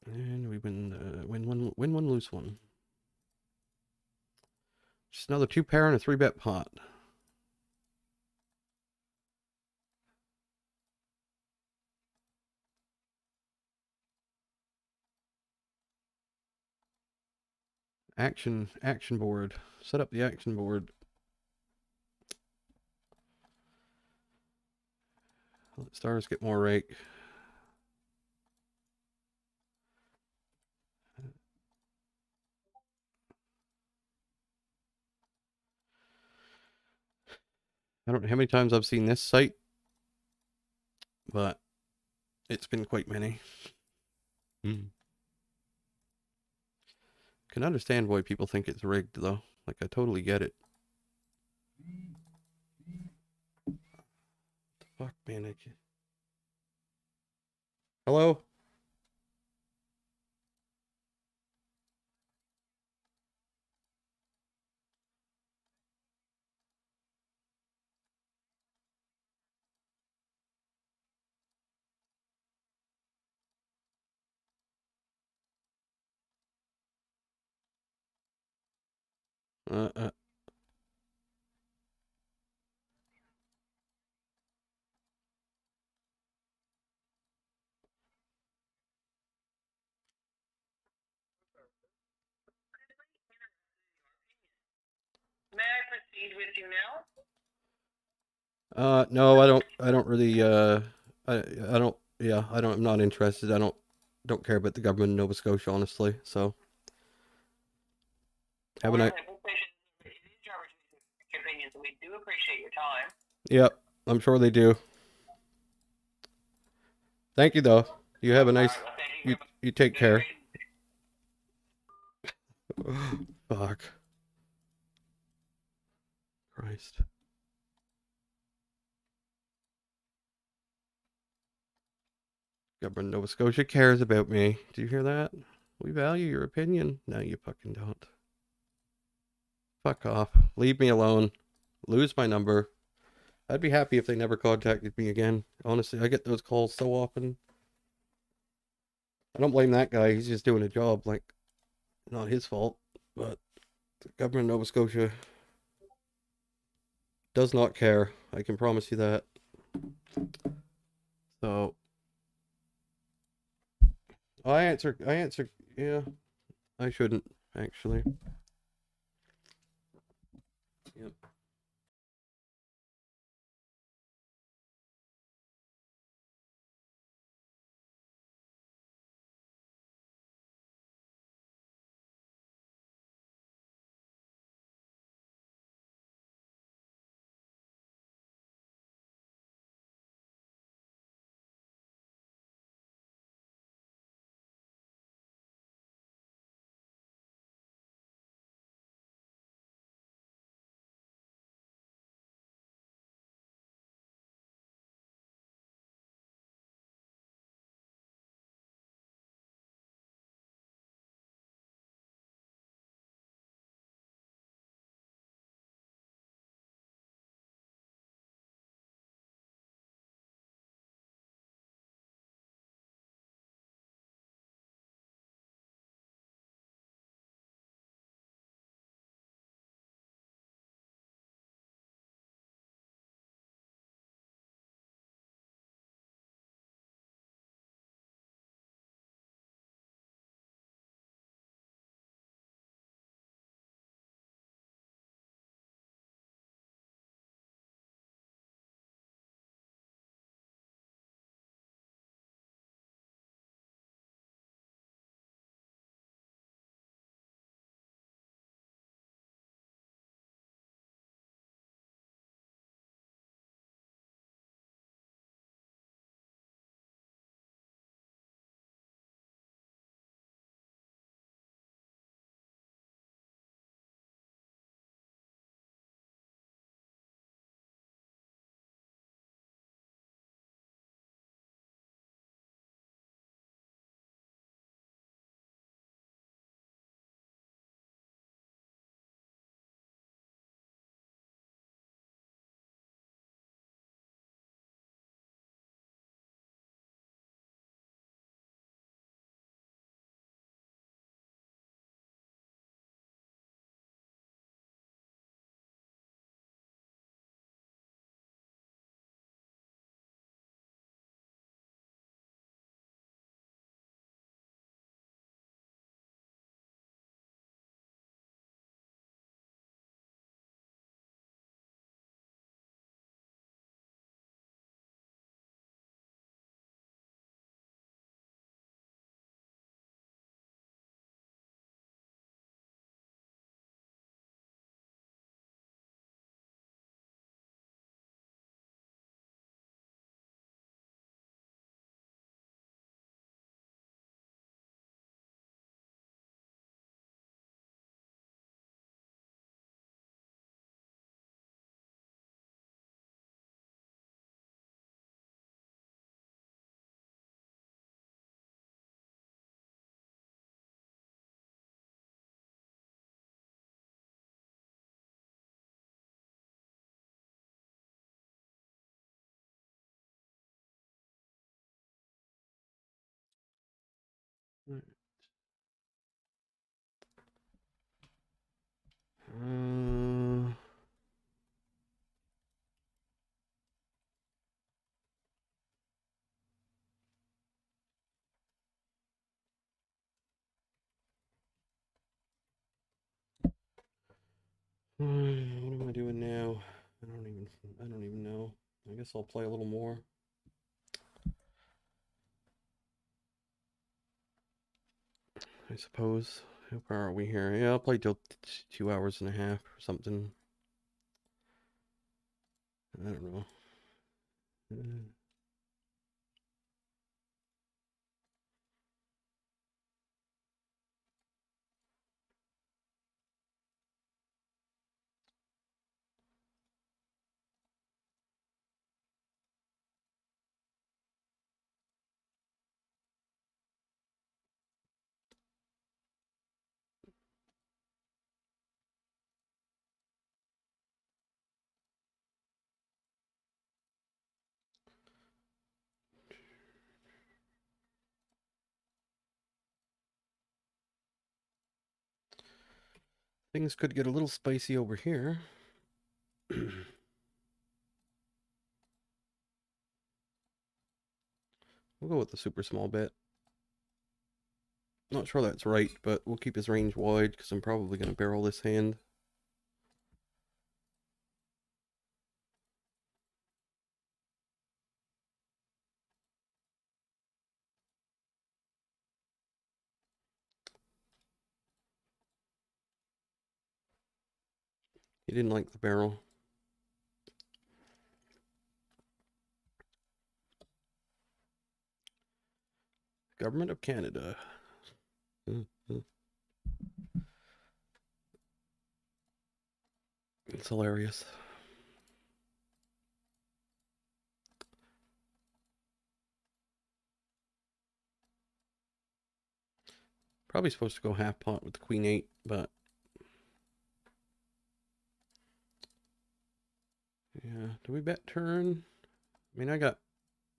And we win one, lose one. Just another 2 pair and a 3-bet pot. Action board. Set up the action board. Let stars get more rake. I don't know how many times I've seen this site, but it's been quite many. Can understand why people think it's rigged, though. Like, I totally get it. Fuck, man. I can't... Hello? Uh. May I proceed with you now? No, I don't really, I don't, yeah, I'm not interested. I don't care about the government of Nova Scotia, honestly, so. Have a night. It is your opinion, so we do appreciate your time. Yep, I'm sure they do. Thank you, though. You have a nice, you take care. Fuck. Christ. Government of Nova Scotia cares about me. Do you hear that? We value your opinion. No, you fucking don't. Fuck off. Leave me alone. Lose my number. I'd be happy if they never contacted me again. Honestly, I get those calls so often. I don't blame that guy. He's just doing a job. Like, not his fault. But the government of Nova Scotia does not care. I can promise you that. So, I answer. Yeah, I shouldn't, actually. Yep. Right. What am I doing now? I don't even know. I guess I'll play a little more. I suppose. How far are we here? Yeah, I'll play till 2 hours and a half or something. I don't know. Things could get a little spicy over here. We'll go with the super small bet. Not sure that's right, but we'll keep his range wide because I'm probably going to barrel this hand. He didn't like the barrel. Government of Canada. It's hilarious. Probably supposed to go half pot with the queen 8, but yeah. Do we bet turn? I mean, I got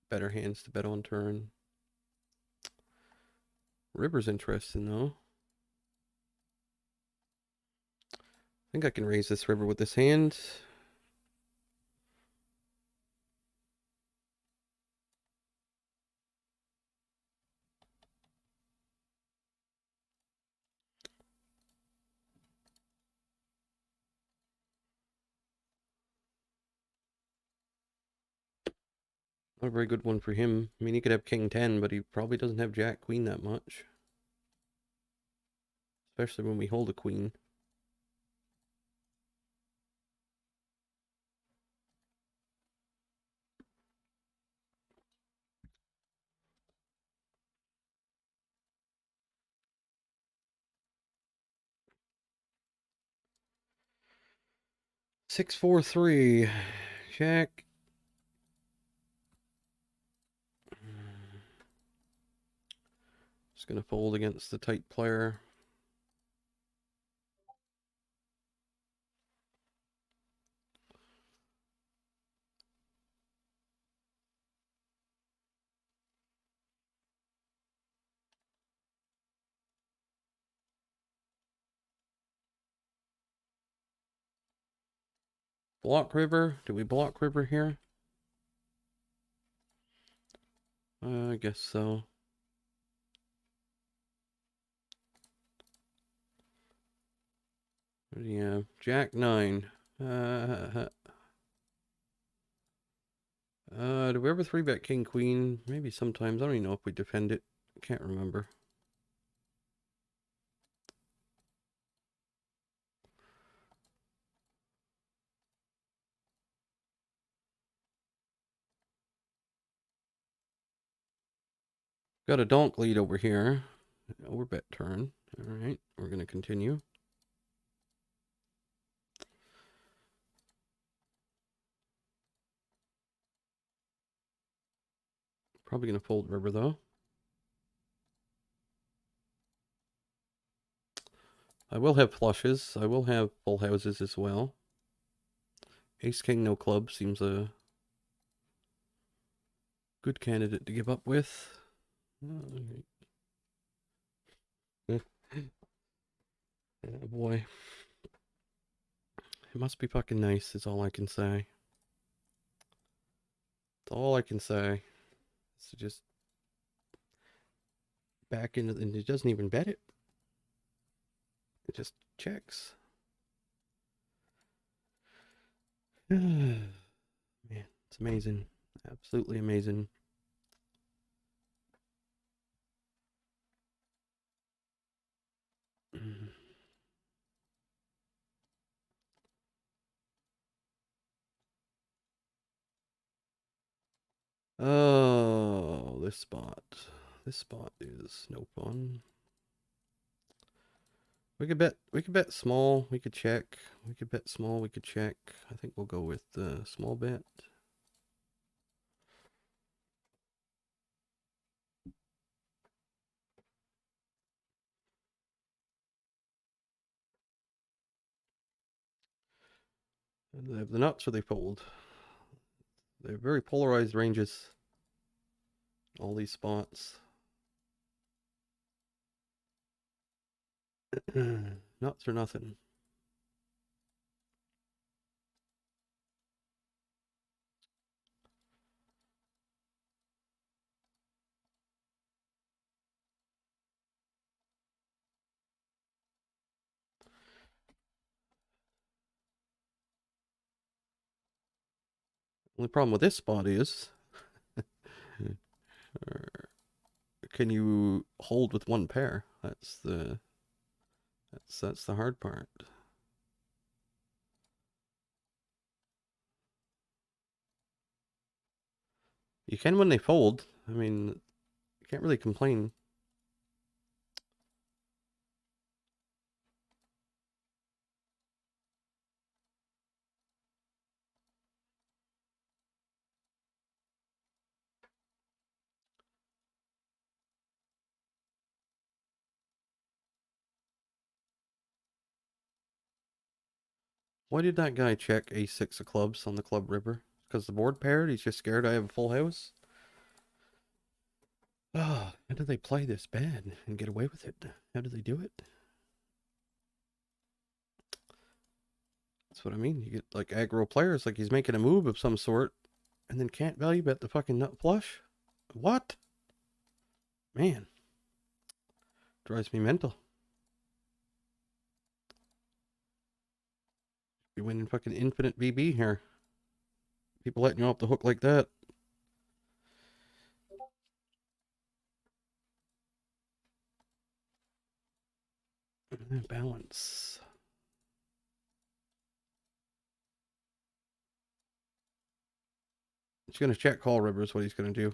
better hands to bet on turn. River's interesting though. I think I can raise this river with this hand. Not a very good one for him. I mean, he could have king 10, but he probably doesn't have jack queen that much. Especially when we hold a queen. Six, 4, 3. Jack. Just gonna fold against the tight player. Block river. Do we block river here? I guess so. What do you have? Jack 9. Do we ever 3-bet king queen? Maybe sometimes. I don't even know if we defend it. Can't remember. Got a donk lead over here. Overbet turn. All right, we're going to continue. Probably going to fold river though. I will have flushes. I will have full houses as well. Ace king no club seems a good candidate to give up with. Oh boy. It must be fucking nice, is all I can say. That's all I can say. So just back into, and it doesn't even bet it. It just checks. Man, it's amazing. Absolutely amazing. Oh, this spot. This spot is no fun. We could bet small, we could check. We could bet small, we could check. I think we'll go with the small bet. And they have the nuts or they fold. They're very polarized ranges. All these spots. Nuts or nothing. Only problem with this spot is, can you hold with one pair? That's the hard part. You can when they fold. I mean, you can't really complain. Why did that guy check a6 of clubs on the club river? Because the board paired? He's just scared I have a full house? Oh, how do they play this bad and get away with it? How do they do it? That's what I mean. You get like aggro players, like he's making a move of some sort, and then can't value bet the fucking nut flush? What? Man. Drives me mental. You're winning fucking infinite VB here. People letting you off the hook like that. Balance. He's going to check call river is what he's going to do.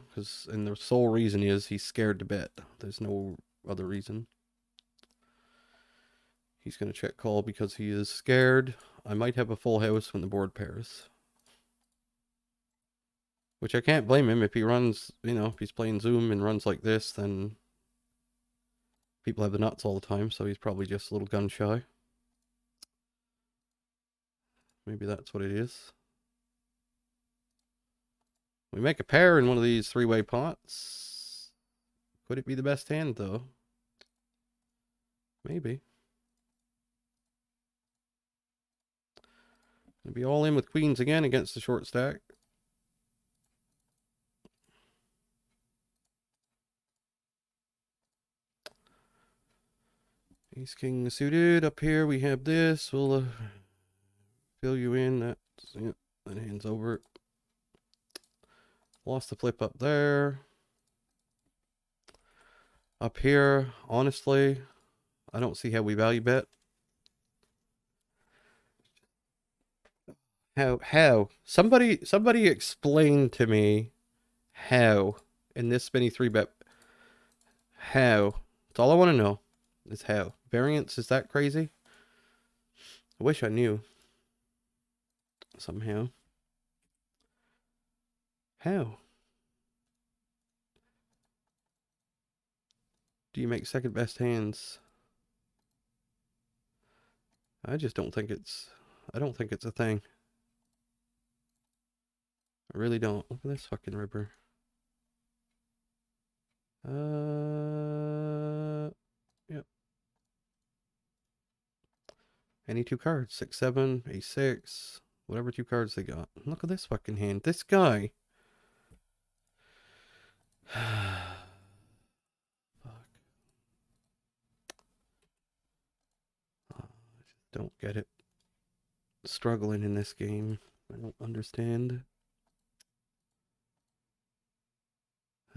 And the sole reason is he's scared to bet. There's no other reason. He's going to check call because he is scared. I might have a full house when the board pairs. Which I can't blame him. If he runs, if he's playing Zoom and runs like this, then people have the nuts all the time, so he's probably just a little gun shy. Maybe that's what it is. We make a pair in one of these three-way pots. Could it be the best hand, though? Maybe. Gonna be all in with queens again against the short stack. Ace king suited. Up here we have this. We'll fill you in. That hand's over. Lost the flip up there. Up here, honestly, I don't see how we value bet. How? Somebody explain to me how in this many 3-bet. How? That's all I want to know is how. Variance, is that crazy? I wish I knew. Somehow. How? Do you make second best hands? I just don't think it's a thing. I really don't. Look at this fucking river. Yep. Any two cards. 6, 7, A6. Whatever two cards they got. Look at this fucking hand. This guy. Fuck. I just don't get it. Struggling in this game. I don't understand.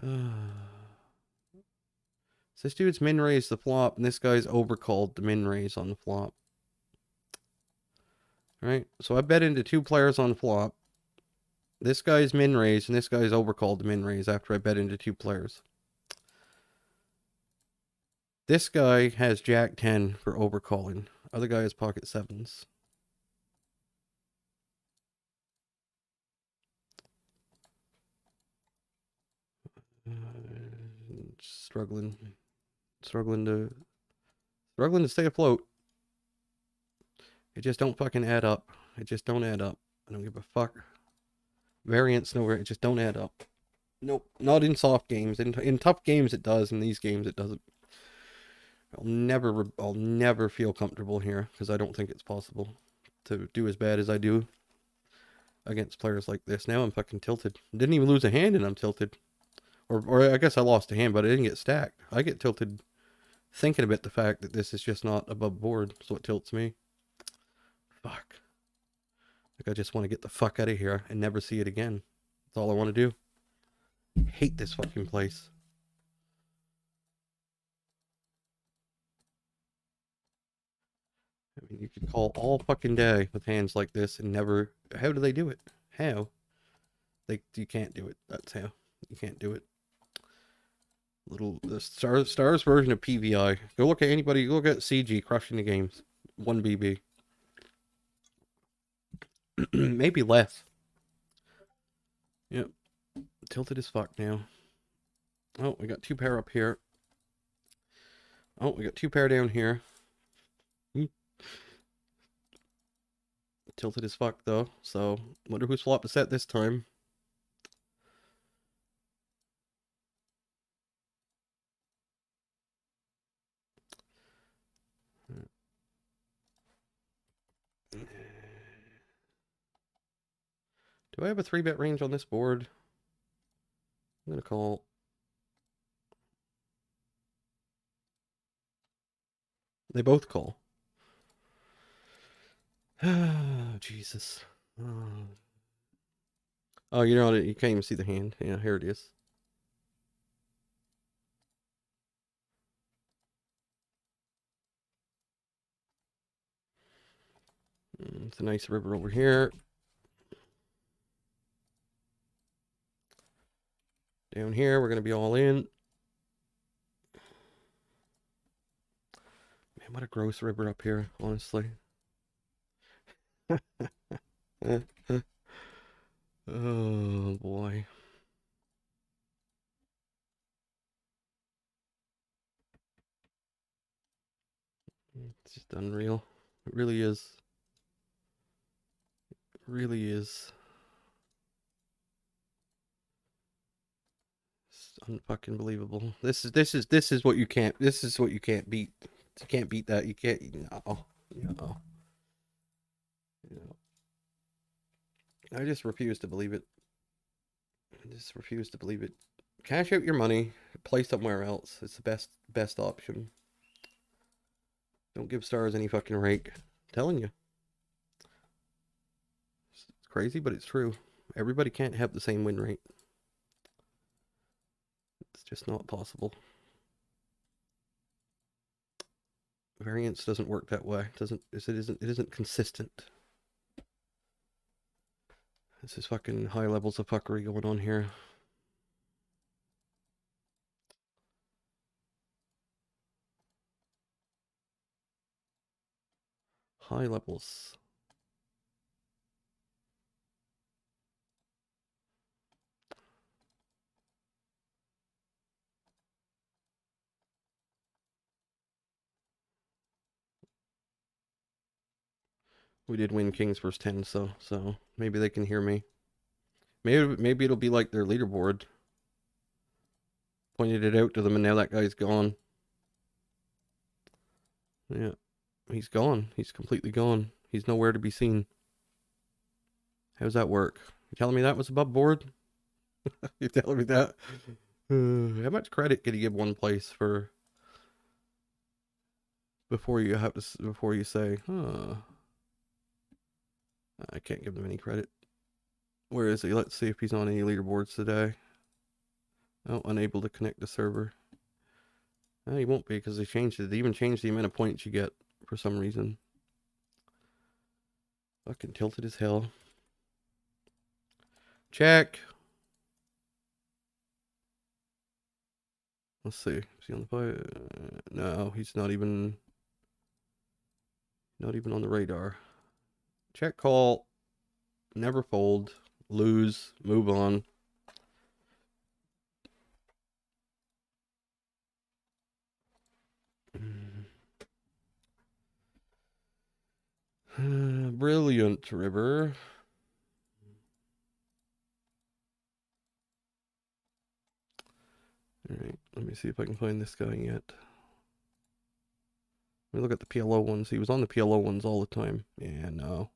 So this dude's min raised the flop, and this guy's overcalled the min raise on the flop. Right? So I bet into two players on flop. This guy's min raised, and this guy's overcalled the min raise after I bet into two players. This guy has Jack 10 for overcalling. Other guy has pocket 7s. Struggling to stay afloat. It just don't fucking add up. It just don't add up. I don't give a fuck. Variance nowhere. It just don't add up. Nope. Not in soft games. In tough games it does. In these games it doesn't. I'll never feel comfortable here because I don't think it's possible to do as bad as I do against players like this. Now I'm fucking tilted. Didn't even lose a hand and I'm tilted. Or I guess I lost a hand, but I didn't get stacked. I get tilted thinking about the fact that this is just not above board, so it tilts me. Fuck. Like I just want to get the fuck out of here and never see it again. That's all I want to do. Hate this fucking place. I mean, you could call all fucking day with hands like this and never... How do they do it? How? You can't do it. That's how. You can't do it. The Stars version of PVI. Go look at anybody. Go look at CG crushing the games. 1 BB. Maybe less. Yep. Tilted as fuck now. Oh, we got 2 pair up here. Oh, we got 2 pair down here. Tilted as fuck though. So, wonder who's flopped the set this time. Do I have a 3-bet range on this board? I'm gonna call. They both call. Jesus. Oh, you know, you can't even see the hand. Yeah, here it is. It's a nice river over here. Down here, we're going to be all in. Man, what a gross river up here, honestly. Oh, boy. It's just unreal. It really is. It really is. It's unfucking believable. This is what you can't beat. You can't beat that. You can't. No. I just refuse to believe it. I just refuse to believe it. Cash out your money. Play somewhere else. It's the best option. Don't give Stars any fucking rake. I'm telling you. It's crazy, but it's true. Everybody can't have the same win rate. It's just not possible. Variance doesn't work that way. It isn't consistent. This is fucking high levels of fuckery going on here. High levels. We did win Kings versus 10, so maybe they can hear me. Maybe it'll be like their leaderboard. Pointed it out to them and now that guy's gone. Yeah. he's gone. He's completely gone. He's nowhere to be seen. How's that work? You telling me that was above board? You telling me that? How much credit can you give one place for before you say, huh? I can't give them any credit. Where is he? Let's see if he's on any leaderboards today. Oh, unable to connect the server. He won't be because they changed it. They even changed the amount of points you get for some reason. Fucking tilted as hell. Check. Let's see. Is he on the play? No, he's not even on the radar. Check call. Never fold. Lose. Move on. Brilliant, River. Alright, let me see if I can find this guy yet. Let me look at the PLO ones. He was on the PLO ones all the time. Yeah, no.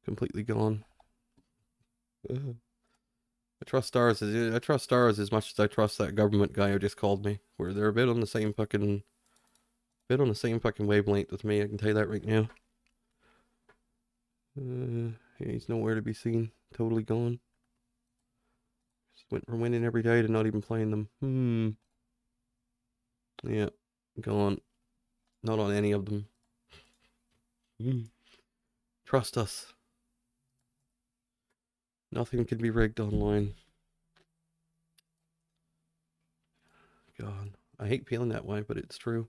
Completely gone. I trust stars as much as I trust that government guy who just called me. Where they're a bit on the same fucking wavelength with me, I can tell you that right now. He's nowhere to be seen. Totally gone. Just went from winning every day to not even playing them. Yeah, gone. Not on any of them. Trust us. Nothing can be rigged online. God, I hate feeling that way, but it's true.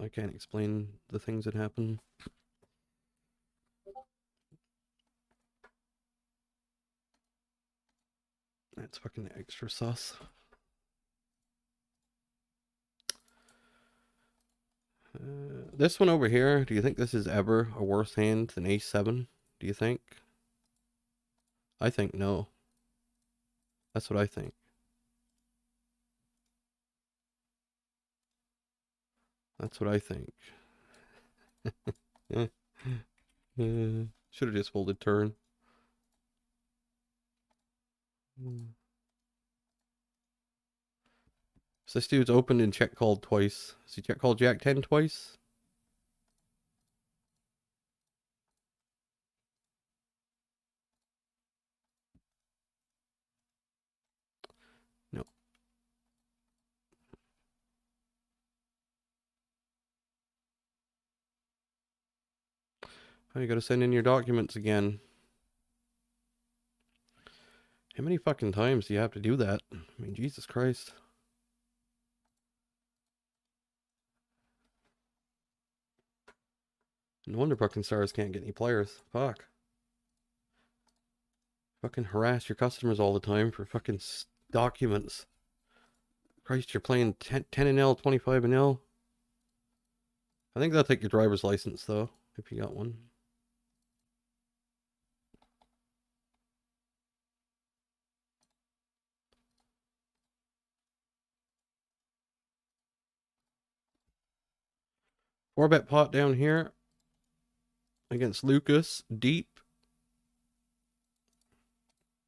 I can't explain the things that happen. That's fucking extra sus. This one over here, do you think this is ever a worse hand than ace 7? Do you think? I think no. That's what I think. That's what I think. Should have just folded turn. So this dude's opened and check called twice. Has he check called Jack 10 twice? No. Oh, you gotta send in your documents again. How many fucking times do you have to do that? I mean, Jesus Christ. No wonder fucking stars can't get any players. Fuck. Fucking harass your customers all the time for fucking documents. Christ, you're playing 10 and L, 25 and L. I think they'll take your driver's license, though, if you got one. Four bet pot down here against Lucas. Deep.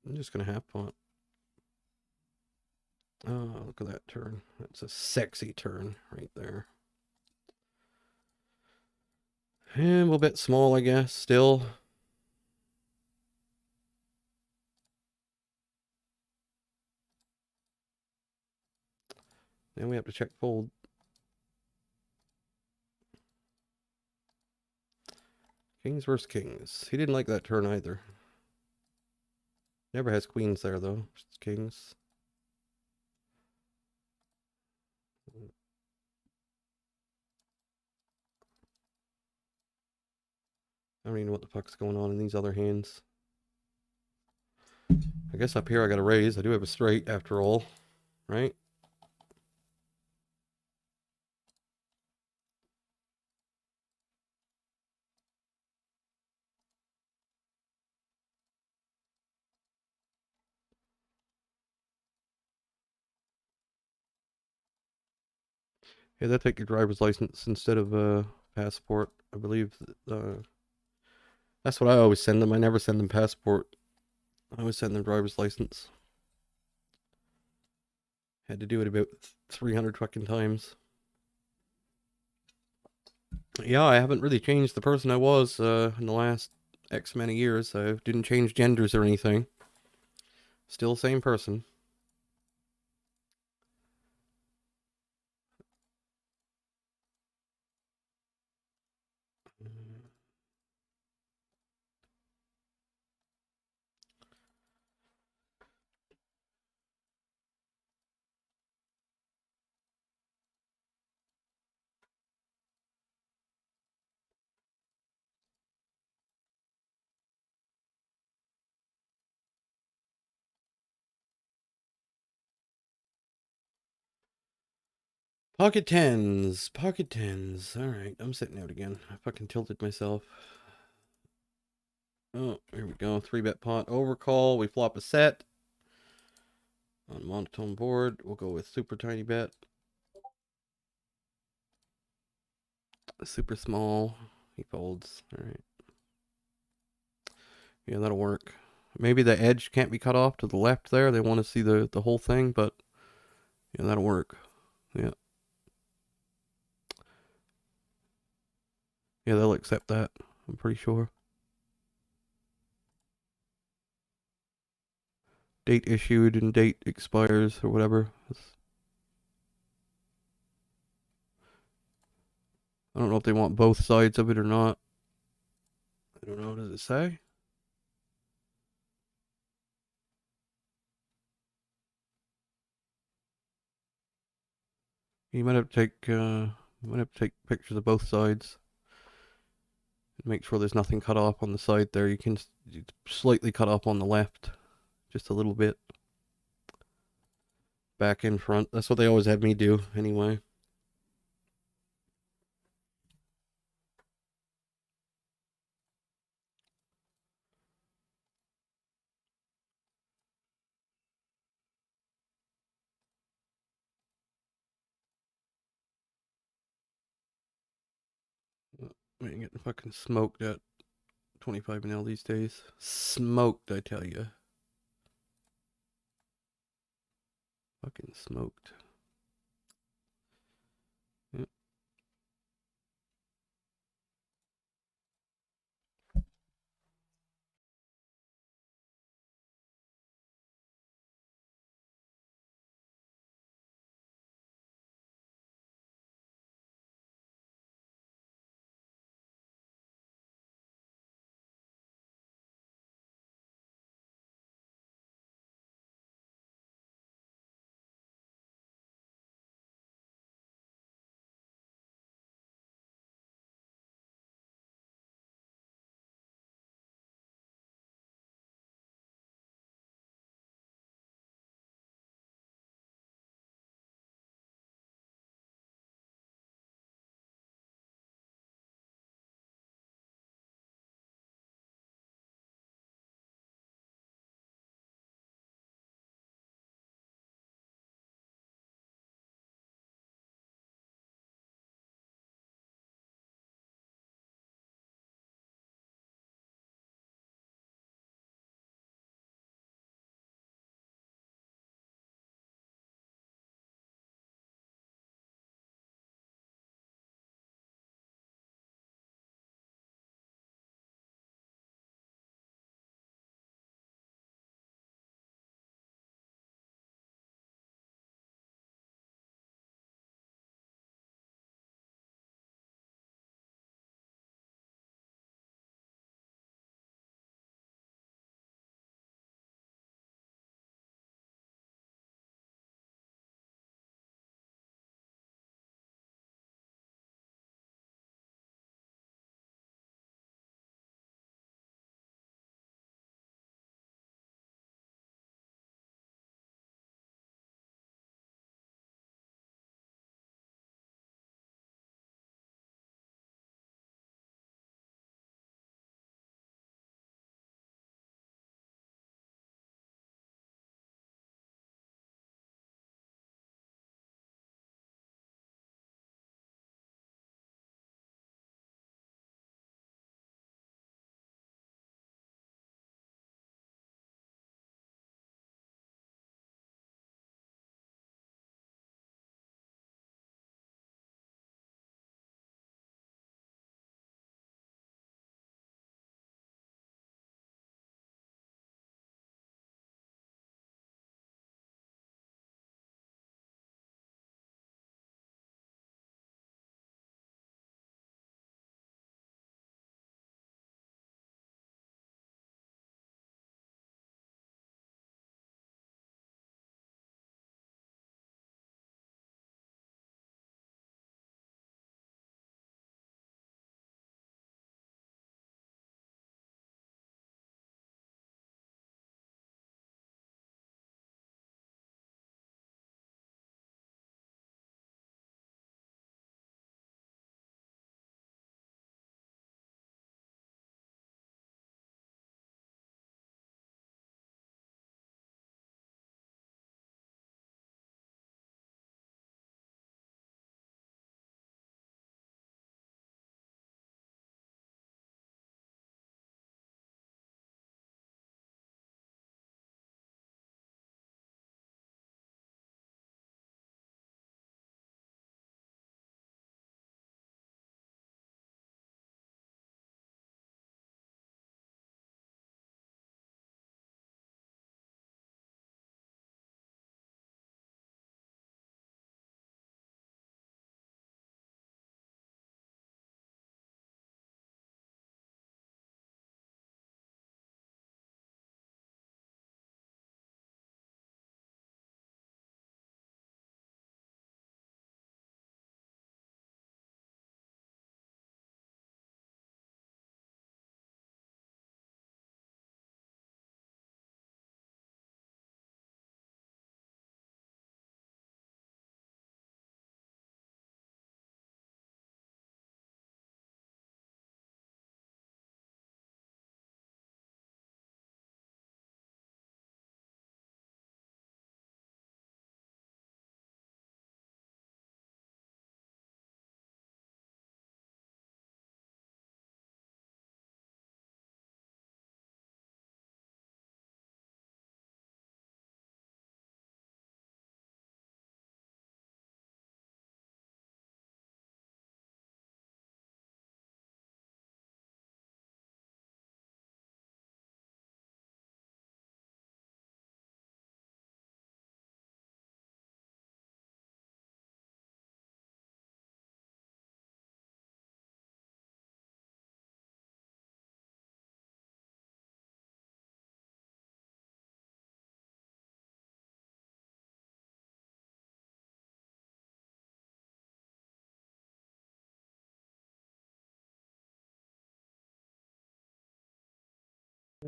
I'm just going to half pot. Oh, look at that turn. That's a sexy turn right there. And we'll bet small, I guess, still. Then we have to check fold. Kings versus kings. He didn't like that turn either. Never has queens there, though. Just kings. I don't even know what the fuck's going on in these other hands. I guess up here I got a raise. I do have a straight after all, right? Yeah, they'll take your driver's license instead of a passport. I believe that's what I always send them. I never send them passport. I always send them driver's license. Had to do it about 300 fucking times. Yeah, I haven't really changed the person I was in the last X many years. I didn't change genders or anything. Still the same person. Pocket tens. Pocket tens. Alright, I'm sitting out again. I fucking tilted myself. Oh, here we go. 3-bet pot overcall. We flop a set. On monotone board, we'll go with super tiny bet. Super small. He folds. Alright. Yeah, that'll work. Maybe the edge can't be cut off to the left there. They want to see the whole thing, but yeah, that'll work. Yeah. Yeah, they'll accept that. I'm pretty sure. Date issued and date expires or whatever. I don't know if they want both sides of it or not. I don't know. Does it say? You might have to take pictures of both sides. Make sure there's nothing cut off on the side there. You can slightly cut off on the left, just a little bit. Back in front. That's what they always have me do anyway. Man, getting fucking smoked at 25 mil these days. Smoked, I tell you. Fucking smoked. Yep.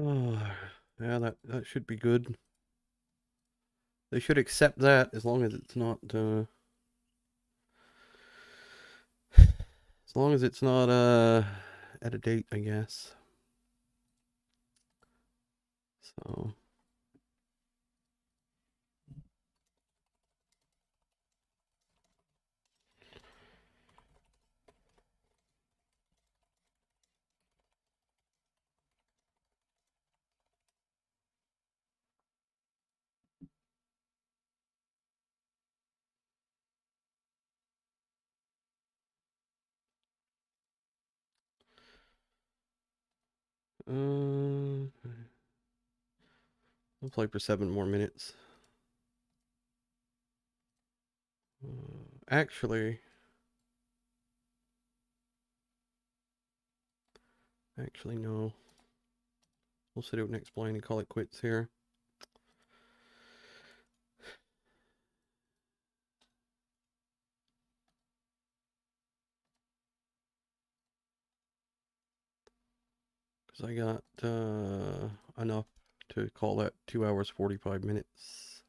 Oh, yeah, that should be good. They should accept that as long as it's not as long as it's not at a date, I guess. So I'll play for 7 more minutes. Actually, no. We'll sit out and explain and call it quits here. Because I got enough to call that 2 hours 45 minutes.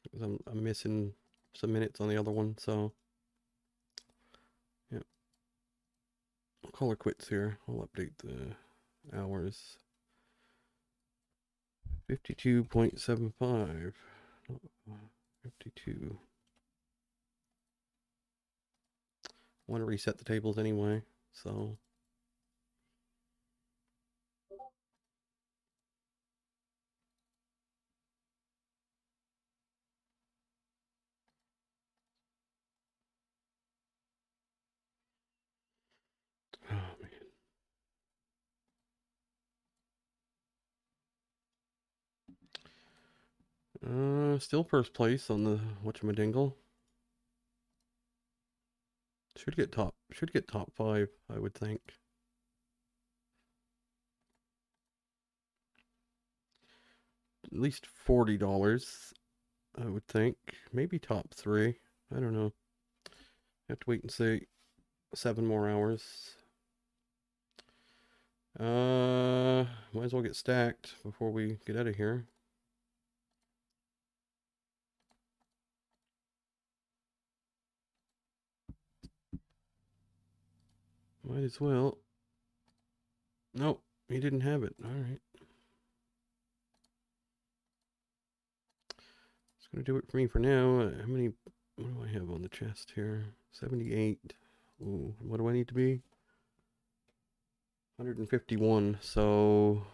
Because I'm missing some minutes on the other one, so yeah. I'll call her quits here. I'll update the hours. 52.75. 52. I want to reset the tables anyway, so. Oh, man. Still first place on the whatchamadingle. Should get top 5, I would think. At least $40, I would think. Maybe top 3. I don't know. Have to wait and see. 7 more hours. Might as well get stacked before we get out of here. Might as well. Nope, he didn't have it. All right. It's gonna do it for me for now. How many? What do I have on the chest here? 78. Ooh, what do I need to be? 151. So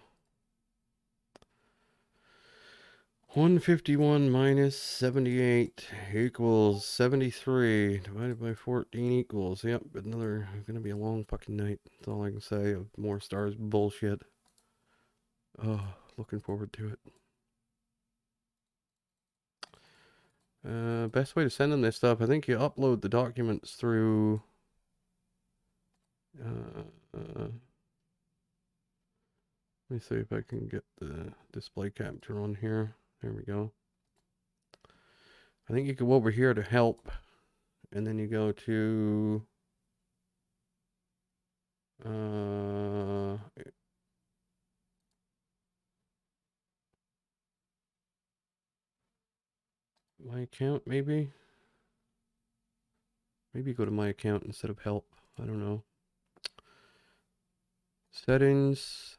151 minus 78 equals 73 divided by 14 equals. Yep, another gonna be a long fucking night. That's all I can say of more stars bullshit. Oh, looking forward to it. Best way to send them this stuff, I think you upload the documents through let me see if I can get the display capture on here. There we go. I think you go over here to help, and then you go to my account, maybe? Maybe go to my account instead of help. I don't know. Settings,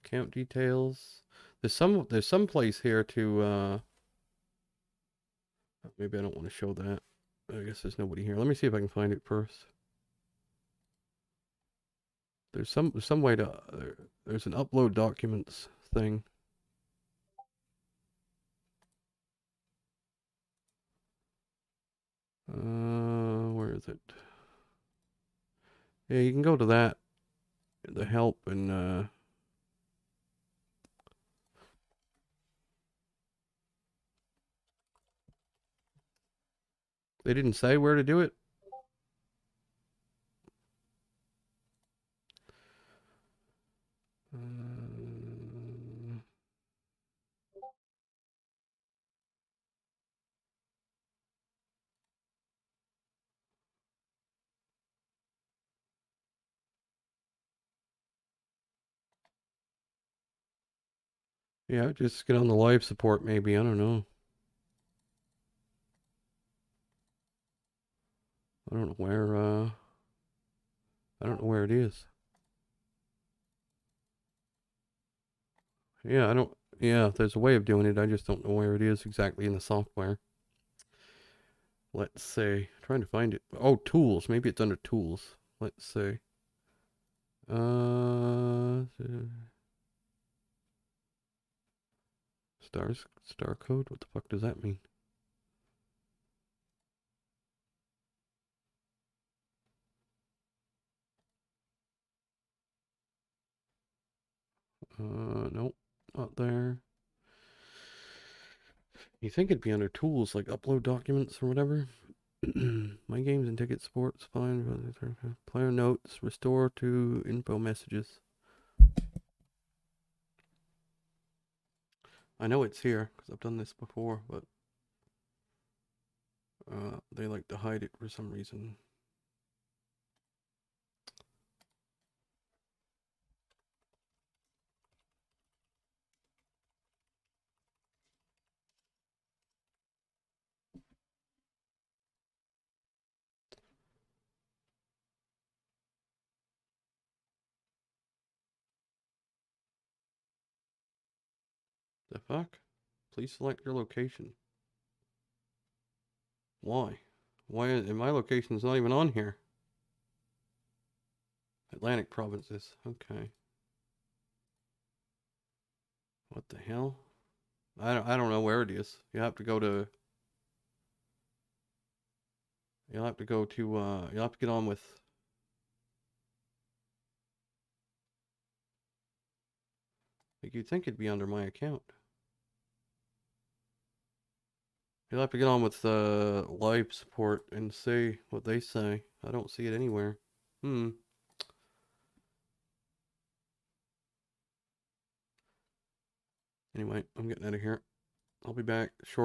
account details. There's some place here to maybe I don't want to show that. I guess there's nobody here. Let me see if I can find it first. There's some way to there's an upload documents thing. Where is it? Yeah, you can go to that, the help, and they didn't say where to do it. Yeah, just get on the live support maybe. I don't know. I don't know where I don't know where it is. Yeah, I don't yeah, there's a way of doing it. I just don't know where it is exactly in the software. Let's see. Trying to find it. Oh, tools. Maybe it's under tools. Let's see. Star code? What the fuck does that mean? Nope, not there. You think it'd be under tools, like upload documents or whatever? My games and ticket sports, fine. Player notes, restore to info messages. I know it's here because I've done this before, but they like to hide it for some reason. The fuck? Please select your location. Why? Why is my location's not even on here? Atlantic provinces. Okay. What the hell? I don't know where it is. You have to go to you'll have to go to you'll have to get on with like you'd think it'd be under my account. You'll have to get on with live support and see what they say. I don't see it anywhere. Anyway, I'm getting out of here. I'll be back shortly.